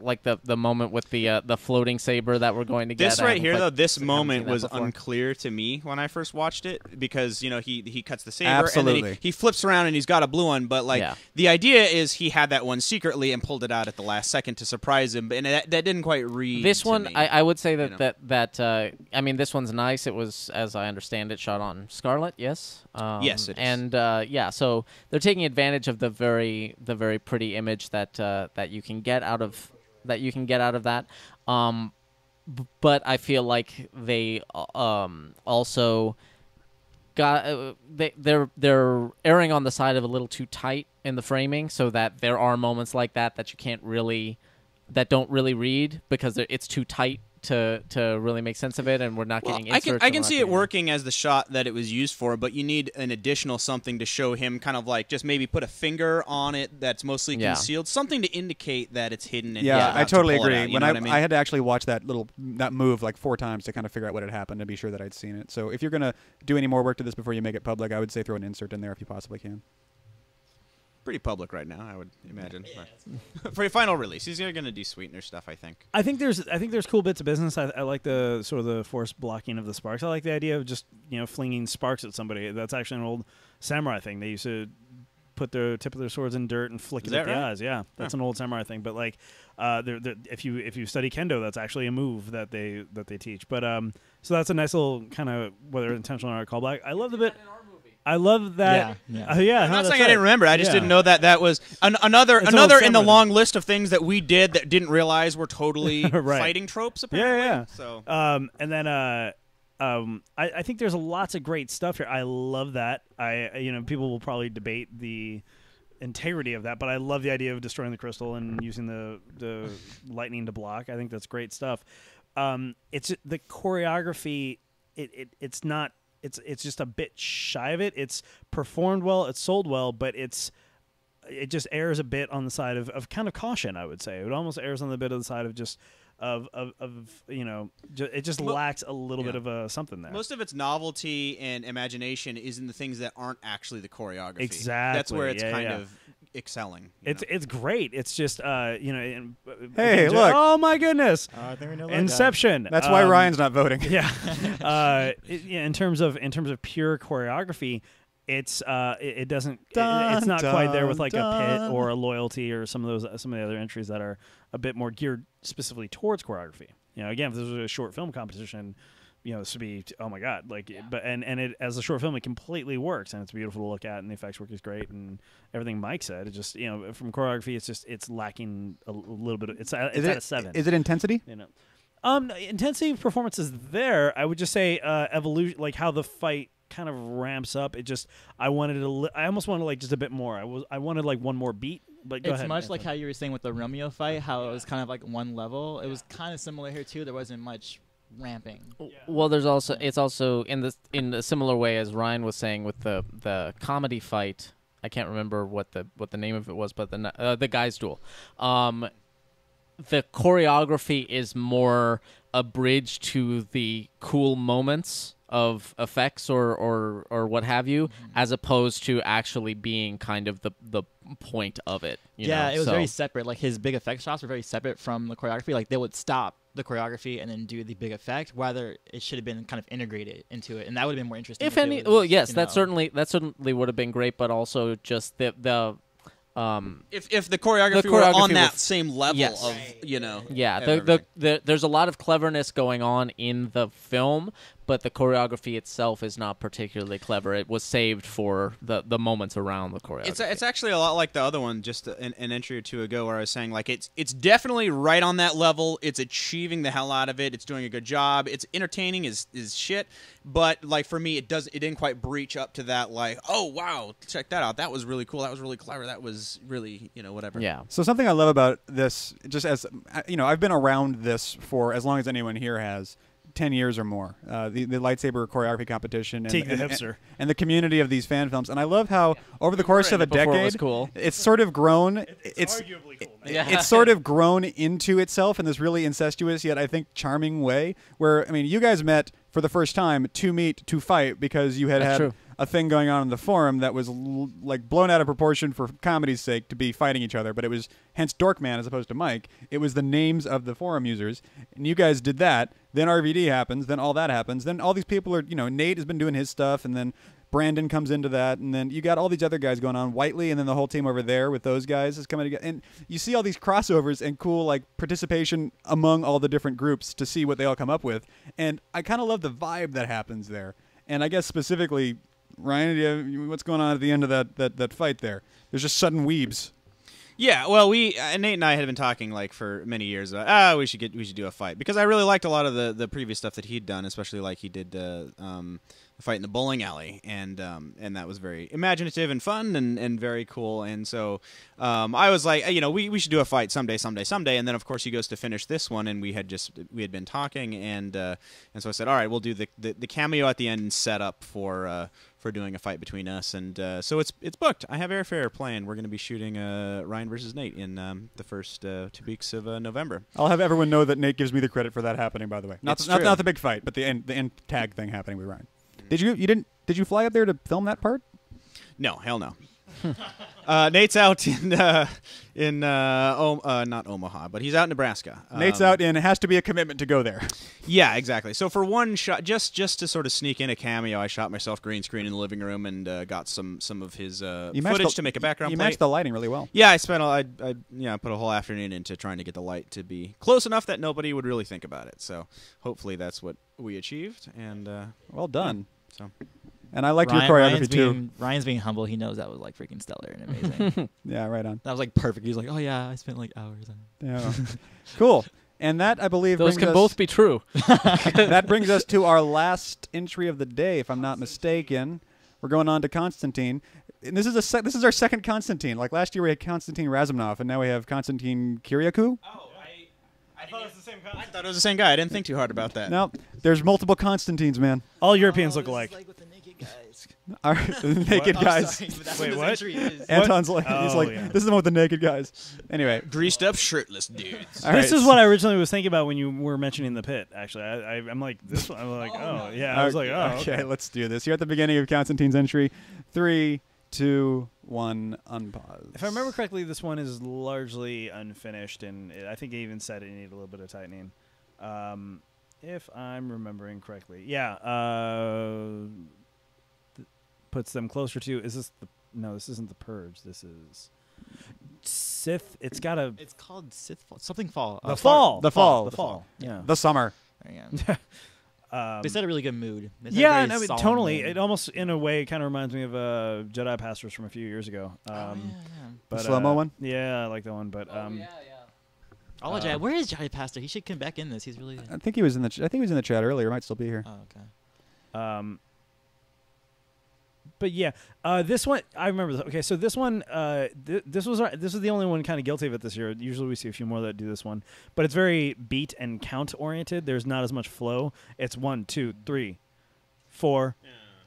like the moment with the floating saber that we're going to get. This right here, though, this haven't moment seen that was before. unclear to me when I first watched it because, he cuts the saber Absolutely. and then he flips around and he's got a blue one. But, Yeah. the idea is he had that one secretly and pulled it out at the last second to surprise him. And that didn't quite read This to one, me. I would say that, you know. I mean, this one's nice. It was, as I understand it, shot on Scarlet. Yes. Yes, it is. And yeah, so they're taking advantage of the very pretty image that you can get out of that. But I feel like they also got they're erring on the side of a little too tight in the framing, so that there are moments like that that don't really read because it's too tight to really make sense of it, and we're not getting inserts. I can see it working as the shot that it was used for, but you need an additional something to show him, kind of like just maybe put a finger on it that's mostly concealed, something to indicate that it's hidden. And Yeah, he's about I totally to pull it agree. out, you When know what I mean? I had to actually watch that move like 4 times to kind of figure out what had happened to be sure that I'd seen it. So if you're gonna do any more work to this before you make it public, I would say throw an insert in there if you possibly can. Pretty public right now, I would imagine. But for your final release, he's going to do sweetener stuff, I think. I think there's cool bits of business. I like the sort of the force blocking of the sparks. I like the idea of just flinging sparks at somebody. That's actually an old samurai thing. They used to put their tip of their swords in dirt and flick it at the eyes. Yeah, that's an old samurai thing. But like, if you study kendo, that's actually a move that they teach. But so that's a nice little kind of, whether intentional or callback. I love the bit. I love that. Yeah. I'm not saying I didn't remember. I just didn't know that was another in the long list of things that we did that didn't realize were totally fighting tropes. Apparently. Yeah. So and then I think there's lots of great stuff here. I love that. People will probably debate the integrity of that, but I love the idea of destroying the crystal and using the lightning to block. I think that's great stuff. It's the choreography. It's not. It's just a bit shy of it. It's performed well, it's sold well, but it just errs a bit on the side of kind of caution, I would say. It almost errs on the bit of the side of just it just lacks a little bit of something there. Most of its novelty and imagination is in the things that aren't actually the choreography. Exactly. That's where it's kind of excelling. It's great. It's just Hey, look! look. Oh my goodness! I think we know that Inception. That's why Ryan's not voting. Yeah. In terms of pure choreography, it's it doesn't it's not quite there with like a pit or a loyalty or some of the other entries that are a bit more geared specifically towards choreography. Again, if this was a short film competition, this would be oh my god, but it as a short film it completely works and it's beautiful to look at and the effects work is great and everything Mike said. It just from choreography it's lacking a little bit. It's at a 7. Is it intensity? Intensity of performance is there. I would just say evolution, like how the fight kind of ramps up. It just I almost wanted like just a bit more. I wanted like one more beat. But go it's ahead, much Anthony. like how you were saying with the Romeo fight, how it was kind of like one level. It was kind of similar here too. There wasn't much ramping. Well, it's also in a similar way as Ryan was saying with the comedy fight. I can't remember what the name of it was, but the guys' duel. The choreography is more a bridge to the cool moments of effects or what have you, as opposed to actually being kind of the point of it. It was very separate. Like his big effect shots were very separate from the choreography. Like they would stop the choreography and then do the big effect, whether it should have been kind of integrated into it, and that would have been more interesting. If any, well, yes, that certainly would have been great, but also just the if the choreography were on that same level of there's a lot of cleverness going on in the film, but the choreography itself is not particularly clever. It was saved for the moments around the choreography. It's actually a lot like the other one, just an entry or two ago, where I was saying like it's definitely right on that level. It's achieving the hell out of it. It's doing a good job. It's entertaining is shit, but like for me, it didn't quite breach up to that. Like, oh wow, check that out. That was really cool. That was really clever. That was really whatever. Yeah. So something I love about this, just as I've been around this for as long as anyone here has. 10 years or more, the lightsaber choreography competition and, Teague the hipster. And the community of these fan films. And I love how over the course of a decade, it's sort of grown. It's arguably cool. It's sort of grown into itself in this really incestuous yet I think charming way. Where you guys met for the first time to meet to fight because you had a thing going on in the forum that was like blown out of proportion for comedy's sake to be fighting each other, but it was hence Dorkman as opposed to Mike. It was the names of the forum users, and you guys did that. Then RVD happens, then all that happens, then all these people are, Nate has been doing his stuff, and then Brandon comes into that, and then you got all these other guys going on, Whiteley, and then the whole team over there with those guys is coming together, and you see all these crossovers and cool like participation among all the different groups to see what they all come up with, and I kind of love the vibe that happens there, and I guess specifically. Ryan, what's going on at the end of that fight there? There's just sudden weebs. Yeah, well, Nate and I had been talking like for many years about we should do a fight because I really liked a lot of the previous stuff that he'd done, especially like he did the fight in the bowling alley, and that was very imaginative and fun and very cool. And so I was like, we should do a fight someday. And then of course he goes to finish this one, and we had been talking, and so I said, all right, we'll do the cameo at the end set up for doing a fight between us, and so it's booked. I have airfare planned. We're going to be shooting Ryan versus Nate in the first 2 weeks of November. I'll have everyone know that Nate gives me the credit for that happening. By the way, not the big fight, but the end tag thing happening with Ryan. Did you fly up there to film that part? No, hell no. Nate's out in not Omaha, but he's out in Nebraska. Nate's out in. It has to be a commitment to go there. Yeah, exactly. So for one shot, just to sort of sneak in a cameo, I shot myself green screen in the living room and got some of his footage to make a background. You plate. matched the lighting really well. Yeah, I put a whole afternoon into trying to get the light to be close enough that nobody would really think about it. So hopefully that's what we achieved. And well done. Yeah, so. And I liked your choreography too. Ryan's being humble. He knows that was like freaking stellar and amazing. Yeah, right on. That was like perfect. He was like, "Oh yeah, I spent like hours on it." Yeah, cool. And that I believe those can both be true. That brings us to our last entry of the day, if I'm not mistaken. We're going on to Constantine. And this is our second Constantine. Like last year we had Constantine Razumnov, and now we have Constantine Kyriakou. Oh, I thought it was the same guy. I thought it was the same guy. I didn't think too hard about that. No, there's multiple Constantines, man. All Europeans look alike. Like with the naked guys. Our naked guys. Sorry, but that's Wait, what this entry is. Anton's like, he's like, yeah. this is the one with the naked guys. Anyway, Greased up, shirtless dudes. all This right. is what I originally was thinking about when you were mentioning the pit. Actually, I'm like this one. I'm like, oh yeah. I was like, oh okay, let's do this. You're at the beginning of Constantine's entry. 3, 2, 1, unpause. If I remember correctly, this one is largely unfinished, and I think it even said it needed a little bit of tightening. If I'm remembering correctly, yeah. Puts them closer to. Is this the? No, this isn't the Purge. This is Sith. It's got a. It's called Sith Fall. Something Fall. The fall. Yeah. The summer. There you go. They set a really good mood. They set a Yeah, very and I mean, solemn totally. mood. It almost, in a way, kind of reminds me of Jedi Pastors from a few years ago. Yeah. But, The slow-mo one? Yeah, I like that one. But I'll let Jedi. Where is Jedi Pastor? He should come back in this. He's really. I think he was in the chat earlier. Might still be here. Oh, okay. But yeah, this one I remember. Okay, so this one, this is the only one kind of guilty of it this year. Usually we see a few more that do this one, but it's very beat and count oriented. There's not as much flow. It's 1, 2, 3, 4,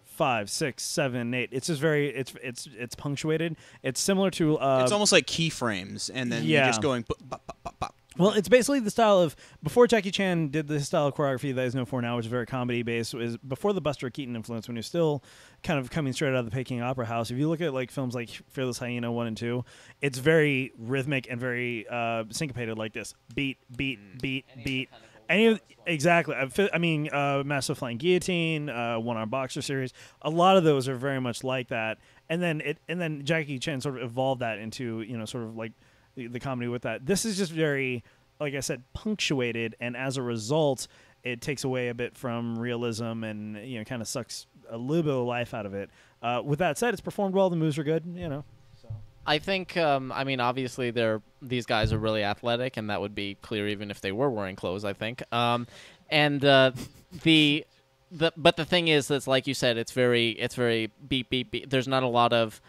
5, 6, 7, 8. It's just very it's punctuated. It's similar to it's almost like keyframes, and then you're just going. Bop, bop, bop, bop. Well, it's basically the style of before Jackie Chan did the style of choreography that is known for now, which is very comedy based. Is before the Buster Keaton influence, when he was still kind of coming straight out of the Peking Opera House. If you look at like films like Fearless Hyena 1 and 2, it's very rhythmic and very syncopated, like this beat, beat, beat, beat. Exactly. I mean, Massive Flying Guillotine, One Arm Boxer series. A lot of those are very much like that. And then Jackie Chan sort of evolved that into sort of like the comedy with that. This is just very, like I said, punctuated, and as a result, it takes away a bit from realism and kind of sucks a little bit of life out of it. With that said, it's performed well. The moves are good. So. I think, I mean, obviously these guys are really athletic, and that would be clear even if they were wearing clothes, I think. But the thing is, that's like you said, it's very beep, beep, beep. There's not a lot of,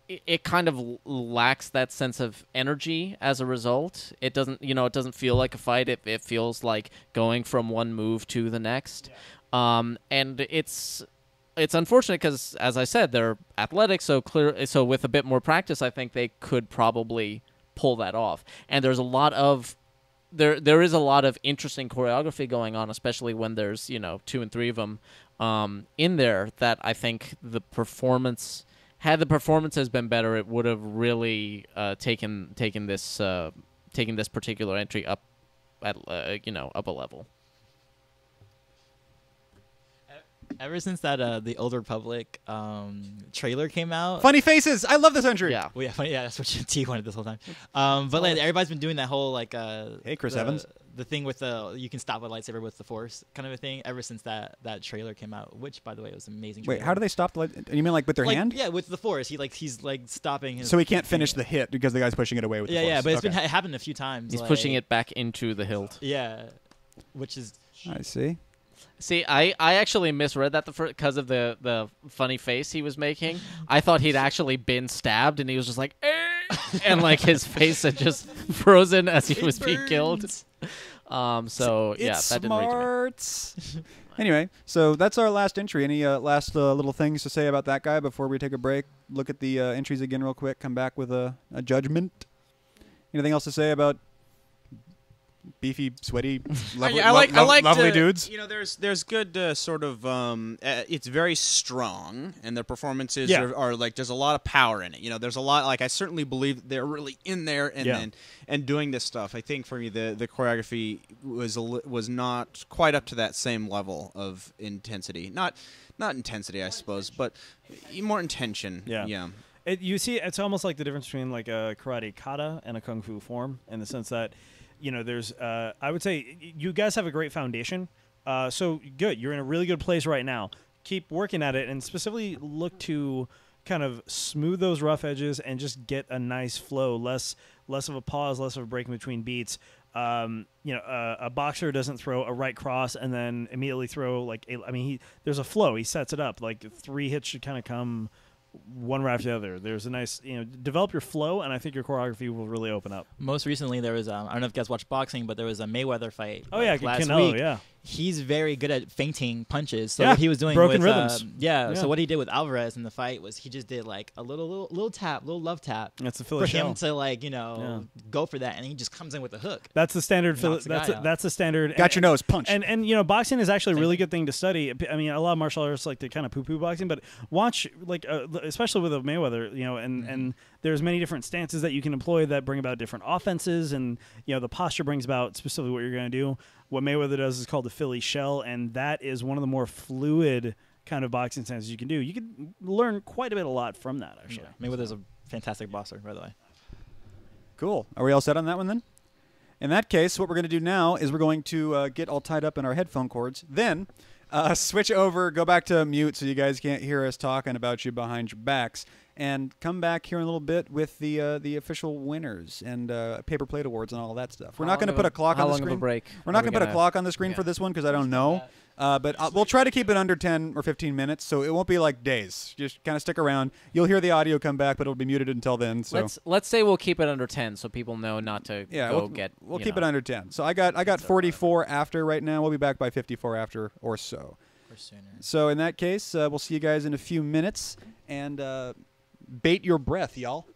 it kind of lacks that sense of energy as a result. It doesn't feel like a fight. It feels like going from one move to the next. Yeah. And it's unfortunate because, as I said, they're athletic, so with a bit more practice, I think they could probably pull that off. And there's a lot of there is a lot of interesting choreography going on, especially when there's 2 and 3 of them in there. That I think the performance, had the performances been better, it would have really taken this particular entry up at up a level. Ever since that the Old Republic trailer came out, funny faces. I love this entry. Yeah, well, yeah, funny, yeah. That's what T wanted this whole time. But like everybody's been doing that whole like hey, Chris Evans, the thing with you can stop a lightsaber with the Force kind of a thing. Ever since that trailer came out, which by the way was an amazing. Wait, trailer. how do they stop the light? You mean like with their hand? Yeah, with the Force. He's like stopping his. So he can't finish the hit because the guy's pushing it away with the Force. Yeah, but it happened a few times. He's pushing it back into the hilt. Yeah, which is. I see. See, I actually misread that because of the funny face he was making. I thought he'd actually been stabbed, and he was just like, eh! And like his face had just frozen as he was being killed. So yeah, that didn't reach me. Anyway, so that's our last entry. Any last little things to say about that guy before we take a break? Look at the entries again real quick. Come back with a judgment. Anything else to say about beefy, sweaty, lovely dudes? There's good sort of. It's very strong, and their performances are like there's a lot of power in it. There's a lot. Like I certainly believe they're really in there and doing this stuff. I think for me the choreography was not quite up to that same level of intensity. Not intensity, I suppose, but more intention. Yeah. You see, it's almost like the difference between like a karate kata and a kung fu form, in the sense that. There's, I would say you guys have a great foundation. So good. You're in a really good place right now. Keep working at it, and specifically look to kind of smooth those rough edges and just get a nice flow, less of a pause, less of a break in between beats. A boxer doesn't throw a right cross and then immediately throw there's a flow. He sets it up. Like 3 hits should kind of come one right after the other. There's a nice, develop your flow, and I think your choreography will really open up. Most recently, there was, I don't know if you guys watch boxing, but there was a Mayweather fight. Oh, yeah, last Canelo, week. Yeah. He's very good at feinting punches. So what he was doing broken with rhythms. So what he did with Alvarez in the fight was he just did like a little tap, little love tap. That's the for Phillip him to go for that, and he just comes in with a hook. That's the standard. That's the standard. Got your nose punch. And boxing is actually a really good thing to study. I mean, a lot of martial artists like to kind of poo-poo boxing, but watch especially with a Mayweather, and there's many different stances that you can employ that bring about different offenses, and the posture brings about specifically what you're going to do. What Mayweather does is called the Philly shell, and that is one of the more fluid kind of boxing stances you can do. You can learn quite a lot from that, actually. Yeah. Mayweather's a fantastic boxer, by the way. Cool. Are we all set on that one then? In that case, what we're going to do now is we're going to get all tied up in our headphone cords. Then switch over, go back to mute so you guys can't hear us talking about you behind your backs, and come back here in a little bit with the official winners and paper plate awards and all that stuff. We're not going to put a clock on the screen. How long of a break? We're not going to put a clock on the screen for this one because I don't know. But we'll try to keep it under 10 or 15 minutes, so it won't be like days. Just kind of stick around. You'll hear the audio come back, but it'll be muted until then. So let's say we'll keep it under 10, so people know not to we'll keep it under 10. So I got 44 after right now. We'll be back by 54 after or so. Or sooner. So in that case, we'll see you guys in a few minutes, and bait your breath, y'all.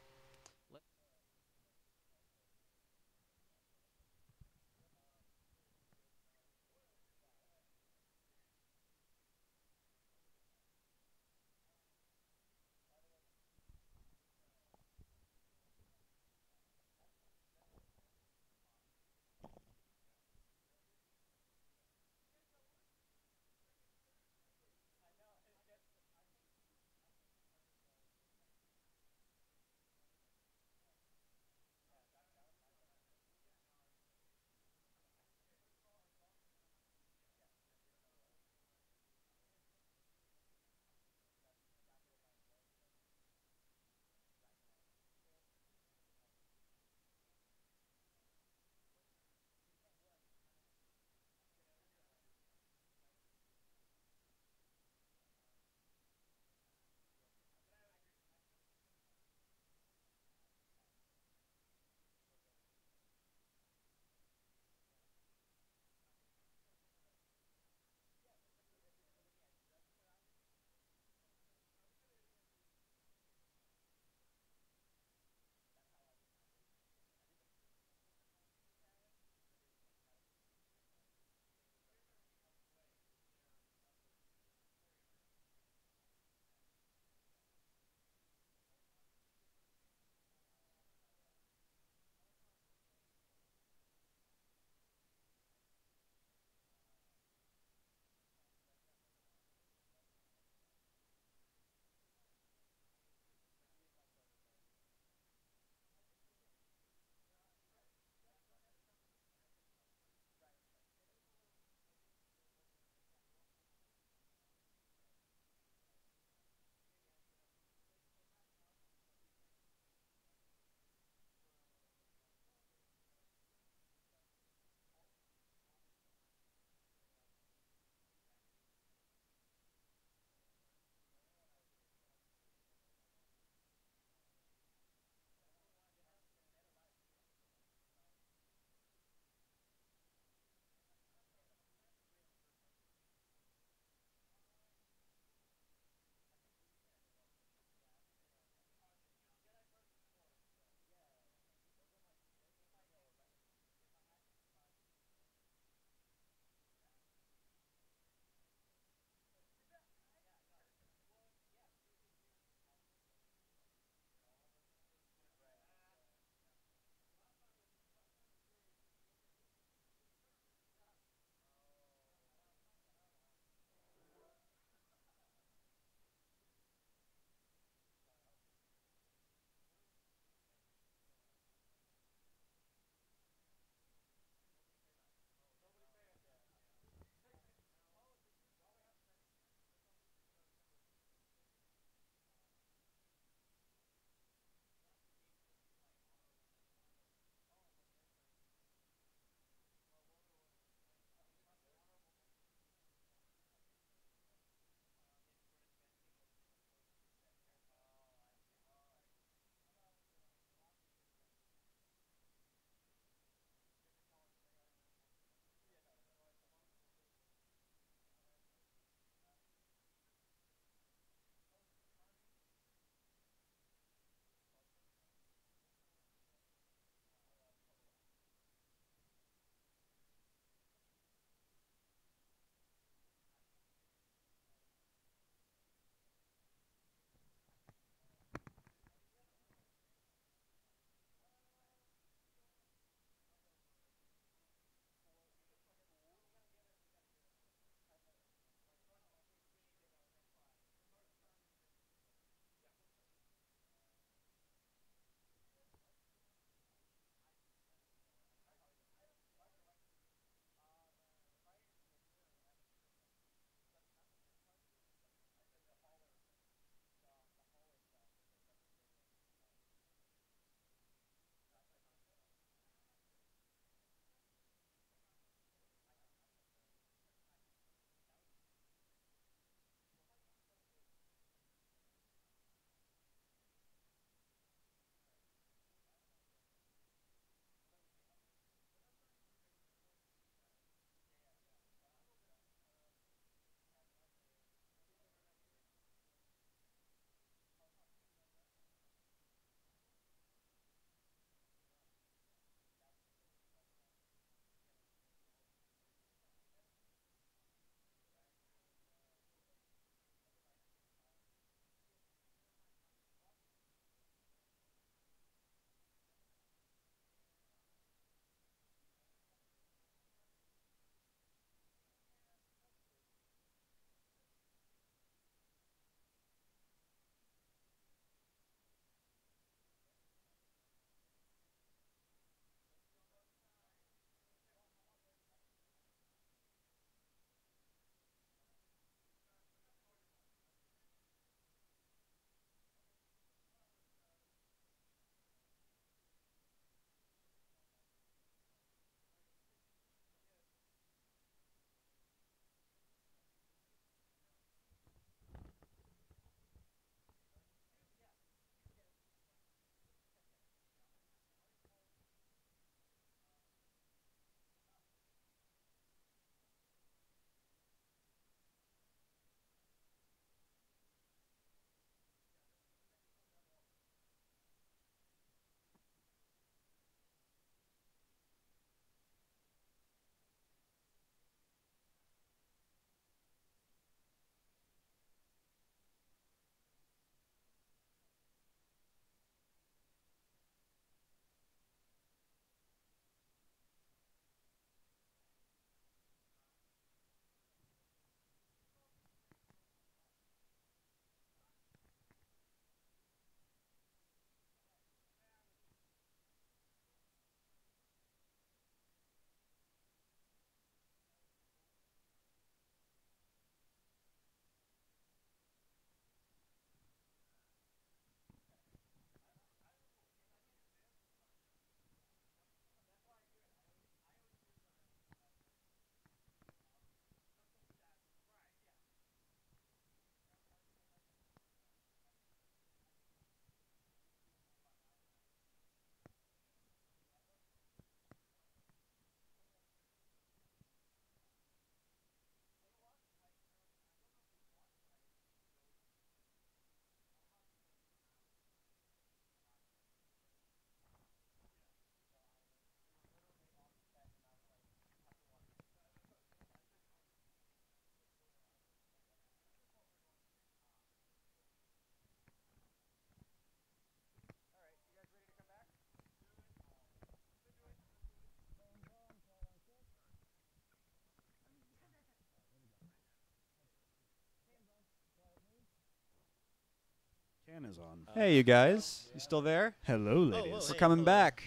Fan is on. Hey, you guys. You still there? Hello, ladies. We're coming back.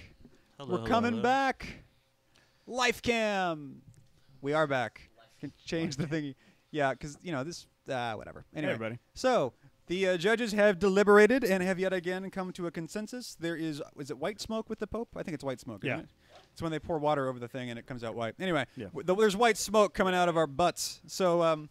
Hello, We're coming back. Life cam. We are back. Can change the thingy. Yeah, because, you know, this, whatever. Anyway. Hey, everybody. So, the judges have deliberated and have yet again come to a consensus. There is it white smoke with the Pope? I think it's white smoke, isn't it? It's when they pour water over the thing and it comes out white. Anyway, there's white smoke coming out of our butts. So,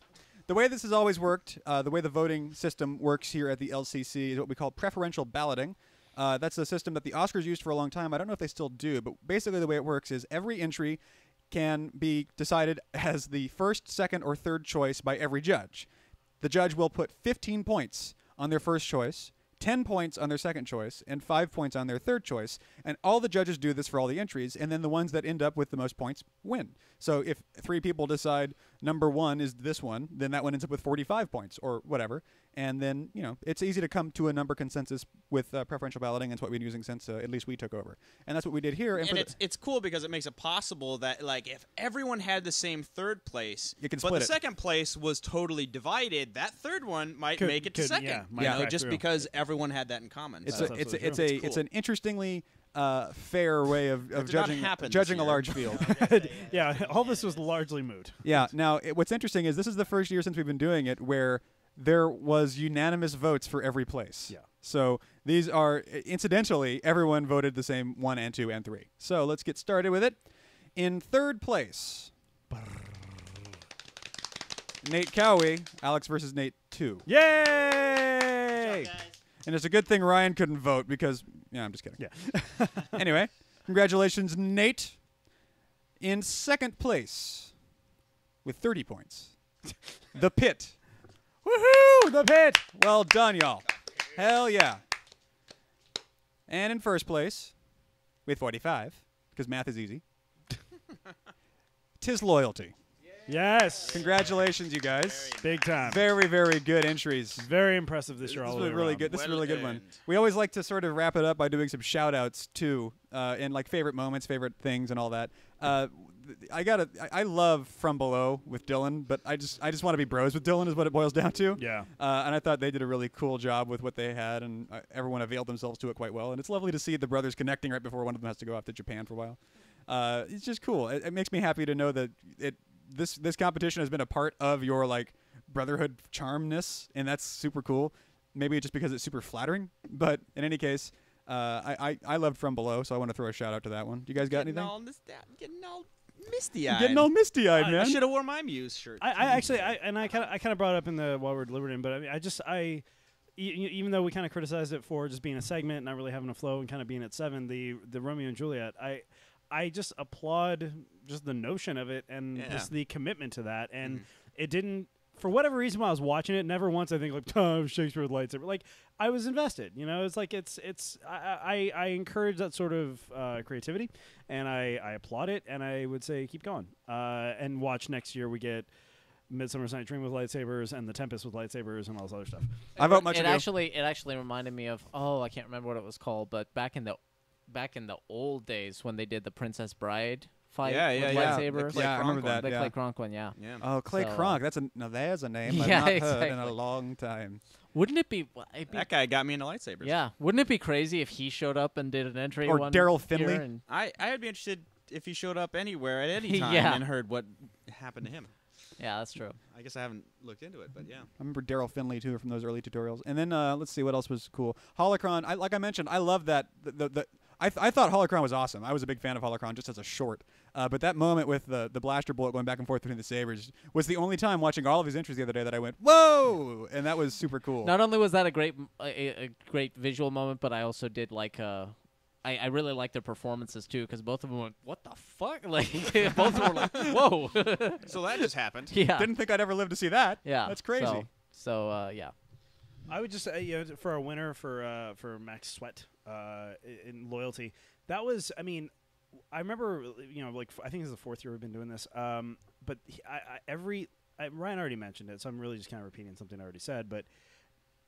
the way this has always worked, the way the voting system works here at the LCC is what we call preferential balloting. That's a system that the Oscars used for a long time. I don't know if they still do, but basically the way it works is every entry can be decided as the first, second, or third choice by every judge. The judge will put 15 points on their first choice, 10 points on their second choice, and 5 points on their third choice. And all the judges do this for all the entries, and then the ones that end up with the most points win. So if 3 people decide number 1 is this one, then that one ends up with 45 points or whatever. And then, you know, it's easy to come to a number consensus with preferential balloting. It's what we've been using since at least we took over. And that's what we did here. And it's cool because it makes it possible that, like, if everyone had the same third place, you can but split the second place was totally divided, that third one might make it to second. Just because everyone had that in common. It's an interestingly fair way of judging a large field. Yeah, all this was largely moot. Yeah. Now, what's interesting is this is the first year since we've been doing it where there was unanimous votes for every place. Yeah. So these are, incidentally, everyone voted the same 1 and 2 and 3. So let's get started with it. In third place, Nate Caauwe, Alex versus Nate 2. Yay! And it's a good thing Ryan couldn't vote because, I'm just kidding. Yeah. Anyway, congratulations, Nate. In second place, with 30 points, The Pit. Woohoo! The Pit! Well done, y'all. Hell yeah. And in first place, with 45, because math is easy, 'Tis Loyalty. Yes. Congratulations, you guys. Big time. Very, very good entries. Very impressive this year. This all was the way really around. good. This is a really good one. We always like to sort of wrap it up by doing some shout-outs, too, and like favorite moments, favorite things, and all that. I love From Below with Dylan, but I just want to be bros with Dylan is what it boils down to. Yeah. And I thought they did a really cool job with what they had, and everyone availed themselves to it quite well. And it's lovely to see the brothers connecting right before one of them has to go off to Japan for a while. It's just cool. It makes me happy to know that this competition has been a part of your like brotherhood charmness, and that's super cool. Maybe just because it's super flattering, but in any case, I loved From Below, so I want to throw a shout out to that one. Do you guys got anything? Getting all misty-eyed. Getting all misty-eyed, man. I should have worn my Muse shirt. I kind of brought it up in the while we were deliberating, but I mean, even though we kind of criticized it for just being a segment, not really having a flow, and kind of being at 7, the Romeo and Juliet, I just applaud just the notion of it and just the commitment to that. And it didn't, for whatever reason, while I was watching it, never once I think like, oh, Shakespeare with lightsaber. Like, I was invested. You know, it's like I encourage that sort of creativity, and I applaud it, and I would say keep going. And watch next year we get Midsummer's Night Dream with lightsabers and The Tempest with lightsabers and all this other stuff. I vote much. It actually reminded me of I can't remember what it was called, but back in the old days when they did the Princess Bride fight with lightsabers. I remember that. The Clay Cronk one, yeah. Oh, Clay Cronk. There's a name I've not heard in a long time. Wouldn't it be? That guy got me into lightsabers. Yeah. Wouldn't it be crazy if he showed up and did an entry? Or Daryl Finley. And I'd be interested if he showed up anywhere at any time and heard what happened to him. Yeah, that's true. I guess I haven't looked into it, but yeah. I remember Daryl Finley, too, from those early tutorials. And then, let's see, what else was cool. Holocron, like I mentioned, I love that. I thought Holocron was awesome. I was a big fan of Holocron just as a short. But that moment with the blaster bullet going back and forth between the sabers was the only time watching all of his entries the other day that I went, whoa! And that was super cool. Not only was that a great visual moment, but I also did like I really liked their performances too, because both of them went, "What the fuck?" Like both of them were like, "Whoa!" So that just happened. Yeah, didn't think I'd ever live to see that. Yeah, that's crazy. So yeah, I would just for our winner for Max Swet in loyalty, that was I remember like I think this is the 4th year we've been doing this. But Ryan already mentioned it, so I'm really just kind of repeating something I already said, but.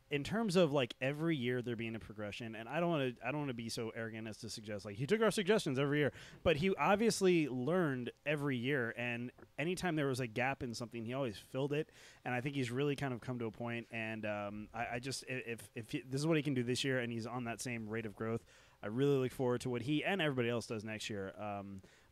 in terms of like every year there being a progression, and I don't want to be so arrogant as to suggest like he took our suggestions every year, but he obviously learned every year, and anytime there was a gap in something, he always filled it, and I think he's really kind of come to a point, and I just if this is what he can do this year, and he's on that same rate of growth, I really look forward to what he and everybody else does next year.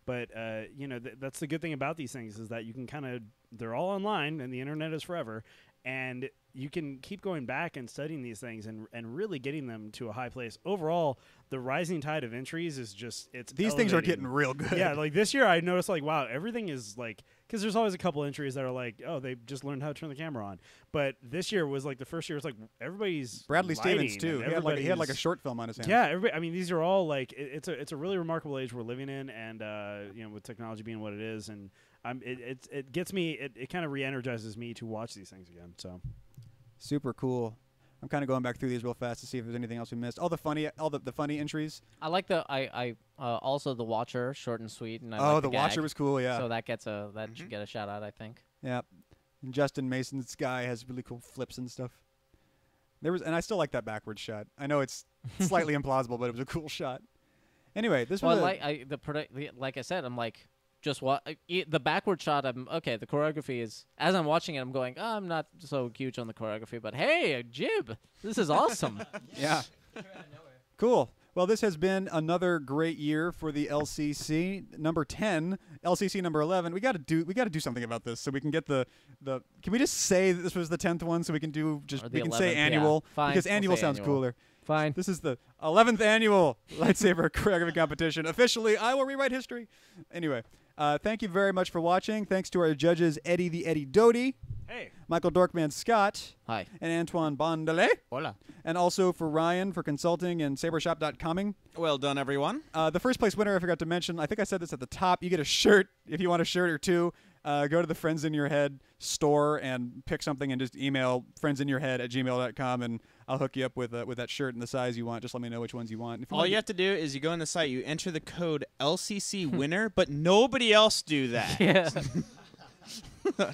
But that's the good thing about these things is that you can they're all online, and the internet is forever, and you can keep going back and studying these things and really getting them to a high place. Overall, the rising tide of entries is just these things are getting real good. Yeah, like this year I noticed like, wow, everything is like, because there's always a couple entries that are like, oh, they just learned how to turn the camera on. But this year was like the first year. It's like everybody's Bradley Stevens too. He had like a short film on his hands. Yeah, I mean these are all like it's a really remarkable age we're living in, and with technology being what it is, and it gets me. It kind of re-energizes me to watch these things again. So. Super cool. I'm kind of going back through these real fast to see if there's anything else we missed. All the funny entries. I like also the Watcher, short and sweet. And the Watcher was cool. Yeah. So that should get a shout out, I think. Yeah. And Justin Mason's guy has really cool flips and stuff. And I still like that backwards shot. I know it's slightly implausible, but it was a cool shot. Anyway, this was like I said, I'm like. Just what the backward shot. I'm okay. The choreography is as I'm watching it. I'm going. Oh, I'm not so huge on the choreography, but hey, a jib. This is awesome. Yeah. Cool. Well, this has been another great year for the LCC. Number 10, LCC number 11. We got to do something about this so we can get the. Can we just say that this was the 10th one so we can do we can 11th, say annual Fine, because annual sounds cooler. Fine. This is the 11th annual Lightsaber Choreography competition. Officially, I will rewrite history. Anyway. Thank you very much for watching. Thanks to our judges, Eddie the Eddie Doty. Hey. Michael Dorkman Scott. Hi. And Antoine Bondelet. Hola. And also for Ryan for consulting and sabershop.coming. Well done, everyone. The first place winner I forgot to mention, I think I said this at the top, you get a shirt if you want a shirt or two. Go to the Friends in Your Head store and pick something and just email friendsinyourhead@gmail.com and I'll hook you up with that shirt and the size you want. Just let me know which ones you want. If you All you have to do is you go on the site, you enter the code LCC winner, but nobody else do that. Yeah.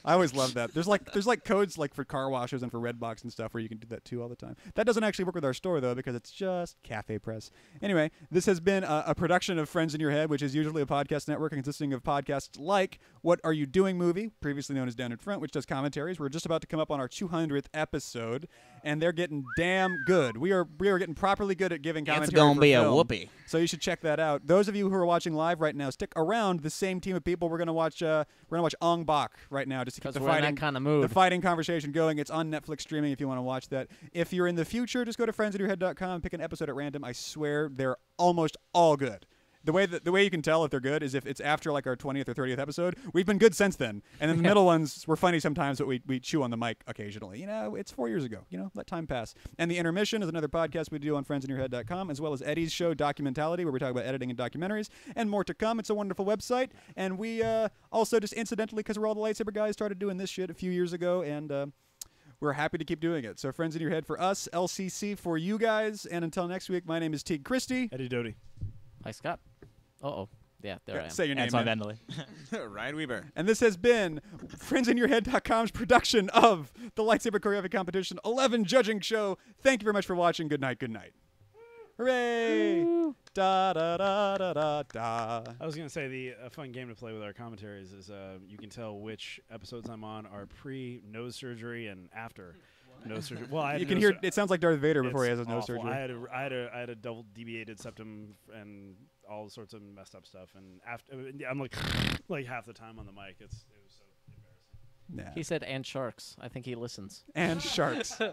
I always love that. There's like codes like for car washes and for Redbox and stuff where you can do that too all the time. That doesn't actually work with our store though because it's just Cafe Press. Anyway, this has been a production of Friends in Your Head, which is usually a podcast network consisting of podcasts like What Are You Doing Movie, previously known as Down in Front, which does commentaries. We're just about to come up on our 200th episode, and they're getting damn good. We are getting properly good at giving commentary. It's gonna be a film. whoopee. So you should check that out. Those of you who are watching live right now, stick around. The same team of people. We're gonna watch Ong Bak right now just to keep the fighting kind of mood. The fighting conversation going. It's on Netflix streaming if you want to watch that. If you're in the future, just go to friendsinyourhead.com, pick an episode at random. I swear they're almost all good. The way you can tell if they're good is if it's after like our 20th or 30th episode. We've been good since then. And then the middle ones were funny sometimes, but we chew on the mic occasionally. It's 4 years ago. Let time pass. And The Intermission is another podcast we do on friendsinyourhead.com, as well as Eddie's show, Documentality, where we talk about editing and documentaries, and more to come. It's a wonderful website. And we also just incidentally, because we're all the Lightsaber guys, started doing this shit a few years ago, and we're happy to keep doing it. So Friends in Your Head for us, LCC for you guys. And until next week, my name is Teague Chrystie. Eddie Doty. Hi, Scott. Uh-oh. Yeah, there I am. Say your name, Antoine man. Vandelay. Ryan Weaver. And this has been friendsinyourhead.com's production of the Lightsaber Choreography Competition 11 judging show. Thank you very much for watching. Good night. Good night. Hooray! Da da da da da da. I was gonna say a fun game to play with our commentaries is you can tell which episodes I'm on are pre nose surgery and after nose surgery. Well, you can hear it sounds like Darth Vader before he has his nose awful. surgery. I had a double deviated septum and all sorts of messed up stuff. And after I'm like half the time on the mic. It was so embarrassing. Yeah. He said and sharks. I think he listens. And sharks. Nice.